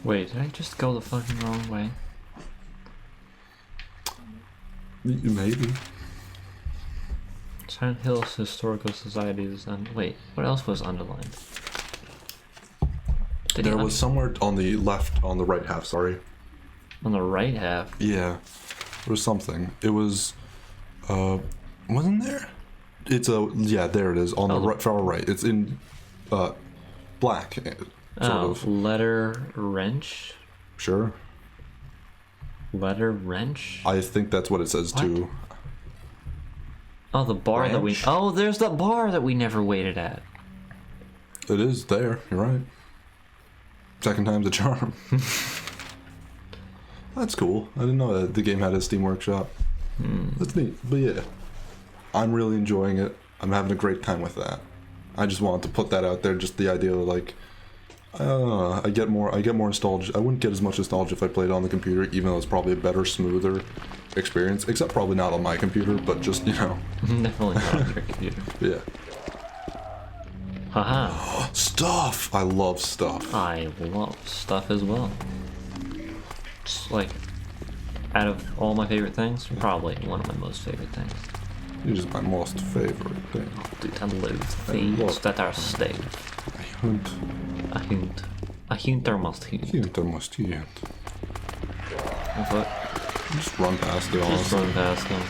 Wait, did I just go the fucking wrong way? Maybe. Silent Hills Historical Society is wait, what else was underlined? There was somewhere on the right half, sorry. On the right half? Yeah. There was something. It was wasn't there? Yeah, there it is on the far right. It's in black sort of. Letter wrench? Sure. Letter wrench? I think that's what it says too. Oh, the bar that we... Oh, there's the bar that we never waited at. It is there, you're right. Second time's a charm. That's cool. I didn't know that the game had a Steam Workshop. That's neat. But yeah, I'm really enjoying it. I'm having a great time with that. I just wanted to put that out there, just the idea of like, I get more nostalgia. I wouldn't get as much nostalgia if I played it on the computer, even though it's probably a better, smoother experience. Except probably not on my computer, but just, you know. Definitely not on your computer. Yeah. Haha. Stuff! I love stuff. I love stuff as well. It's like, out of all my favorite things, probably one of my most favorite things. It is my most favorite thing. Oh, dude, I love things that are stale. A hund. A hunter must hunt. Hunter must hunt. What? Just run past it, honestly. Just run past them.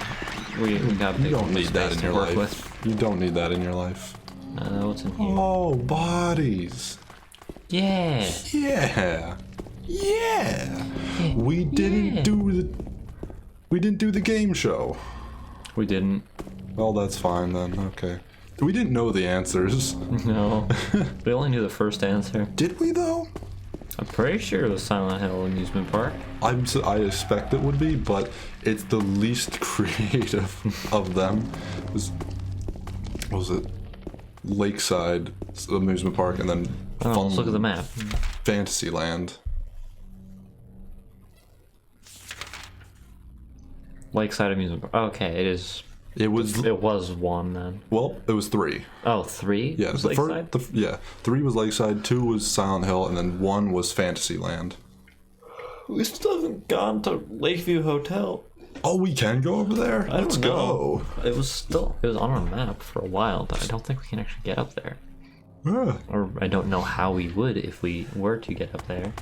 We got You don't need that in your life. With. You don't need that in your life. What's in here? Oh, bodies. Yeah. Yeah. Yeah. We didn't do the game show. We didn't. Well, that's fine then. Okay. We didn't know the answers. No. We only knew the first answer. Did we though? I'm pretty sure it was Silent Hill Amusement Park. I expect it would be, but it's the least creative of them. What was it? Lakeside Amusement Park, and then Let's look at the map. Fantasyland. Lakeside Amusement Park. Okay, it is. It was one then. Well, it was 3. Oh, 3? Yeah, was Lakeside? 3 was Lakeside, 2 was Silent Hill, and then 1 was Fantasyland. We still haven't gone to Lakeview Hotel. Oh, we can go over there? Let's go. It was on our map for a while, but I don't think we can actually get up there. Yeah. Or I don't know how we would if we were to get up there.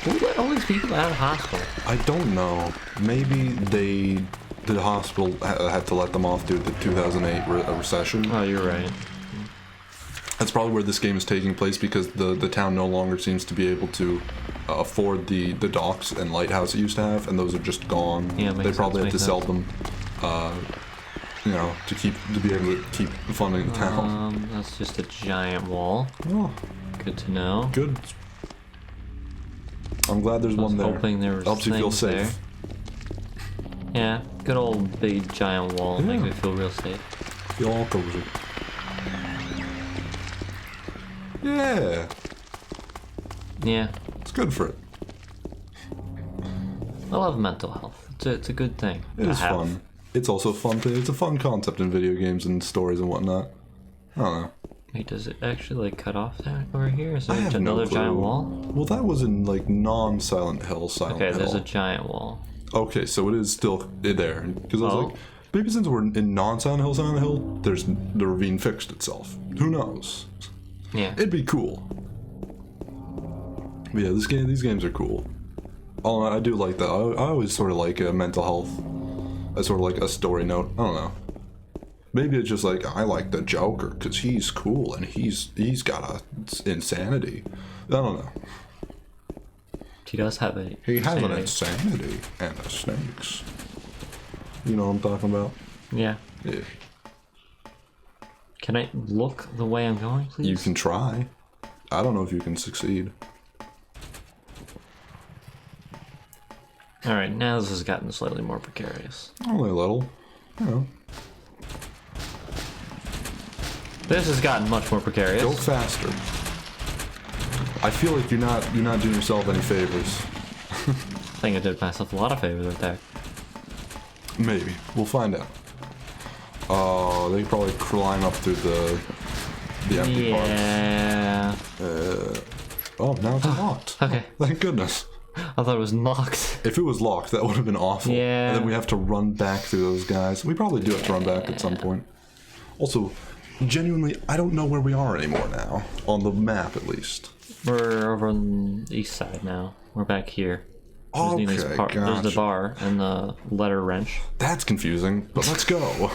Who let all these people out of hospital? I don't know. Maybe the hospital had to let them off due to the 2008 recession. Oh, you're right. That's probably where this game is taking place, because the town no longer seems to be able to afford the docks and lighthouse it used to have, and those are just gone. Yeah, they probably had to sell sense. them, you know, to be able to keep funding the town. That's just a giant wall. Oh, Good to know. good. I'm glad there's one there. Hoping there was Helps you feel things safe. there. Yeah, good old big giant wall makes me feel real safe. Feel all cozy. Yeah, Yeah, it's good for it. I love mental health. It's a good thing. It to is have. fun. It's also fun. It's a fun concept in video games and stories and whatnot. I don't know. Wait, does it actually like cut off that over here? Is I there have no another clue. giant wall? Well, that was in like non-Silent Hill. Silent Okay, Hill. there's a giant wall. Okay, so it is still there. Because I was Oh. like, maybe since we're in non-Silent Hill, Silent Hill, there's the ravine fixed itself. Who knows? Yeah. It'd be cool. But yeah, these games are cool. Oh, I do like that. I always sort of like mental health. I sort of like a story note. I don't know. Maybe it's just like I like the Joker because he's cool and he's got a insanity. I don't know. He does have a. He has an insanity. insanity and a snakes. You know what I'm talking about? Yeah. Yeah. Can I look the way I'm going, please? You can try. I don't know if you can succeed. All right, now this has gotten slightly more precarious. Only a little. You know. This has gotten much more precarious. Go faster. I feel like you're not doing yourself any favors. I think I did myself a lot of favors right there. Maybe. We'll find out. Oh, they probably climb up through the empty parts. Yeah. Oh, now it's locked. Okay. Thank goodness. I thought it was locked. If it was locked, that would have been awful. Yeah. And then we have to run back through those guys. We probably do have to run back at some point. Also, genuinely, I don't know where we are anymore now. On the map, at least. We're over on the east side now. We're back here. Okay, There's the gotcha. bar and the letter wrench. That's confusing, but let's go.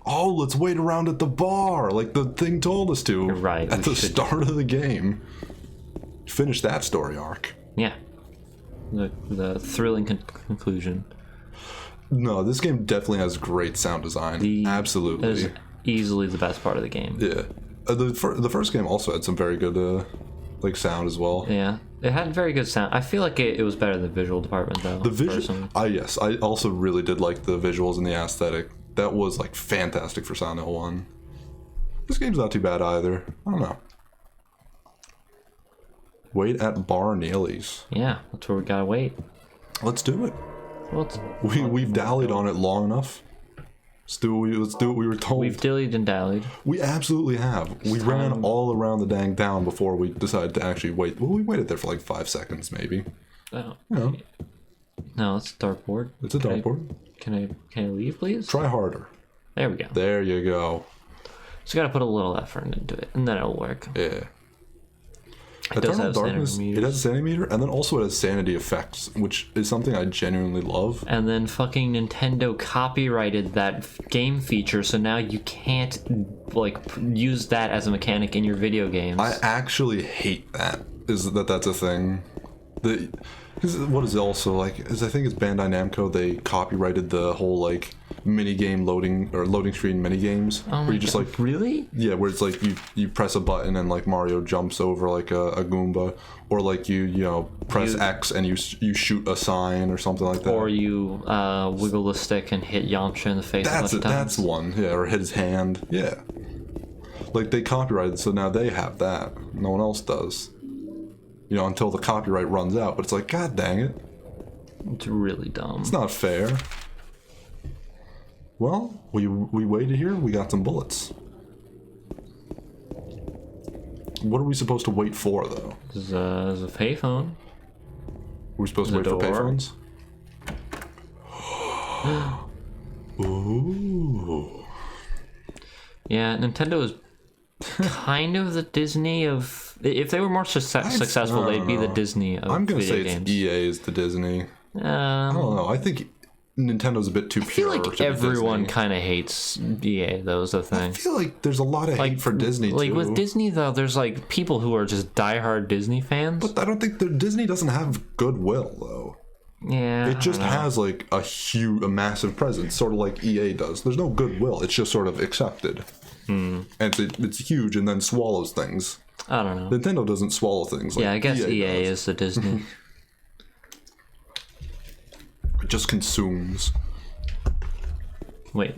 Oh, let's wait around at the bar, like the thing told us to. You're right, At we the should. start of the game. Finish that story arc. Yeah. The thrilling conclusion. No, this game definitely has great sound design. That is Absolutely. easily the best part of the game. Yeah. The first game also had some very good like sound as well. Yeah. It had very good sound. I feel like it was better than the visual department though. The visual. personally. Yes, I also really did like the visuals and the aesthetic. That was like fantastic for Silent Hill 1. This game's not too bad either. I don't know. Wait at Bar Neely's. Yeah, that's where we gotta wait. Let's do it. Well, We've dallied on it long enough. Let's do what we were told. we've dillied and dallied. We absolutely have. We ran time. all around the dang town before we decided to actually wait. Well, we waited there for like 5 seconds, maybe. Oh. know. No, it's a dartboard. It's a dartboard. Can I leave, please? Try harder. There we go. There you go. Just gotta put a little effort into it, and then it'll work. Yeah. It does have Darkness, sanity it has meters. a sanity meter, and then also it has sanity effects, which is something I genuinely love. And then fucking Nintendo copyrighted that game feature, so now you can't like use that as a mechanic in your video games. I actually hate that. That's a thing. What is it also like? I think it's Bandai Namco. They copyrighted the whole like minigame loading screen minigames, Oh where my you just God, like really? yeah, where it's like you press a button and like Mario jumps over like a Goomba, or like you know press X and you shoot a sign or something like that. Or you wiggle the stick and hit Yamcha in the face a bunch of times. That's one. Yeah, or hit his hand. Yeah. Like they copyrighted, so now they have that. No one else does. You know, until the copyright runs out. But it's like, God dang it. It's really dumb. It's not fair. Well, we waited here. We got some bullets. What are we supposed to wait for, though? There's a payphone. We're supposed to wait There's a for door. payphones? Ooh. Yeah, Nintendo is kind of the Disney of. If they were more successful, I they'd be don't the know. Disney of I'm gonna video say games. it's EA is the Disney. I don't know. I think Nintendo's a bit too I feel pure. like to be everyone Disney. kind of hates EA, though, is the I thing. feel like there's a lot of hate for Disney Like too. with Disney, though, there's like people who are just diehard Disney fans. But I don't think Disney doesn't have goodwill though. Yeah, It just has like a massive presence, sort of like EA does. There's no goodwill. It's just sort of accepted, and it's huge and then swallows things. I don't know. Nintendo doesn't swallow things. Like Yeah, I guess EA does. is the Disney. It just consumes. Wait,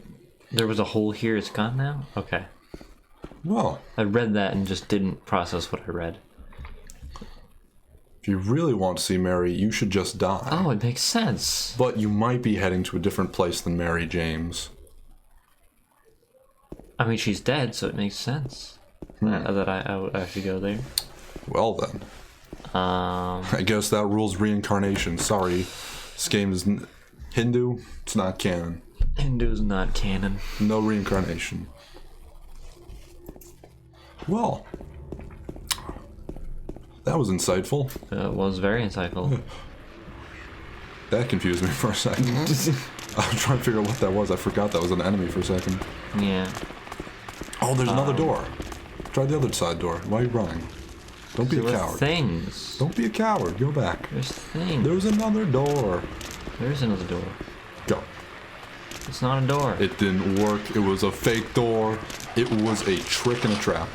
there was a hole here. It's gone now. Okay, Well, I read that and just didn't process what I read. if you really want to see Mary, you should just die. Oh, it makes sense. But you might be heading to a different place than Mary James. I mean, she's dead, so it makes sense that I should go there. Well then, Um, I guess that rules reincarnation. Sorry, this game is Hindu. It's not canon. Hindu's not canon. No reincarnation. Well, that was insightful. It was very insightful. That confused me for a second. I was trying to figure out what that was. I forgot that was an enemy for a second. Yeah. Oh, there's another door. Try the other side door. Why are you running? Don't be There a were coward. things. Don't be a coward. Go back. There's things. There's another door. There's another door. Go. It's not a door. It didn't work. It was a fake door. It was a trick and a trap.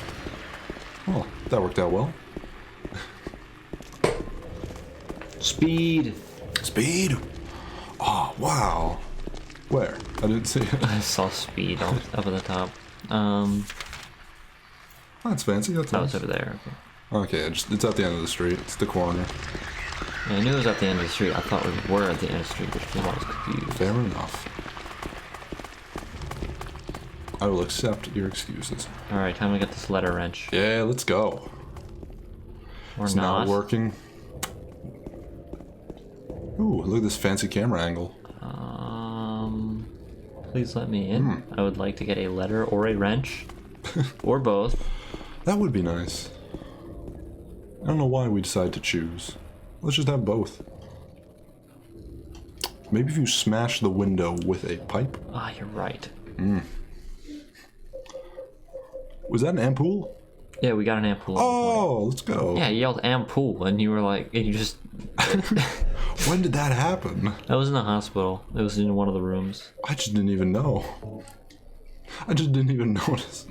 Oh, that worked out well. Speed. Speed. Oh, wow. Where? I didn't see it. I saw speed up at the top. That's fancy. That's That was nice. over there. Okay, it's at the end of the street. It's the corner. Yeah, I knew it was at the end of the street. I thought we were at the end of the street, which was why I was confused. Fair enough. I will accept your excuses. Alright, time to get this letter wrench. Yeah, let's go. Or It's not. not working. Ooh, look at this fancy camera angle. Please let me in. I would like to get a letter or a wrench. Or both. That would be nice. I don't know why we decided to choose. Let's just have both. Maybe if you smash the window with a pipe? Ah, you're right. Was that an ampoule? Yeah, we got an ampoule. Oh, let's go. Yeah, you yelled ampoule, and you were like, and you just. When did that happen? That was in the hospital. It was in one of the rooms. I just didn't even know. I just didn't even notice.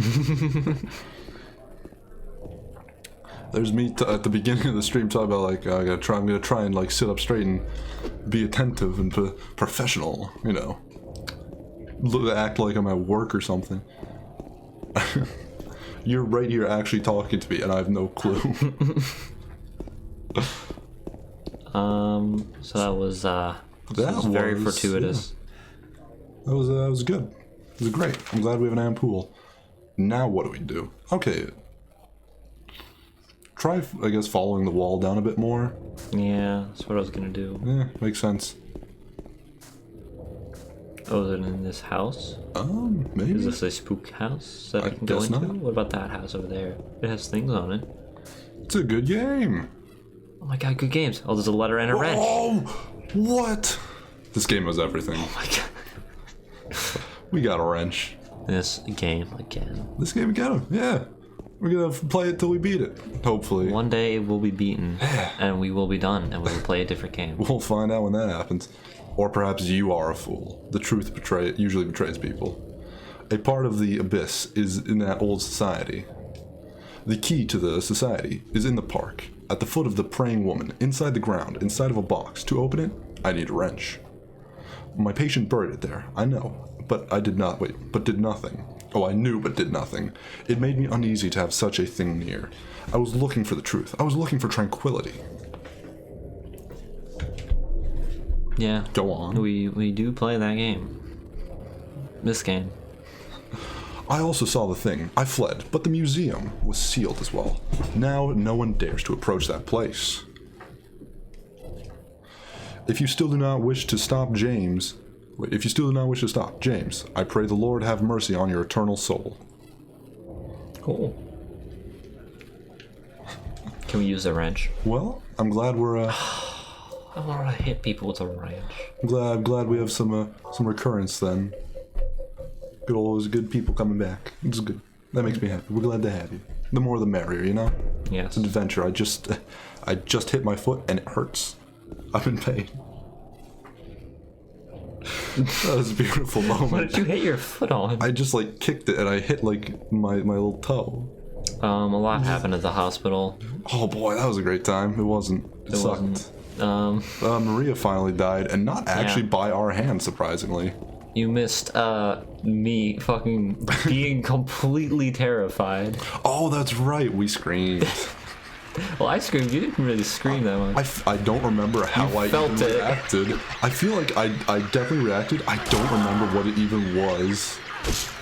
There's me at the beginning of the stream talking about like I'm gonna try and like sit up straight and be attentive and professional, you know. Act like I'm at work or something. You're right here actually talking to me and I have no clue. So that was very was, fortuitous. That was good. It was great. I'm glad we have an ampoule. Now what do we do? Okay. Try, I guess, following the wall down a bit more. Yeah, that's what I was gonna do. Yeah, makes sense. Oh, is it in this house? Maybe. Is this a spook house that I I can go guess into? not. What about that house over there? It has things on it. It's a good game. Oh my god, good games. Oh, there's a letter and a wrench. Oh, what? This game was everything. Oh my god. We got a wrench. This game again. This game again, yeah. We're gonna play it till we beat it, hopefully. One day we'll be beaten, and we will be done, and we will play a different game. We'll find out when that happens. Or perhaps you are a fool. The truth usually betrays people. A part of the abyss is in that old society. The key to the society is in the park, at the foot of the praying woman, inside the ground, inside of a box. To open it, I need a wrench. My patient buried it there, I know, but I did not wait, but did nothing. Oh, I knew but did nothing. It made me uneasy to have such a thing near. I was looking for the truth. I was looking for tranquility. Yeah. Go on. We do play that game. This game. I also saw the thing. I fled, but the museum was sealed as well. Now no one dares to approach that place. If you still do not wish to stop James, I pray the Lord have mercy on your eternal soul. Cool. Can we use the wrench? Well, I'm glad we're I want to hit people with a wrench. I'm glad we have some recurrence then. Good always good people coming back. It's good. That makes me happy. We're glad to have you. The more the merrier, you know? Yes. It's an adventure. I just hit my foot and it hurts. I'm in pain. That was a beautiful moment. What did you hit your foot on? I just like kicked it and I hit like my little toe. A lot happened at the hospital. Oh boy, that was a great time. It wasn't. It sucked. Wasn't. Maria finally died, and not actually Yeah. by our hand, surprisingly. You missed me fucking being completely terrified. Oh, that's right. We screamed. Well, I screamed. You didn't really scream that much. I don't remember how I felt even it. reacted. I feel like I definitely reacted. I don't remember what it even was.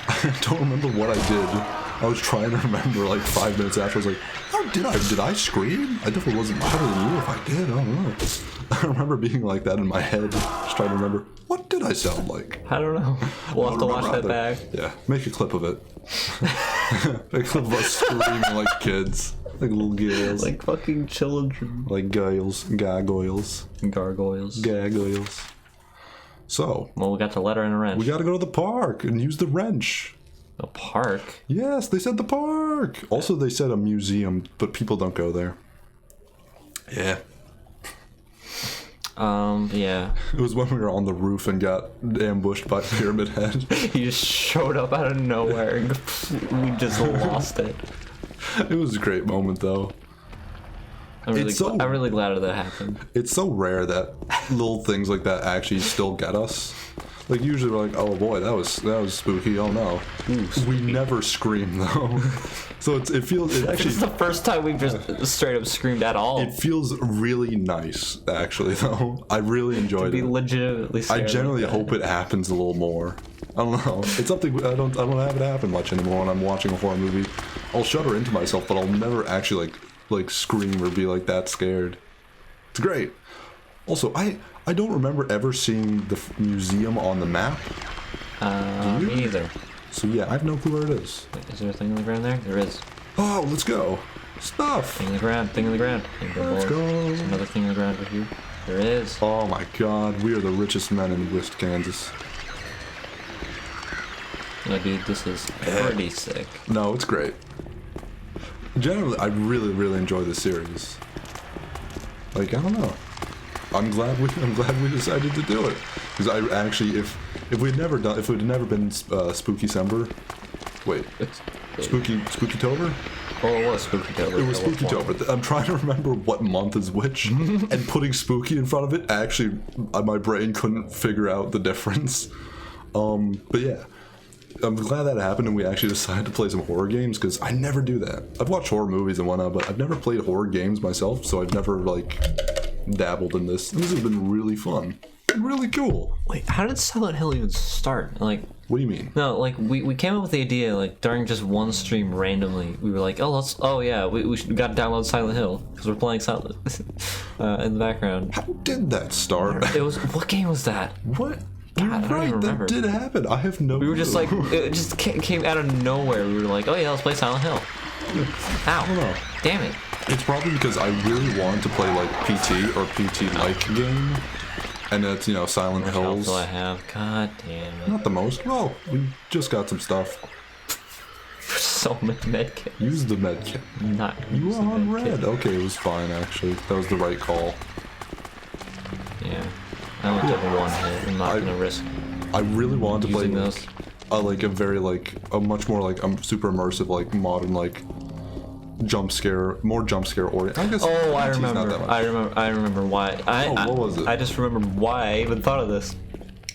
I don't remember what I did. I was trying to remember like 5 minutes after. I was like, oh, did I scream? I definitely wasn't. I don't know if I did. I don't know. I remember being like that in my head, just trying to remember, what did I sound like? I don't know. We'll have to watch that back. Yeah, make a clip of it. Make a clip of us screaming like kids. Like little girls. Like fucking children. Like gargoyles. Gargoyles. Gargoyles. So. Well, we got the letter and a wrench. We gotta go to the park and use the wrench. A park? Yes, they said the park. Also, they said a museum, but people don't go there. Yeah. Yeah. It was when we were on the roof and got ambushed by Pyramid Head. He just showed up out of nowhere and we just lost it. It was a great moment, though. I'm really glad that happened. It's so rare that little things like that actually still get us. Like usually we're like, oh boy, that was spooky. Oh no, we never scream though. So it feels Actually, it's the first time we've just straight up screamed at all. It feels really nice, actually. Though I really enjoyed it. Legitimately I generally hope it happens a little more. I don't know. It's something I don't have it happen much anymore when I'm watching a horror movie. I'll shudder into myself, but I'll never actually like scream or be like that scared. It's great. Also, I don't remember ever seeing the museum on the map. Me neither. So yeah, I have no clue where it is. Wait, is there a thing on the ground there? There is. Oh, let's go. Stuff. Thing on the ground. Thing on the ground. Let's go. There's another thing on the ground over here. There is. Oh my god, we are the richest men in West Kansas. Yeah, dude, this is pretty sick. No, it's great. Generally, I really enjoy this series. Like, I don't know. I'm glad we decided to do it, because I actually, if we'd never been Spooky-cember, wait, Spooky-tober? Oh, it was Spooky-tober. It was Spooky-tober. I'm trying to remember what month is which, and putting spooky in front of it, actually, my brain couldn't figure out the difference. But yeah, I'm glad that happened and we actually decided to play some horror games, because I never do that. I've watched horror movies and whatnot, but I've never played horror games myself, so I've never, dabbled in this. This has been really fun. And really cool. Wait, how did Silent Hill even start? Like, what do you mean? No, we came up with the idea during just one stream randomly. We were like, we got to download Silent Hill because we're playing Silent in the background. How did that start? What game was that? What? God, I don't even remember. That did happen. I have no. We were just it just came out of nowhere. We were like, oh yeah, let's play Silent Hill. Ow! I don't know. Damn it! It's probably because I really wanted to play PT or PT-like game, and it's Silent Hills. What else do I have? God damn it! Not the most. Well, we just got some stuff. So many medkits. Use the medkit. Not. You were on red. Okay, it was fine actually. That was the right call. Yeah. I only took one hit. I'm not gonna risk. I really wanted to play those. A much more super immersive modern jump scare orient. I guess. Oh, I remember why. What was it? I just remember why I even thought of this.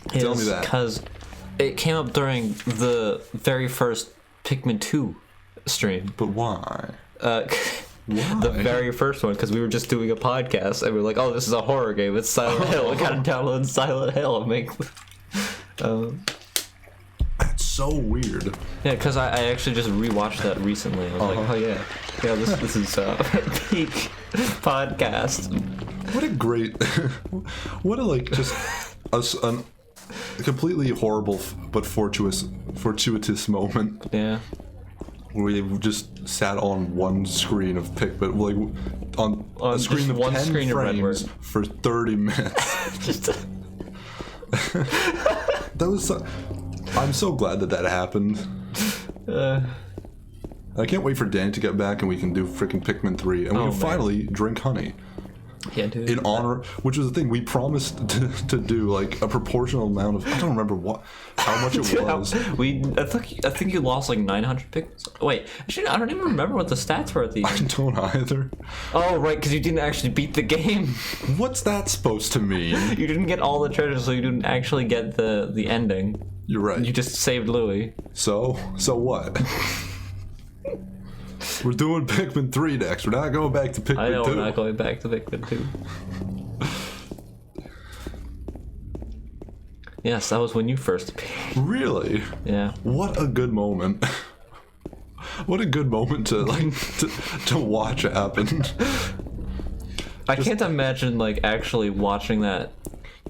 Tell me that. Because it came up during the very first Pikmin 2 stream. But why? Why? The very first one, because we were just doing a podcast and we were like, oh, this is a horror game. It's Silent Hill. We gotta download Silent Hill and make. That's so weird. Yeah, because I actually just rewatched that recently. I was like, oh yeah, this is peak podcast. What a great, what a just a completely horrible but fortuitous moment. Yeah. We just sat on one screen of Pikmin. on a screen just of one 10 screen of red frames word. for 30 minutes. Just That was. I'm so glad that happened. I can't wait for Danny to get back and we can do freaking Pikmin 3 and we can finally drink honey. yeah, dude. In honor, which was the thing we promised to do, like a proportional amount of. I don't remember how much it was. I think you lost like 900 picks. Wait, actually, I don't even remember what the stats were at the I end. don't either. Oh, right, because you didn't actually beat the game. What's that supposed to mean? You didn't get all the treasures, so you didn't actually get the ending. You're right. You just saved Louis. So what? We're doing Pikmin 3 next. We're not going back to Pikmin 2. I know we're not going back to Pikmin 2. Yes, that was when you first appeared. Really? Yeah. What a good moment. What a good moment to to watch happen. I can't imagine like actually watching that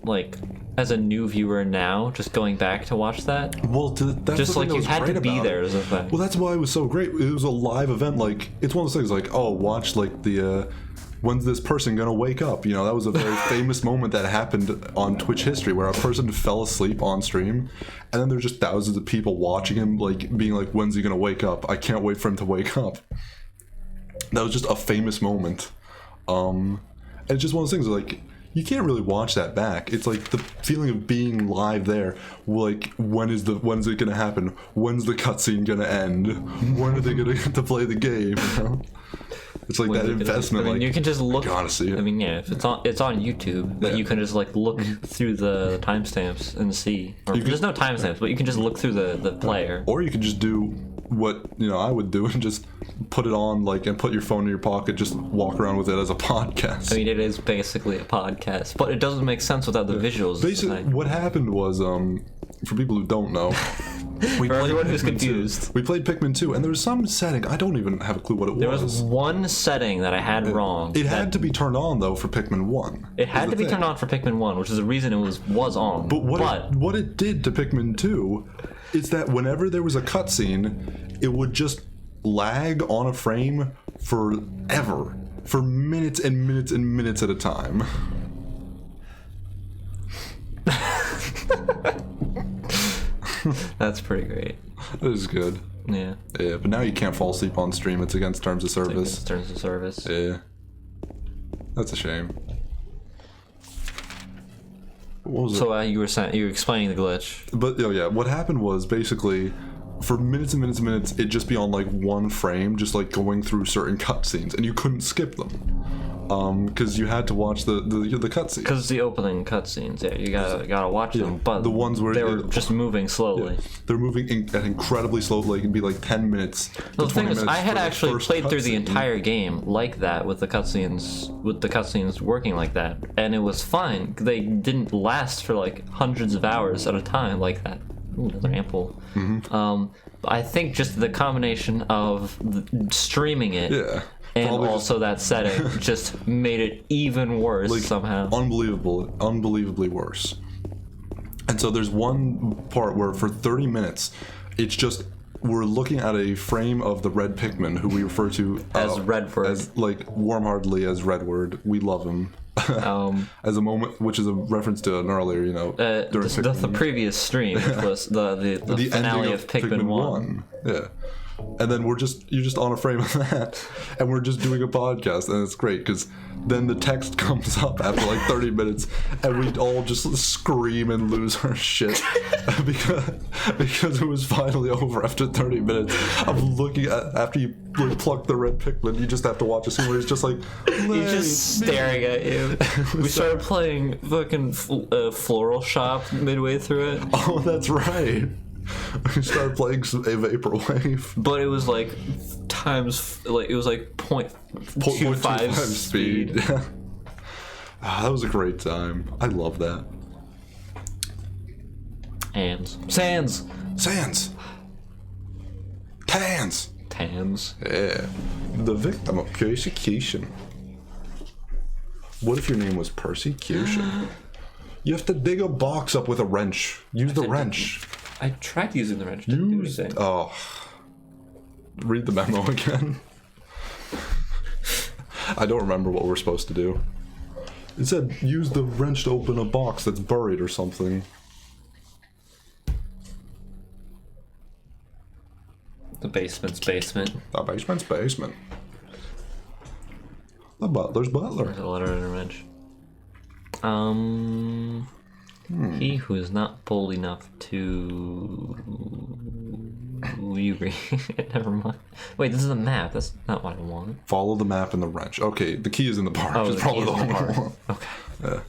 like as a new viewer now, just going back to watch that. Well, that's Just the like thing that you was had great to be about there it. as a thing. Well, that's why it was so great. It was a live event. Like, it's one of those things like, oh, watch like the when's this person gonna wake up? You know, that was a very famous moment that happened on Twitch history where a person fell asleep on stream, and then there's just thousands of people watching him, like being like, when's he gonna wake up? I can't wait for him to wake up. That was just a famous moment. And it's just one of those things like, you can't really watch that back. It's like the feeling of being live there. Like, when's it gonna happen? When's the cutscene gonna end? When are they gonna get to play the game? You know? It's like that investment. I mean, like, you can just look. Gotta see it. I mean, yeah, if it's on YouTube, but you can just like look through the timestamps and see. Or there's no timestamps, but you can just look through the player. Or you could just do what I would do and just put it on and put your phone in your pocket, just walk around with it as a podcast. I mean, it is basically a podcast, but it doesn't make sense without the visuals. Basically, what happened was, for people who don't know, we For everyone who's Pikmin confused. 2. We played Pikmin 2, and there was some setting, I don't even have a clue what it There was one setting that I had wrong. It had to be turned on, though, for Pikmin 1. It had to be turned on for Pikmin 1, which is the reason it was on. But what it did to Pikmin 2 is that whenever there was a cutscene, it would just lag on a frame forever. For minutes and minutes and minutes at a time. That's pretty great. That is good. Yeah. Yeah, but now you can't fall asleep on stream. It's against terms of service. Terms of service. Yeah. That's a shame. What was it? So you were explaining the glitch. But yeah, what happened was basically for minutes and minutes and minutes, it'd just be on like one frame, just like going through certain cutscenes, and you couldn't skip them. Because you had to watch the cutscenes. Because it's the opening cutscenes, yeah, you gotta watch them. But the ones where they were just moving slowly. Yeah, they're moving at incredibly slow. Like it'd be like 10 minutes. The thing is, I had actually played through the cutscene. entire game like that with the cutscenes working like that, and it was fine. They didn't last for like hundreds of hours at a time like that. Ooh, another ample. I think just the combination of streaming it. Yeah. And Probably also that setting just made it even worse somehow. Unbelievably worse. And so there's one part where for 30 minutes, it's just we're looking at a frame of the red Pikmin, who we refer to as Redward, as like warm-heartedly as Redward. We love him. As a moment, which is a reference to an earlier, during the previous stream, which was the finale of Pikmin 1. Yeah. And then you're just on a frame of that, and we're just doing a podcast, and it's great because then the text comes up after like 30 minutes, and we all just scream and lose our shit because it was finally over after 30 minutes of looking at after you pluck the red Pikmin. You just have to watch a scene where he's just like he's just staring at you. We started playing fucking Floral Shop midway through it. Oh, that's right. We started playing some Vaporwave. But it was like it was like 0.25 speed. Yeah. That was a great time. I love that. Sans. Tans. Yeah. The victim of persecution. What if your name was Persecution? You have to dig a box up with a wrench. Use the wrench. I tried using the wrench. Didn't do anything. Oh. Read the memo again. I don't remember what we're supposed to do. It said use the wrench to open a box that's buried or something. The basement's basement. The basement's basement. The butler's butler. There's a letter and a wrench. He who is not bold enough to... You agree? Never mind. Wait, this is a map. That's not what I want. Follow the map and the wrench. Okay, the key is in the park. Oh, It's the probably key is the in the one I park. want. Okay. Yeah.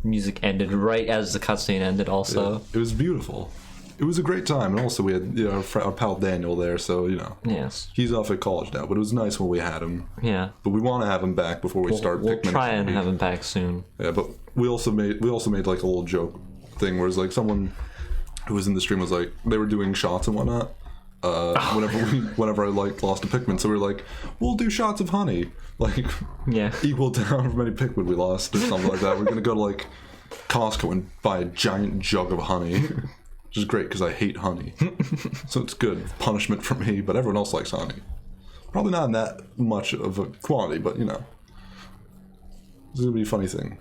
Music ended right as the cutscene ended also. Yeah. It was beautiful. It was a great time, and also we had our pal Daniel there, so Yes. he's off at college now. But it was nice when we had him. Yeah. But we want to have him back before we start. We'll Pikmin try and Infinity. have him back soon. Yeah, but we also made like a little joke thing where it's like someone who was in the stream was like they were doing shots and whatnot. Whenever I like lost a Pikmin, so we were like, we'll do shots of honey, like Yeah. equal to however many Pikmin we lost or something like that. We're gonna go to like Costco and buy a giant jug of honey, which is great because I hate honey, so it's good punishment for me. But everyone else likes honey. Probably not in that much of a quantity, but this is gonna be a funny thing.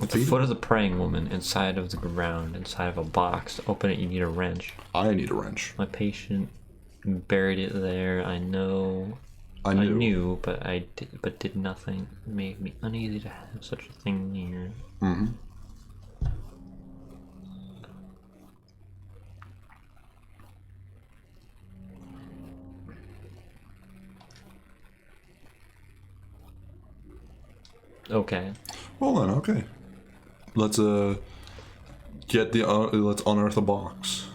At the foot of the praying woman, inside of the ground, inside of a box. To open it, you need a wrench. I need a wrench. My patient buried it there. I know. I I knew. knew, but did nothing. It made me uneasy to have such a thing near. Mm-hmm. Okay. Well then, okay. Let's let's unearth a box.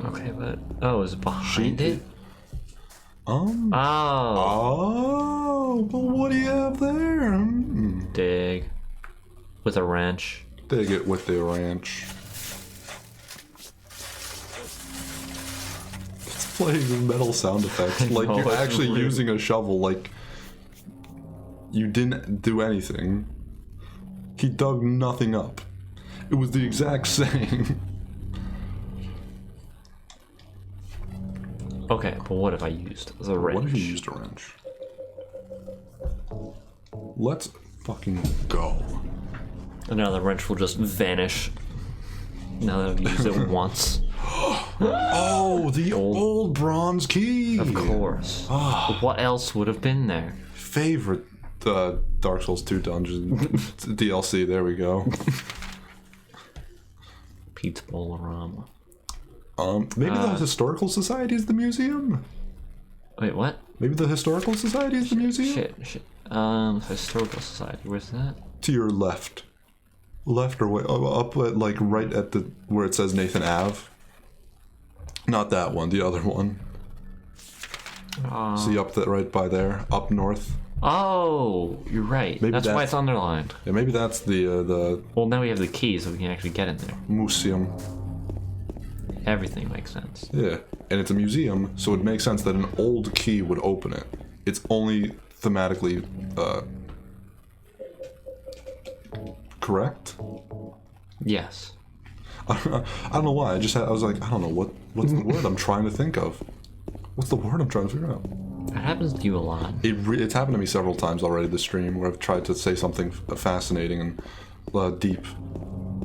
Okay, but is it behind She- it? Oh. Oh, Well, what do you have there? dig with a wrench. Dig it with the wrench. It's playing metal sound effects. Like know, you're it's actually rude. using a shovel. Like you didn't do anything. He dug nothing up. It was the exact same. Okay, but what if I used the wrench? What if you used a wrench? Let's fucking go. And now the wrench will just vanish. Now that I've used it once. Oh, the old bronze key. Of course. What else would have been there? Favorite Dark Souls 2 dungeon DLC. There we go. Pete's Bolorama. Maybe the Historical Society is the museum. Wait, what? Maybe the Historical Society is the museum. Shit. Historical Society. Where's that? To your left, or way up at like right at the where it says Nathan Ave. Not that one. The other one. See up that right by there, up north. Oh, you're right. Maybe That's why that's- it's underlined. Yeah, maybe that's the Well, now we have the key, so we can actually get in there. museum. Everything makes sense. Yeah, and it's a museum, so it makes sense that an old key would open it. It's only thematically correct. Yes. I don't know why. I was like, I don't know what's the word I'm trying to think of. What's the word I'm trying to figure out? That happens to you a lot. It's happened to me several times already this stream where I've tried to say something fascinating and deep.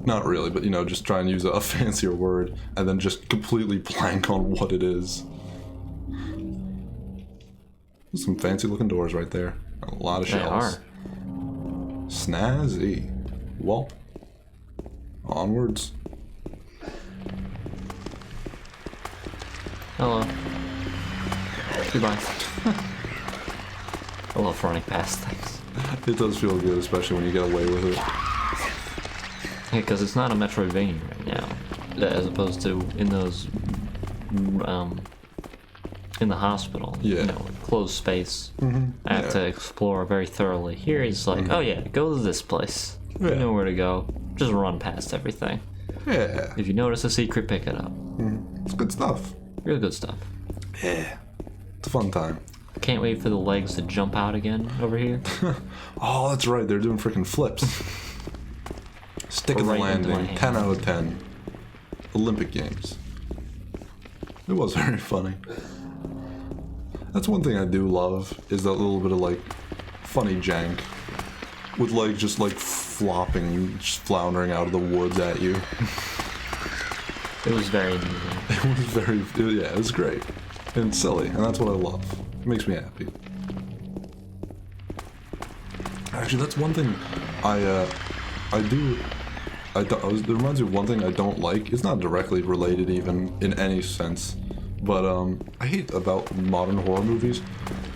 Not really, but just try and use a fancier word and then just completely blank on what it is. There's some fancy looking doors right there. A lot of They shells. are. Snazzy. Well, onwards. Hello. Goodbye. I love running past things. It does feel good, especially when you get away with it. Because it's not a Metroidvania right now, as opposed to in those, in the hospital. Yeah. Closed space. I have to explore very thoroughly. Here it's like, oh yeah, go to this place. You Yeah. know where to go. Just run past everything. Yeah, If you notice a secret, pick it up. it's good stuff. Real good stuff. Yeah, it's a fun time. Can't wait for the legs to jump out again over here. Oh, that's right. They're doing freaking flips. Stick of the Right into my landing. hand. 10 out of 10. Olympic Games. It was very funny. That's one thing I do love, is that little bit of, like, funny jank. With, like, just, like, flopping, just floundering out of the woods at you. It was very amusing. It was very, yeah, it was great. And silly, and that's what I love. It makes me happy. Actually, that's one thing it reminds me of one thing I don't like. It's not directly related even in any sense, but I hate about modern horror movies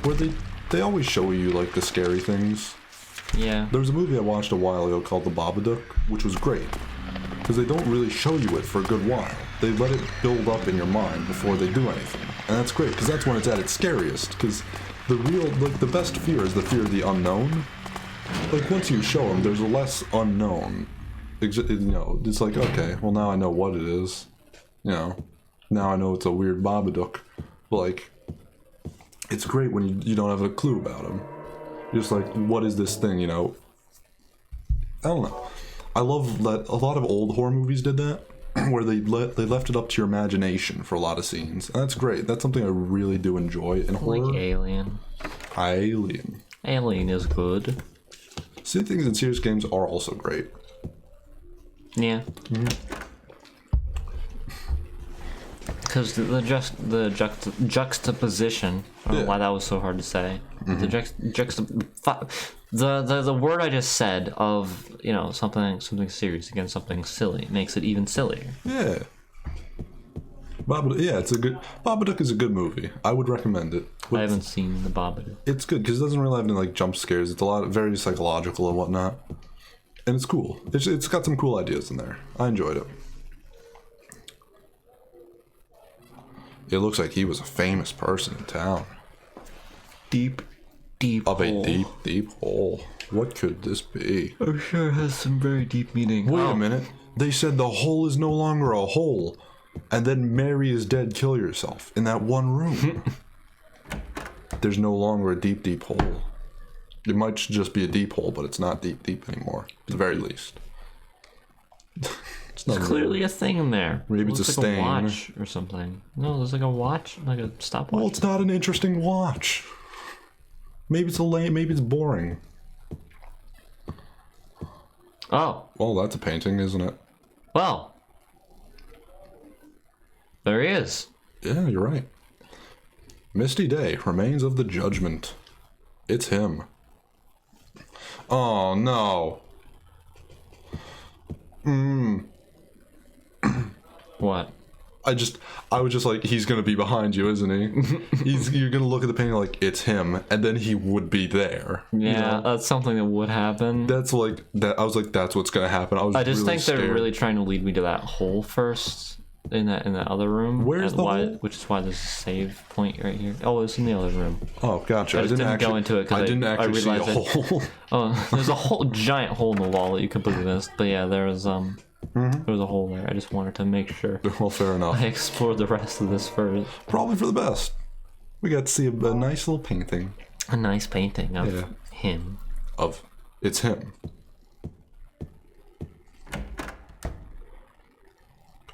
where they always show you like the scary things. Yeah. There was a movie I watched a while ago called The Babadook, which was great because they don't really show you it for a good while. They let it build up in your mind before they do anything, and that's great because that's when it's at its scariest. Because the best fear is the fear of the unknown. Like once you show them, there's a less unknown. You know, it's like, okay, well now I know what it is. You know, now I know it's a weird Babadook. But like, it's great when you don't have a clue about him. You're just like, what is this thing? You know, I don't know. I love that a lot of old horror movies did that, where they left it up to your imagination for a lot of scenes, and that's great. That's something I really do enjoy in horror. Like Alien. Alien is good. Silly things in serious games are also great. Yeah. Because the juxtaposition. I don't know why that was so hard to say. The the word I just said of, you know, something serious against something silly makes it even sillier. Yeah. Babadook is a good movie. I would recommend it. I haven't seen the Babadook. It's good because it doesn't really have any like jump scares. It's very psychological and whatnot, and it's cool. It's got some cool ideas in there. I enjoyed it. It looks like he was a famous person in town. Deep of hole. A deep hole. What could this be? I'm sure it has some very deep meaning. Wait a minute. They said the hole is no longer a hole. And then Mary is dead, kill yourself in that one room. There's no longer a deep hole. It might just be a deep hole, but it's not deep anymore. At the very least. There's clearly a thing in there. Maybe it's a like stain. A watch or something. No, there's like a watch, like a stopwatch. Well, it's not an interesting watch. Maybe it's maybe it's boring. Oh. Well, that's a painting, isn't it? Well. There he is. Yeah, you're right. Misty Day, Remains of the Judgment. It's him. Oh, no. What? I was just like, he's gonna be behind you, isn't he? You're gonna look at the painting like, it's him, and then he would be there. Yeah, you know? That's something that would happen. That's like, that. I was like, that's what's gonna happen. I just really think scared. They're really trying to lead me to that hole first. In that other room. Where's the hole? Which is why there's a save point right here. Oh, it's in the other room. Oh, gagotcha. I didn't go into it because I didn't actually see a hole. Oh, there's a whole giant hole in the wall that you completely missed. But yeah, there was a hole there. I just wanted to make sure. Well, fair enough. I explored the rest of this first. Probably for the best. We got to see a nice little painting. A nice painting of him. It's him.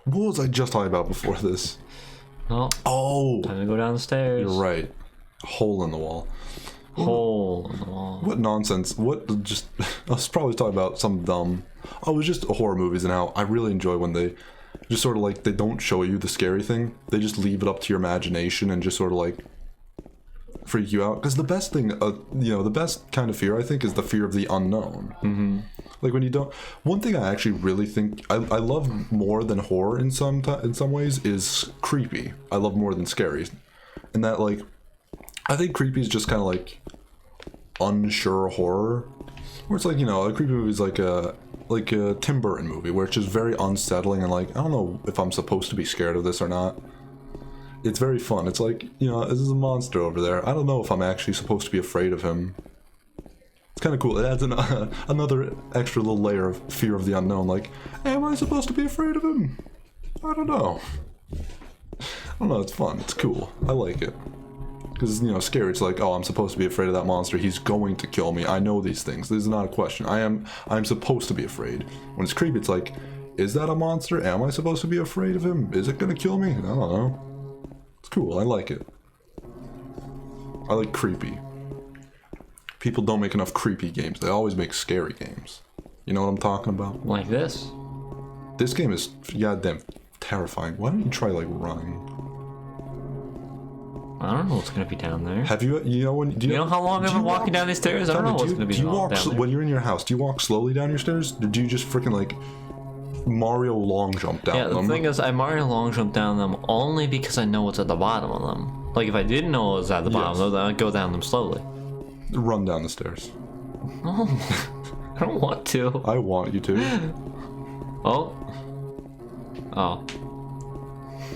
What was I just talking about before this? Oh. Time to go down the stairs. You're right. Hole in the wall. Hole in the wall. What nonsense. I was probably talking about some dumb... Oh, it was just horror movies and how I really enjoy when they just sort of like, they don't show you the scary thing. They just leave it up to your imagination and just sort of like freak you out. Because the best thing, the best kind of fear, I think, is the fear of the unknown. Mm-hmm. Like when you don't... One thing I actually really think I love more than horror in some ways is creepy. I love more than scary. And that, like, I think creepy is just kind of like unsure horror. Where it's like, you know, a creepy movie is like a Tim Burton movie where it's just very unsettling and like, I don't know if I'm supposed to be scared of this or not. It's very fun. It's like, you know, this is a monster over there. I don't know if I'm actually supposed to be afraid of him. It's kind of cool. It adds another extra little layer of fear of the unknown. Like, am I supposed to be afraid of him? I don't know. It's fun. It's cool. I like it. Because, you know, scary. It's like, oh, I'm supposed to be afraid of that monster. He's going to kill me. I know these things. This is not a question. I'm supposed to be afraid. When it's creepy, it's like, is that a monster? Am I supposed to be afraid of him? Is it going to kill me? I don't know. It's cool. I like it. I like creepy. People don't make enough creepy games. They always make scary games. You know what I'm talking about? Like this. This game is goddamn terrifying. Why don't you try like running? I don't know what's gonna be down there. Have you? You know when? Do You know how long I've been walking down these stairs? I don't know what's gonna be do you walk down there. when you're in your house? Do you walk slowly down your stairs? Or do you just freaking like Mario long jump down Yeah, the them? thing is, I Mario long jump down them only because I know what's at the bottom of them. Like, if I didn't know what was at the bottom, then I'd go down them slowly. Run down the stairs. No, I don't want to. I want you to. Oh. Oh.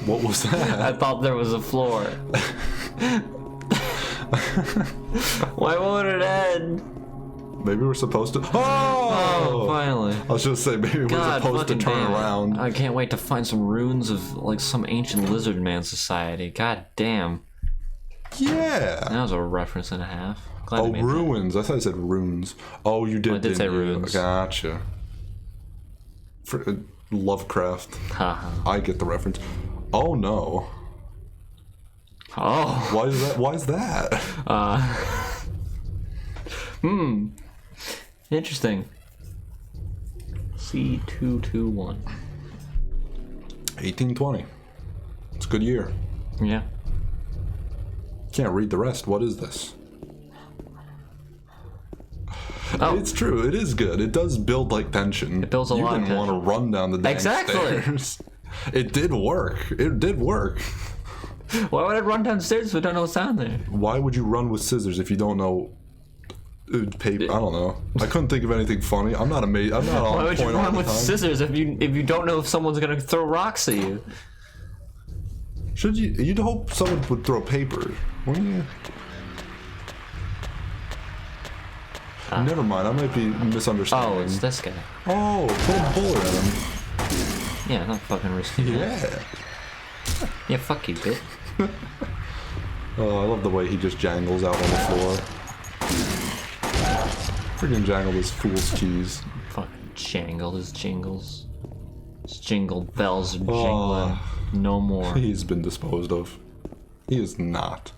What was that? I thought there was a floor. Why won't it end? Maybe we're supposed to. Oh, Oh! finally. I was just say maybe God, we're supposed to fucking turn damn it. around. I can't wait to find some ruins of like some ancient lizard man society. God damn. Yeah. That was a reference and a half. Glad I Oh, made that. ruins. I thought I said runes. Oh, you did. I did say didn't you? runes. Gotcha. For Lovecraft. Haha. I get the reference. Oh no. Oh. Why is that? Why is that? Interesting. C221. 1820. It's a good year. Yeah. Can't read the rest. What is this? Oh. It's true. It is good. It does build like tension. It builds a you lot of didn't want to run down the dang Exactly. stairs. It did work. It did work. Why would I run downstairs if I don't know what's down there? Why would you run with scissors if you don't know paper? I don't know. I couldn't think of anything funny. I'm not amazed. I'm not on Why would you point all run the with time. scissors if you don't know if someone's gonna throw rocks at you? Should you? You'd hope someone would throw paper, wouldn't you? Never mind. I might be misunderstanding. Oh, it's this guy. Oh, put a bullet in him. Yeah, not fucking risky. Yeah. Yeah, fuck you, bitch. Oh, I love the way he just jangles out on the floor. Freaking jangled his fool's keys. Fucking jangle his jingles. His jingle bells are Oh. jingling. No more. He's been disposed of. He is not.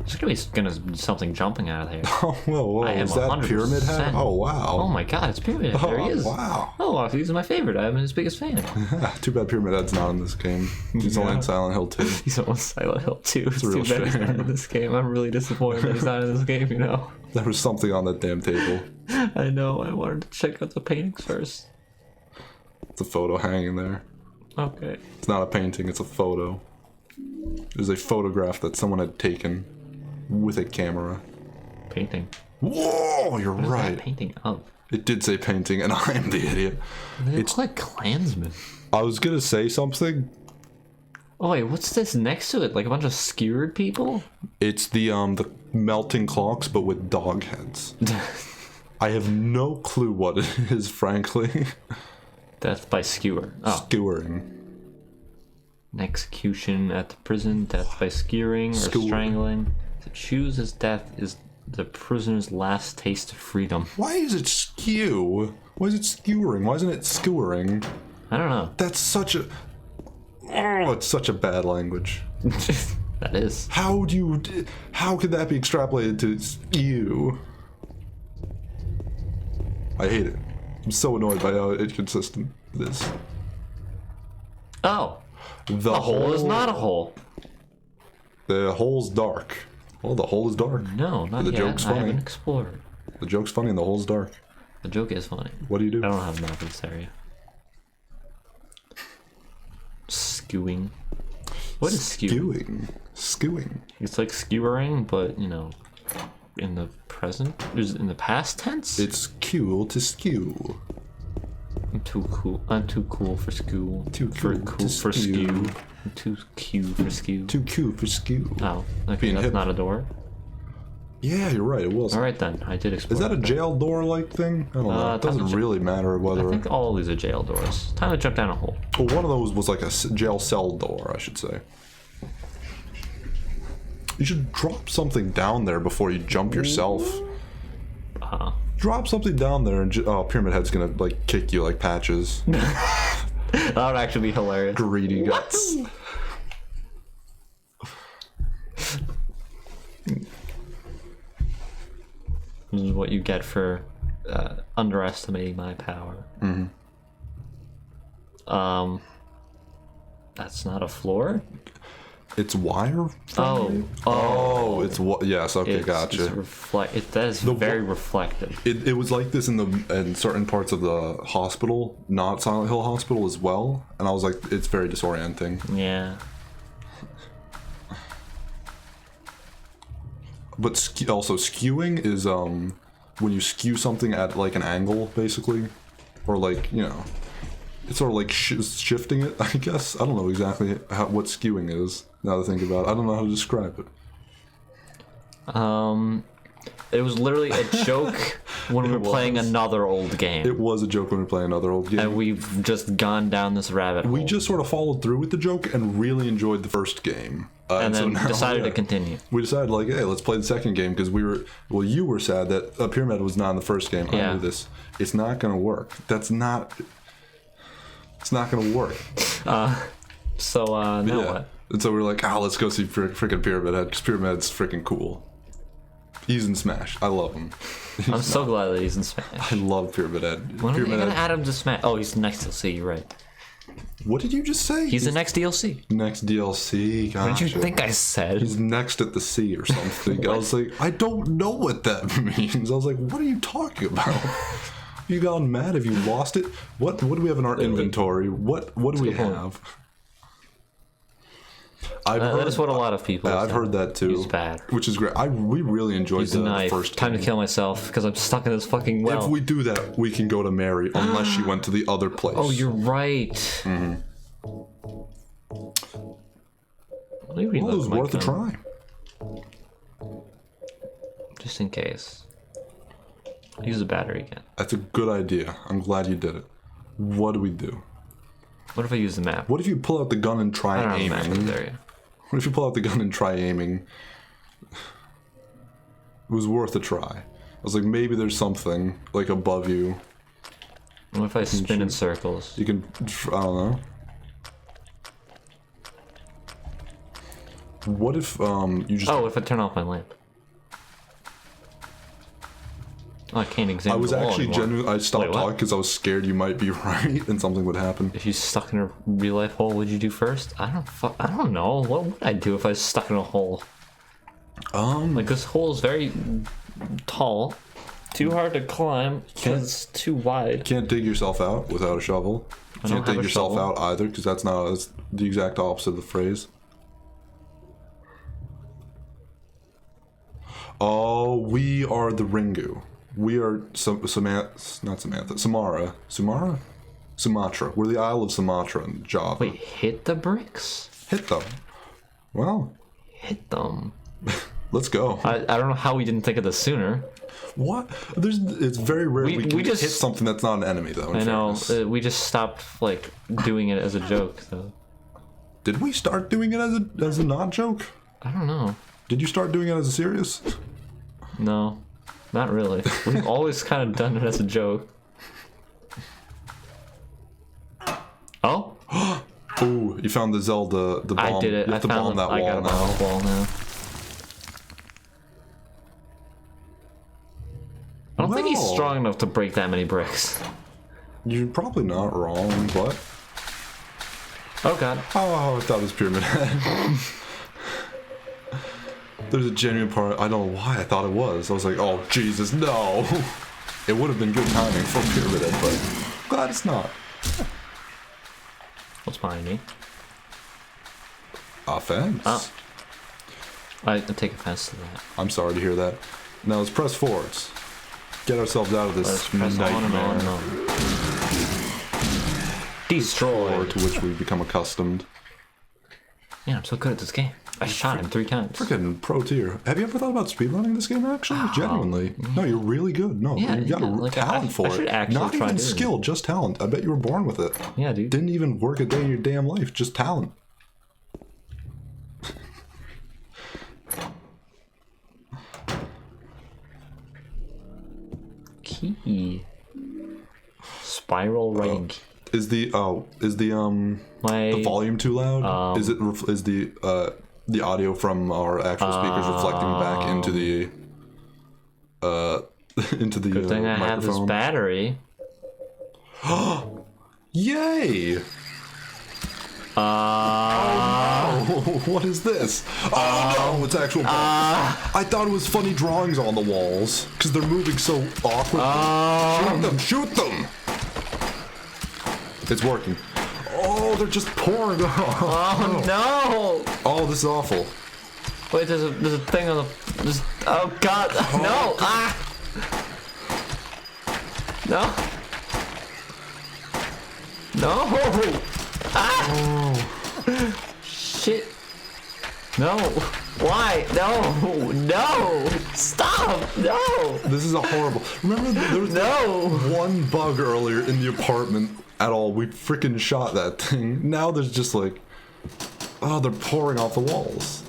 There's gonna be something jumping out of here. Oh, whoa. I am Is that 100%. Pyramid Head? Oh, wow. Oh my god, it's Pyramid Head. There he is. Wow. Oh, he's my favorite. I'm his biggest fan. Too bad Pyramid Head's not in this game. He's only in Silent Hill 2. He's on Silent Hill 2. It's a real too bad he's not shame. in this game. I'm really disappointed that he's not in this game, you know? There was something on that damn table. I know, I wanted to check out the paintings first. It's a photo hanging there. Okay. It's not a painting, it's a photo. It was a photograph that someone had taken with a camera. Painting. Whoa, you're What is that right. painting of? It did say painting, and I am the idiot. They It's- look like Klansmen. I was gonna say something. Oh wait, what's this next to it? Like a bunch of skewered people? It's the melting clocks, but with dog heads. I have no clue what it is, frankly. Death by skewer. Oh. Skewering. Execution at the prison, death by skewering or Skewering. strangling. To choose as death is the prisoner's last taste of freedom. Why is it skew? Why is it skewering? Why isn't it skewering? I don't know. That's such a... Oh, it's such a bad language. That is. How could that be extrapolated to skew? I hate it. I'm so annoyed by how inconsistent it is. Oh! The hole is not a hole. The hole's dark. Oh, the hole is dark. No, not The yet. joke's I funny. haven't explored. The joke's funny and the hole's dark. The joke is funny. What do you do? I don't have a map of this area. Skewing. What is skewing? Skewing. It's like skewering, but you know, in the present. Is in the past tense. It's cool to skew. I'm too cool. I'm too cool for school. Too for cool cool to for skew. skew. I'm too cute for skew. Too cute for skew. Oh, okay, Being that's hip. not a door. Yeah, you're right. It was. All right then, I did explore. Is that a bit. jail door like thing? I don't know. It that's a doesn't ja- really matter I whether. think all of these are jail doors. Time to jump down a hole. Well, one of those was like a jail cell door, I should say. You should drop something down there before you jump yourself. Drop something down there and oh, Pyramid Head's gonna like kick you like Patches. That would actually be hilarious. Greedy guts. This is what you get for underestimating my power. That's not a floor. It's wire. It's what? Yes. Okay, gotcha. That is very reflective. It was like this in certain parts of the hospital, not Silent Hill Hospital as well, and I was like, it's very disorienting. Yeah. But also skewing is when you skew something at like an angle, basically, or like it's sort of like shifting it. I guess I don't know exactly what skewing is. Now that I think about it, I don't know how to describe it. It was literally a joke when we were playing another old game. It was a joke when we were playing another old game. And we've just gone down this rabbit hole. We just sort of followed through with the joke and really enjoyed the first game. And then decided to continue. We decided, like, hey, let's play the second game because you were sad that Pyramid was not in the first game. I knew this. It's not going to work. It's not going to work. Now what? And so we were like, let's go see freaking Pyramid Head because Pyramid Head's freaking cool. He's in Smash. I love him. I'm so glad that he's in Smash. I love Pyramid Head. When are they going to add him to Smash? Oh, he's the next DLC, you're right. What did you just say? He's the next DLC. Next DLC, gotcha. What did you think I said? He's next at the sea or something. I was like, I don't know what that means. I was like, what are you talking about? You gotten mad? Have you lost it? What do we have in our inventory? What do we have? That is what a lot of people I've heard that too. Use bad. Which is great. We really enjoyed the first time game. to kill myself because I'm stuck in this fucking well. If we do that, we can go to Mary unless she went to the other place. Oh, you're right. Well, it was worth a try. Just in case. Use the battery again. That's a good idea. I'm glad you did it. What do we do? What if I use the map? What if you pull out the gun and try aiming? What if you pull out the gun and try aiming? It was worth a try. I was like, maybe there's something like above you. What if I spin in circles? You can, I don't know. What if you just? Oh, if I turn off my lamp. Oh, I can't examine. I was actually genuinely. I stopped Wait, talking because I was scared you might be right and something would happen. If you stuck in a real life hole, what'd you do first? I don't know. What would I do if I was stuck in a hole? Like this hole is very tall, too hard to climb because it's too wide. Can't dig yourself out without a shovel. Can't dig yourself out either because that's the exact opposite of the phrase. Oh, we are the Ringu. We are Samara. Sumatra. We're the Isle of Sumatra in Java. Wait, hit the bricks? Hit them. Well. Hit them. Let's go. I don't know how we didn't think of this sooner. What? It's very rare we can just hit something that's not an enemy, though. I know. We just stopped like doing it as a joke, though. Did we start doing it as a not joke? I don't know. Did you start doing it as a serious? No, not really. We've always kind of done it as a joke. Oh? Ooh, you found the Zelda, the bomb. I did it. You have to bomb that wall now. I don't think he's strong enough to break that many bricks. You're probably not wrong, but... Oh god. Oh, I thought it was Pyramid Head. There's a genuine part, I don't know why I thought it was. I was like, oh Jesus, no! It would have been good timing for Pyramid Head, but glad it's not. What's behind me? Offense. Oh. I take offense to that. I'm sorry to hear that. Now let's press forwards. Get ourselves out of this nightmare. Destroy. To which we've become accustomed. Yeah, I'm so good at this game. I shot him 3 times. Freaking pro tier. Have you ever thought about speedrunning this game, actually? Genuinely. No, you're really good. No, you got a talent for it. Not even skill, just talent. I bet you were born with it. Yeah, dude. Didn't even work a day in your damn life, just talent. Key. Spiral writing key. Is the volume too loud? Is the audio from our actual speakers reflecting back into the into the Good thing I have this microphone. battery. Yay! Oh, what is this? Oh no, it's actual bugs. I thought it was funny drawings on the walls because they're moving so awkwardly. Shoot them! It's working. Oh, they're just pouring. Oh no! Oh, this is awful. Wait, there's a thing on the. Oh god! No! Ah! No! No! Ah! Shit! No! Why? No! No! Stop! No! This is a horrible. Remember, there was one bug earlier in the apartment at all. We freaking shot that thing. Now there's just like, oh, they're pouring off the walls.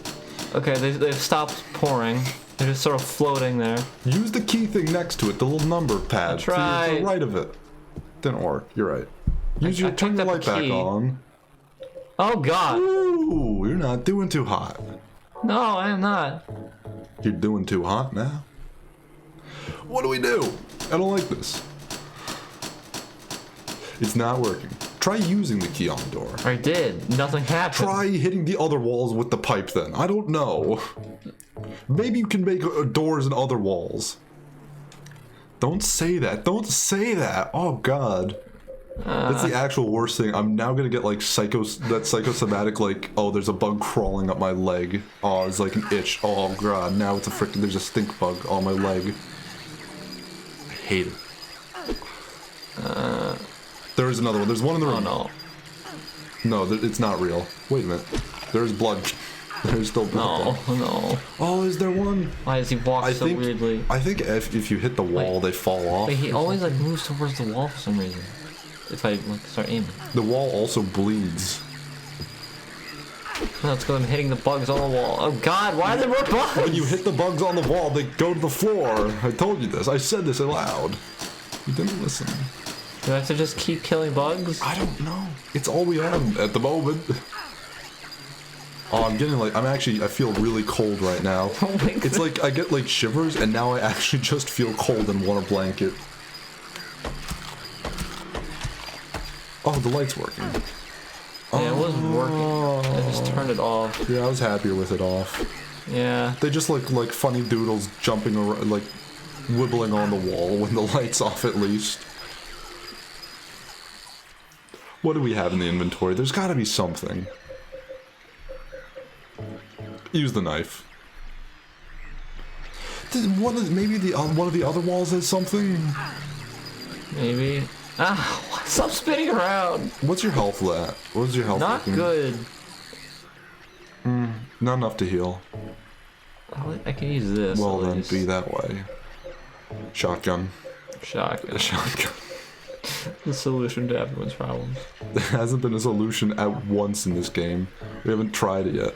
Okay, they've stopped pouring. They're just sort of floating there. Use the key thing next to it, the little number pad. I tried. To the right of it. Didn't work. You're right. Turn the picked up light a back key. on. Oh god! Ooh, you're not doing too hot. No, I am not. You're doing too hot now. What do we do? I don't like this. It's not working. Try using the key on the door. I did. Nothing happened. Try hitting the other walls with the pipe then. I don't know. Maybe you can make doors in other walls. Don't say that. Don't say that. Oh god. That's the actual worst thing. I'm now gonna get like psychosomatic, like, oh, there's a bug crawling up my leg. Oh, it's like an itch. Oh god, now it's a freaking, there's a stink bug on my leg. I hate it. There is another one. There's one in the room. Oh no. No, it's not real. Wait a minute. There's blood. There's still blood. No, no. Oh, is there one? Why does he walk so weirdly? I think if you hit the wall, they fall off. Wait, he always like moves towards the wall for some reason. If I like start aiming. The wall also bleeds. Let's go. I'm hitting the bugs on the wall. Oh god, why are there more bugs? When you hit the bugs on the wall, they go to the floor. I told you this. I said this aloud. You didn't listen. Do I have to just keep killing bugs? I don't know. It's all we have at the moment. Oh, I'm getting like, I feel really cold right now. Oh my god. It's like I get like shivers and now I actually just feel cold and want a blanket. Oh, the light's working. Yeah, it wasn't working. I just turned it off. Yeah, I was happier with it off. Yeah. They just look like funny doodles jumping around, like wibbling on the wall when the light's off at least. What do we have in the inventory? There's gotta be something. Use the knife. Maybe one of the other walls has something? Maybe. Ah, stop spinning around. What's your health at? What's your health? Not looking? good. Not enough to heal. I can use this. Well at then, least. be that way. Shotgun. Shotgun. A shotgun. The solution to everyone's problems. There hasn't been a solution at once in this game. We haven't tried it yet.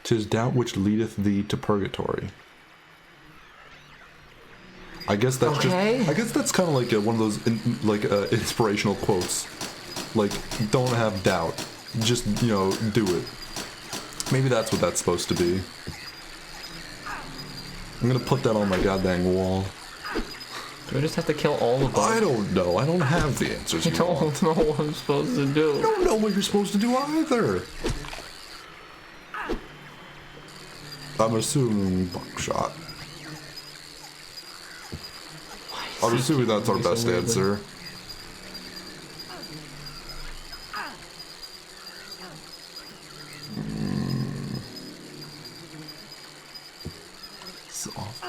'Tis doubt which leadeth thee to purgatory. I guess that's Okay. just. I guess that's kind of like one of those inspirational quotes. Like, don't have doubt. Just, do it. Maybe that's what that's supposed to be. I'm gonna put that on my goddamn wall. Do I just have to kill all the bugs? I don't know. I don't have the answers. I You don't want. know what I'm supposed to do. I don't know what you're supposed to do either. I'm assuming buckshot. I'm assuming that's our best answer. It's awful.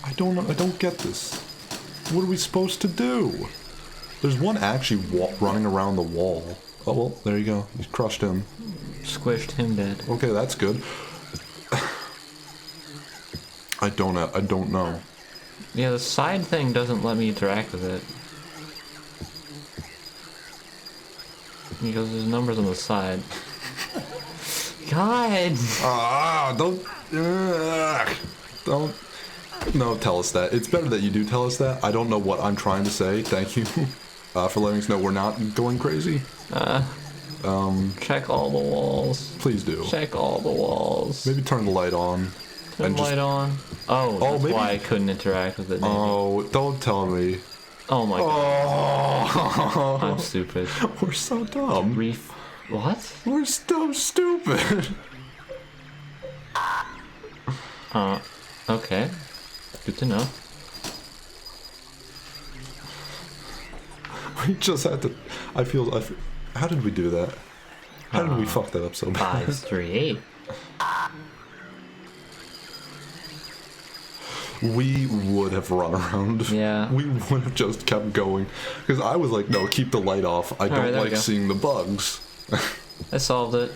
I don't get this. What are we supposed to do? There's one actually running around the wall. Oh well, there you go. You crushed him. Squished him dead. Okay, that's good. I don't know. Yeah, the side thing doesn't let me interact with it. Because there's numbers on the side. God! Don't. No, tell us that. It's better that you do tell us that. I don't know what I'm trying to say. Thank you for letting us know we're not going crazy. Check all the walls. Please do. Check all the walls. Maybe turn the light on. Turn the light on. Oh, that's maybe- why I couldn't interact with it. Maybe. Oh, don't tell me. Oh my god. Oh, I'm stupid. we're so dumb. What? We're so stupid. Okay. Good to know. We just had to. I feel. How did we do that? How did we fuck that up so bad? 5, 3, 8. We would have run around. Yeah. We would have just kept going. Because I was like, no, keep the light off. I right, don't there we like go. seeing the bugs. I solved it.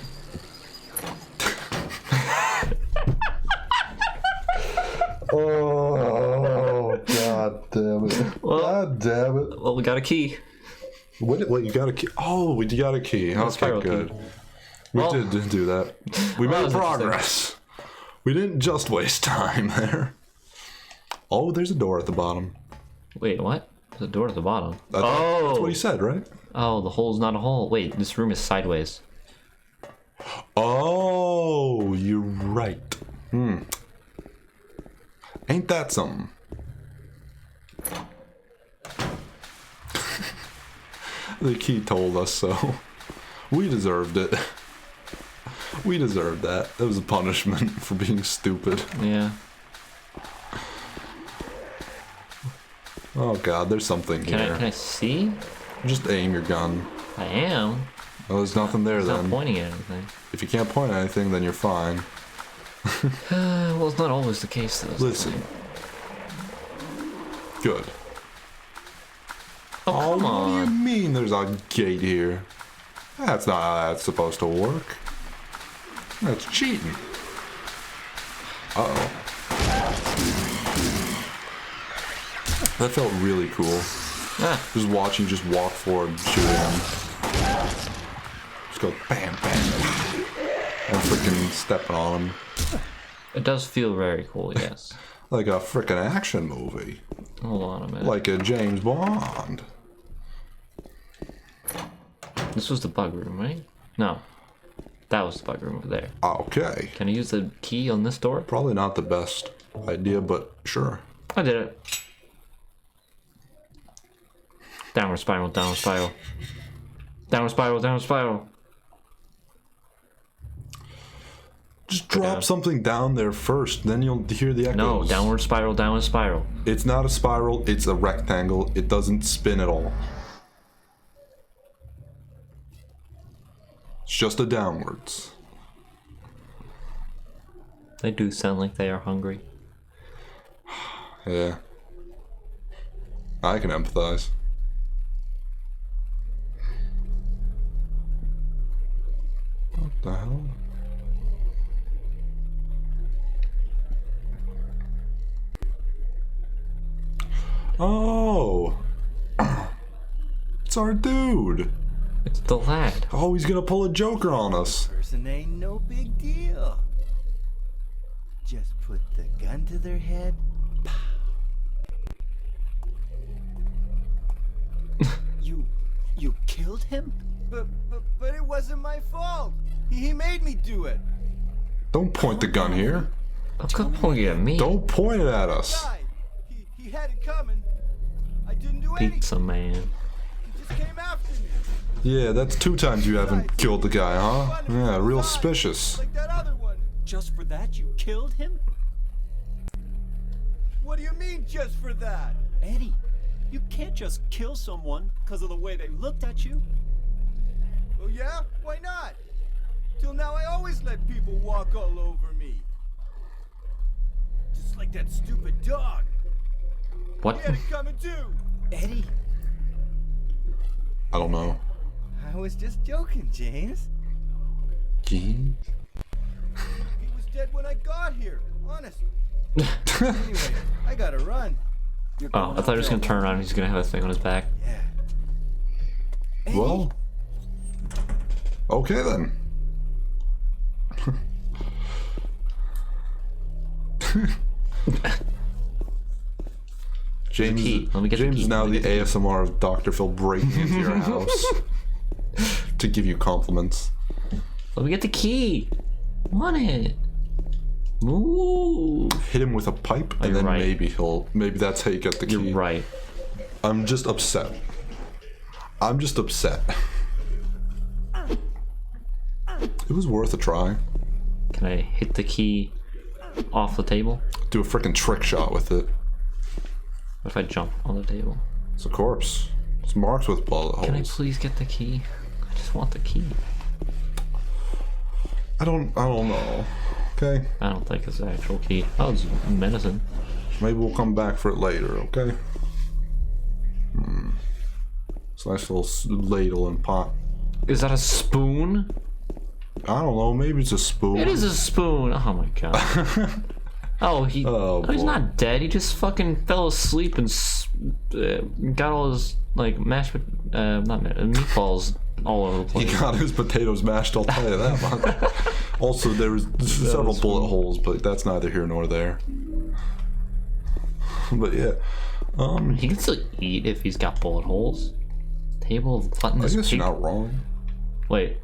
Oh, god damn it. Well- God damn it. Well, we got a key. Wait, you got a key? Oh, you got a key. Okay, spiral key. good. We Well- did do that. We Well, made that was progress. We didn't just waste time there. Oh, there's a door at the bottom. Wait, what? There's a door at the bottom. That's what he said, right? Oh, the hole's not a hole. Wait, this room is sideways. Oh, you're right. Ain't that something? The key told us so. We deserved it. We deserved that. That was a punishment for being stupid. Yeah. Oh god, there's something Can here. I see? Just aim your gun. I am. Oh, there's nothing there It's not then. pointing at anything. If you can't point at anything, then you're fine. Well, it's not always the case, though. Listen. Good. Oh, come What do you on. mean there's a gate here? That's not how that's supposed to work. That's cheating. Uh-oh. That felt really cool. Ah, Just watching, just walk forward and shoot him. Just go bam, bam. And freaking stepping on him. it does feel very cool, yes. Like a freaking action movie. Hold on a minute. Like a James Bond. This was the bug room, right? No. That was the bug room over there. Okay. Can I use the key on this door? Probably not the best idea, but sure. I did it. Downward spiral, downward spiral. Downward spiral, downward spiral. Just drop something down there first, then you'll hear the echoes. No, downward spiral, downward spiral. It's not a spiral, it's a rectangle. It doesn't spin at all. It's just a downwards. They do sound like they are hungry. Yeah. I can empathize. What the hell? Oh! It's our dude! It's the lad. Oh, he's gonna pull a Joker on us. Person ain't no big deal. Just put the gun to their head. You killed him? But it wasn't my fault. He made me do it. Don't point the gun here. How come pointing at me? Don't point it at us. Died. He had it coming. I didn't do anything. Pizza man. He just came after me. Yeah, that's 2 times you haven't killed the guy, huh? Yeah, real suspicious. Like that other one. Just for that, you killed him? What do you mean just for that? Eddie, you can't just kill someone because of the way they looked at you. Oh yeah? Why not? Till now I always let people walk all over me. Just like that stupid dog. What? He had it coming too. Eddie, I don't know. I was just joking, James. Gene? He was dead when I got here. Honest. Anyway, I gotta run. You're Oh, going I thought he was out gonna there turn around and he's gonna have a thing on his back. Yeah. Eddie, Well. Okay then. James, key. Let me get the James key. is now Let me the get the ASMR of Dr. Phil breaking into your house to give you compliments. Let me get the key. Want it? Ooh. Hit him with a pipe, and You're then right. maybe that's how you get the key. You're right. I'm just upset. It was worth a try. Can I hit the key off the table? Do a freaking trick shot with it. What if I jump on the table? It's a corpse. It's marked with bullet holes. Can I please get the key? I just want the key. I don't know. Okay. I don't think it's the actual key. Oh, it's medicine. Maybe we'll come back for it later, okay? It's a nice little ladle and pot. Is that a spoon? I don't know, maybe it's a spoon. It is a spoon. Oh my god. He's boy. not dead. He just fucking fell asleep and got all his like meatballs all over the place. He got his potatoes mashed, I'll tell you that much. Also, there was several bullet holes, but that's neither here nor there. But yeah. He can still eat if he's got bullet holes. Table of I gluttonous guess you're pig- not wrong. Wait.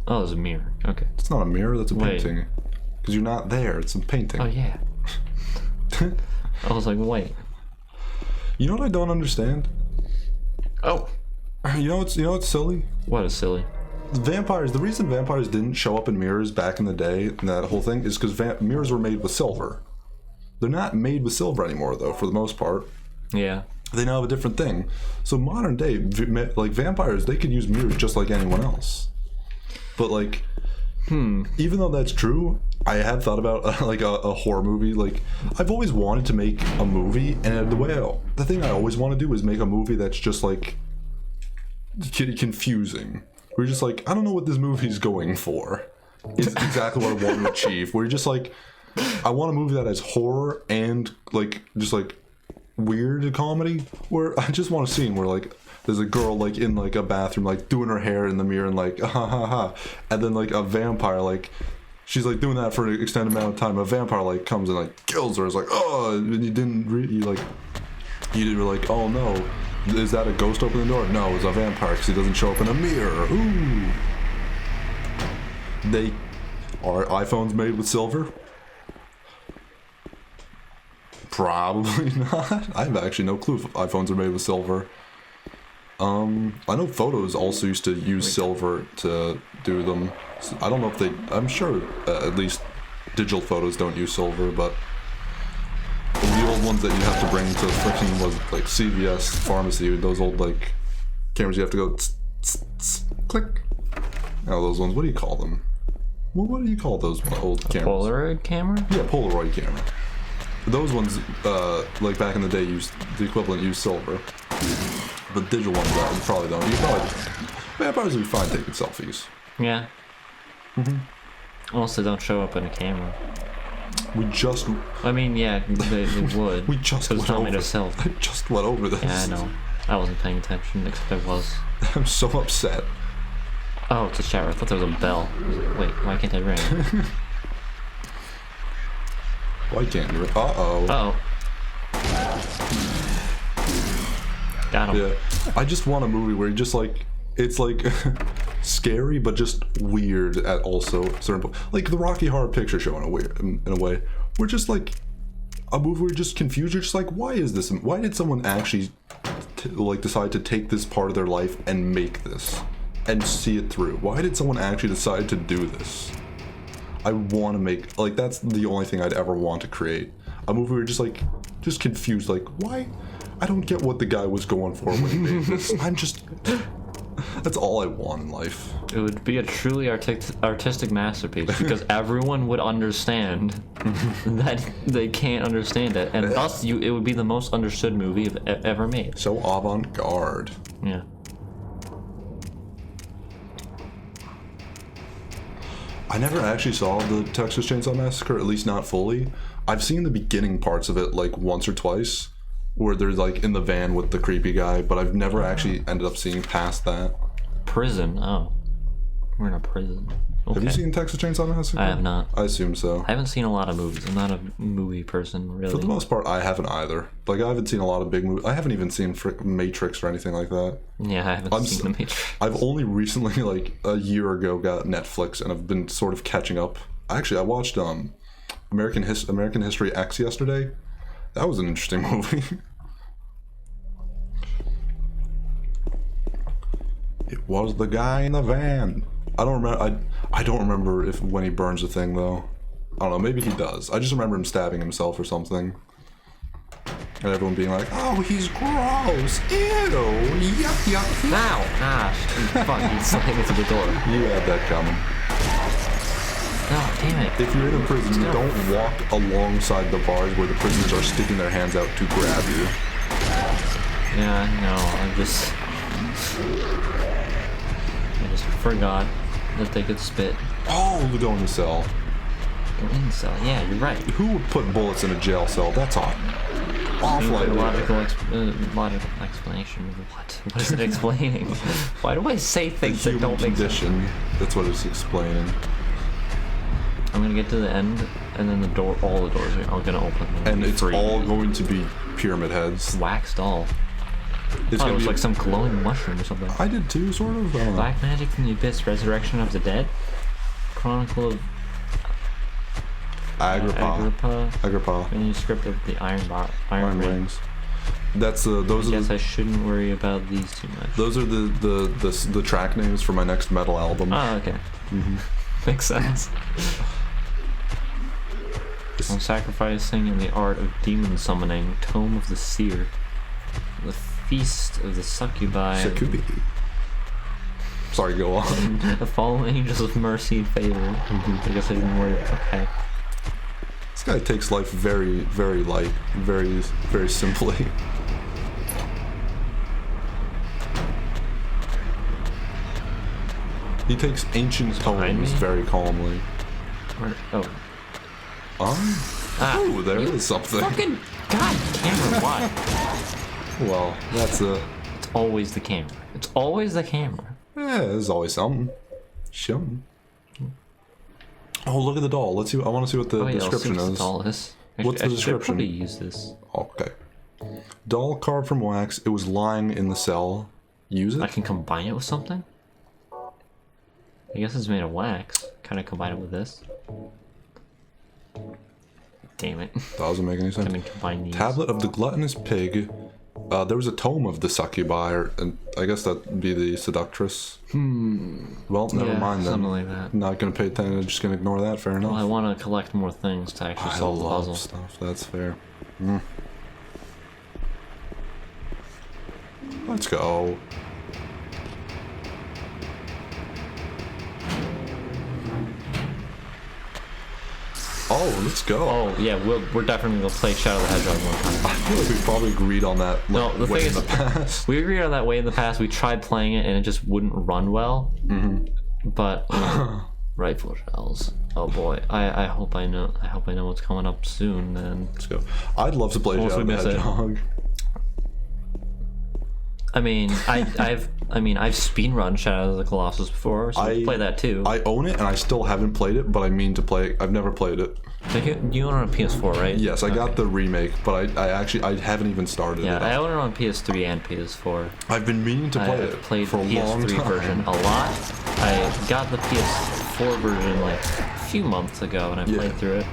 Oh, there's a mirror. Okay. It's not a mirror, that's a Wait. painting. Because you're not there, it's a painting. Oh yeah. I was like, wait. You know what I don't understand? Oh. You know what's silly? What is silly? Vampires, the reason vampires didn't show up in mirrors back in the day, and that whole thing, is because mirrors were made with silver. They're not made with silver anymore, though, for the most part. Yeah. They now have a different thing. So modern day, like vampires, they could use mirrors just like anyone else. But like, even though that's true, I have thought about like a horror movie. Like, I've always wanted to make a movie, and the thing I always want to do is make a movie that's just like confusing. Where you're just like, I don't know what this movie's going for. Is exactly what I want to achieve. Where you're just like, I want a movie that has horror and like just like weird comedy. Where I just want a scene where like there's a girl like in like a bathroom like doing her hair in the mirror and like ha ha ha, and then like a vampire like she's like doing that for an extended amount of time. A vampire like comes and like kills her. It's like, oh, and you didn't like oh no. Is that a ghost opening the door? No, it's a vampire because he doesn't show up in a mirror. Ooh. Are iPhones made with silver? Probably not. I have actually no clue if iPhones are made with silver. I know photos also used to use silver to do them. So I don't know if I'm sure at least digital photos don't use silver, but the old ones that you have to bring to freaking like CVS pharmacy, those old like cameras you have to go click. Oh, those ones. What do you call them? Well, what do you call those old cameras? Polaroid camera? Yeah, Polaroid camera. Those ones, like back in the day, used the equivalent used silver. But digital ones, you probably don't. Vampires would be fine taking selfies. Yeah. Unless they don't show up in a camera. I mean, yeah, they would. We just went over this. I just went over this. Yeah, I know. I wasn't paying attention, except I was. I'm so upset. Oh, it's a shower. I thought there was a bell. I was like, wait, why can't I ring? Why can't you? Uh-oh. Uh-oh. Got him. Yeah. I just want a movie where you just like, it's like scary, but just weird at also certain like the Rocky Horror Picture Show in a way. We're just like a movie where you're just confused. You're just like, why is this? Why did someone actually like decide to take this part of their life and make this and see it through? Why did someone actually decide to do this? I want to make like that's the only thing I'd ever want to create. A movie where you're just like just confused, like why? I don't get what the guy was going for when he made this. That's all I want in life. It would be a truly artistic masterpiece because everyone would understand that they can't understand it, and thus it would be the most understood movie ever made. So avant-garde. Yeah. I never actually saw the Texas Chainsaw Massacre, at least not fully. I've seen the beginning parts of it like once or twice, where they're like in the van with the creepy guy, but I've never actually ended up seeing past that. Prison? Oh. We're in a prison. Okay. Have you seen Texas Chainsaw Massacre? I have not. I assume so. I haven't seen a lot of movies. I'm not a movie person, really. For the most part, I haven't either. Like, I haven't seen a lot of big movies. I haven't even seen Matrix or anything like that. Yeah, I haven't seen The Matrix. I've only recently, like, a year ago, got Netflix, and I've been sort of catching up. Actually, I watched American History X yesterday. That was an interesting movie. It was the guy in the van. I don't remember. I don't remember if when he burns the thing though. I don't know. Maybe he does. I just remember him stabbing himself or something. And everyone being like, "Oh, he's gross. Ew. Yuck, yuck." Ow! Ah, fuck! He's slamming into the door. You had that coming. Oh, damn it! If you're in a prison, you don't walk alongside the bars where the prisoners are sticking their hands out to grab you. Yeah, no. I just forgot that they could spit. Oh, we go in the cell. Go in the cell. Yeah, you're right. Who would put bullets in a jail cell? That's awful. Awful idea. Logical explanation. What is it explaining? Why do I say things that don't make sense? That's what it's explaining. I'm gonna get to the end, and then all the doors are gonna open. And it's all going to be pyramid heads. Waxed all. It's it was like some glowing mushroom or something. I did too, sort of. Black Magic from the Abyss, Resurrection of the Dead, Chronicle of Agrippa. Manuscript of the Iron Rings. That's those. I guess I shouldn't worry about these too much. Those are the track names for my next metal album. Oh, okay. Makes sense. On sacrificing and the art of demon summoning, Tome of the Seer, the Feast of the Succubi. Sorry, go on. The fallen angels of mercy and favor. I guess I didn't worry about. Okay. This guy takes life very, very light, very, very simply. He takes ancient tomes very calmly. Oh, there is something. Fucking god, camera, why? Well, that's a. It's always the camera. It's always the camera. Yeah, there's always something. Something. Oh, look at the doll. Let's see. I want to see what the description is. The doll is. What's the description? I should probably use this. Okay. Doll carved from wax. It was lying in the cell. Use it. I can combine it with something. I guess it's made of wax. Kind of combine it with this. Damn it. Doesn't make any sense. Can I combine these? Tablet of the gluttonous pig. There was a tome of the succubi, and I guess that'd be the seductress. Well, never mind then. Something like that. Not gonna pay attention. Just gonna ignore that. Fair enough. Well, I want to collect more things to actually solve the puzzle. Stuff. That's fair. Let's go. Oh, let's go. Oh, yeah, we're definitely going to play Shadow the Hedgehog one time. I feel like we probably agreed on that the way thing in the past. We agreed on that way in the past. We tried playing it and it just wouldn't run well. But, rifle shells. Oh boy. I hope I know what's coming up soon then. Let's go. I'd love to play Shadow the Hedgehog. I mean, I've speedrun Shadow of the Colossus before, so I play that too. I own it and I still haven't played it, but I mean to play it. I've never played it. So you own it on PS4, right? Yes, I got the remake, but I haven't even started it. Yeah, I own it on PS3 and PS4. I've been meaning to play it. I played for the a long PS3 time. version a lot. I got the PS4 version like a few months ago, and I played through it.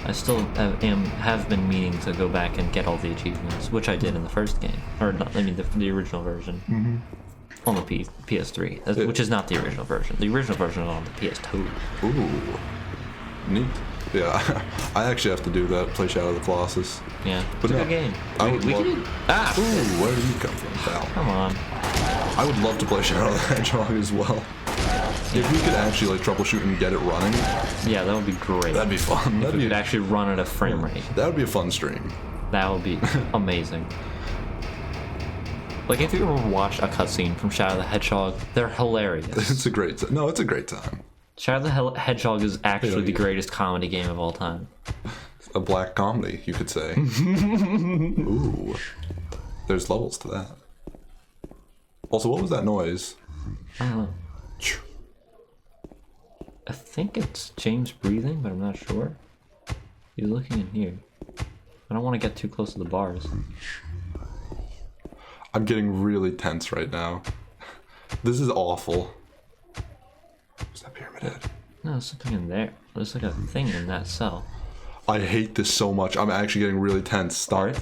I still have been meaning to go back and get all the achievements, which I did in the first game, or not, I mean the original version on the PS3, which is not the original version. The original version is on the PS2. Ooh, neat. Yeah, I actually have to do that. Play Shadow of the Colossus. Yeah, it's a good game. Ooh, where did you come from, pal? Come on. I would love to play Shadow of the Hedgehog as well. If we could actually like troubleshoot and get it running, yeah, that would be great. That'd be fun. If we could actually run at a frame rate. That would be a fun stream. That would be amazing. Like if you ever watch a cutscene from Shadow the Hedgehog, they're hilarious. It's a great time. No, it's a great time. Shadow the Hedgehog is actually the greatest comedy game of all time. A black comedy, you could say. Ooh, there's levels to that. Also, what was that noise? I don't know. I think it's James breathing, but I'm not sure. He's looking in here. I don't want to get too close to the bars. I'm getting really tense right now. This is awful. What's that pyramid head? No, there's something in there. There's like a thing in that cell. I hate this so much. I'm actually getting really tense. Stop. Alright.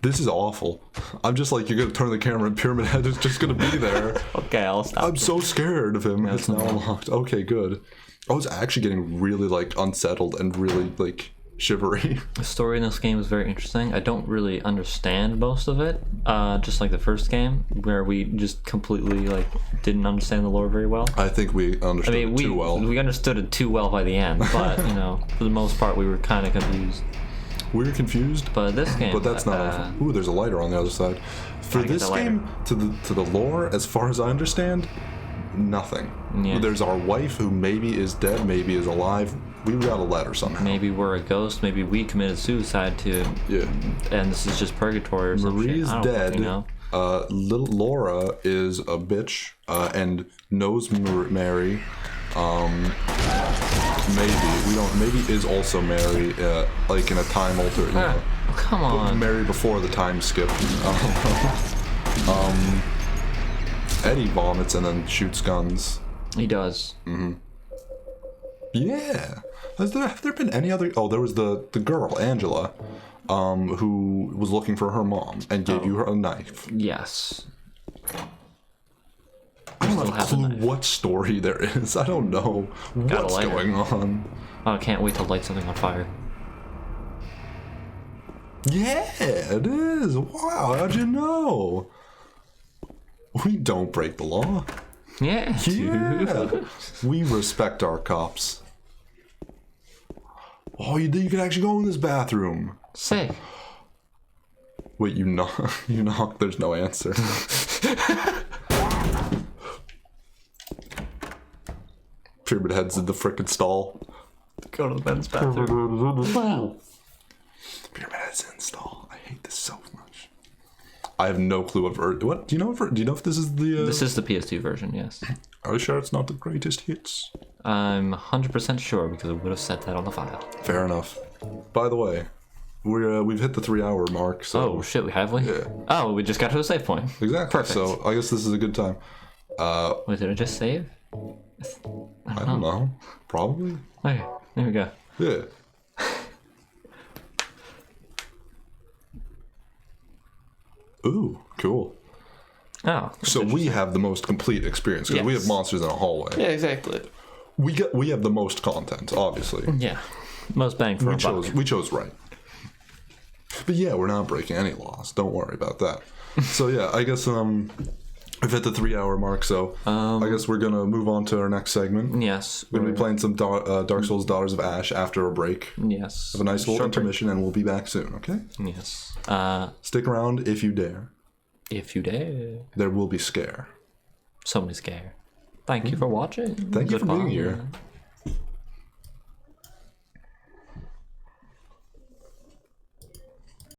This is awful. I'm just like, you're gonna turn the camera and Pyramid Head is just gonna be there. Okay, I'll stop. I'm so scared of him. Yeah, It's now unlocked. Okay, good. I was actually getting really like unsettled and really like shivery. The story in this game is very interesting. I don't really understand most of it. Just like the first game, where we just completely like didn't understand the lore very well. I think we understood it too well. We understood it too well by the end, but you know, for the most part, we were kind of confused. We were confused, But this game, but that's not. Ooh, there's a lighter on the other side. For Gotta get this the lighter. game, to the lore, as far as I understand, nothing. Yeah. There's our wife who maybe is dead, maybe is alive. We got a letter somehow. Maybe we're a ghost. Maybe we committed suicide too. Yeah. And this is just purgatory or something. Marie's dead. You know? Little Laura is a bitch and knows Mary. Maybe we don't. Maybe is also Mary, like in a time alter. You know, Come on. Mary before the time skip. Eddie vomits and then shoots guns. He does. Yeah. Have there been any other? Oh, there was the girl Angela, who was looking for her mom and gave you her a knife. Yes. I don't Still have a have a clue knife. what story there is. I don't know Got a what's lighter. going on. Oh, I can't wait to light something on fire. Yeah, it is. Wow, how'd you know? We don't break the law. Yeah. Yeah. We respect our cops. Oh, you can actually go in this bathroom. Sick. Wait, you knock. You knock. There's no answer. Pyramid Head's in the frickin' stall. Go to the men's bathroom. Pyramid Head's in stall. I hate this so much. I have no clue what. Do you know if this is the? This is the PS2 version, yes. Are you sure it's not the greatest hits? I'm 100% sure because I would have set that on the file. Fair enough. By the way, we've hit the 3-hour mark. So Oh shit, have we? Yeah. Oh, we just got to a save point. exactly. Perfect. So I guess this is a good time. Wait, did I just save? I don't know. Probably. Okay, there we go. Yeah. Ooh, cool. Oh. So we have the most complete experience because we have Yes. monsters in a hallway. Yeah, exactly. We have the most content, obviously. Yeah. Most bang for a buck. We chose right. But yeah, we're not breaking any laws. Don't worry about that. So yeah, I guess we've hit the 3-hour mark. So I guess we're gonna move on to our next segment. Yes. We're gonna be playing some Dark Souls Daughters of Ash after a break. Yes. Have a nice little Short break. intermission, and we'll be back soon. Okay? Yes. Stick around if you dare. If you dare. There will be scare. So many scare. Thank you for watching. Thank you for being Goodbye. here.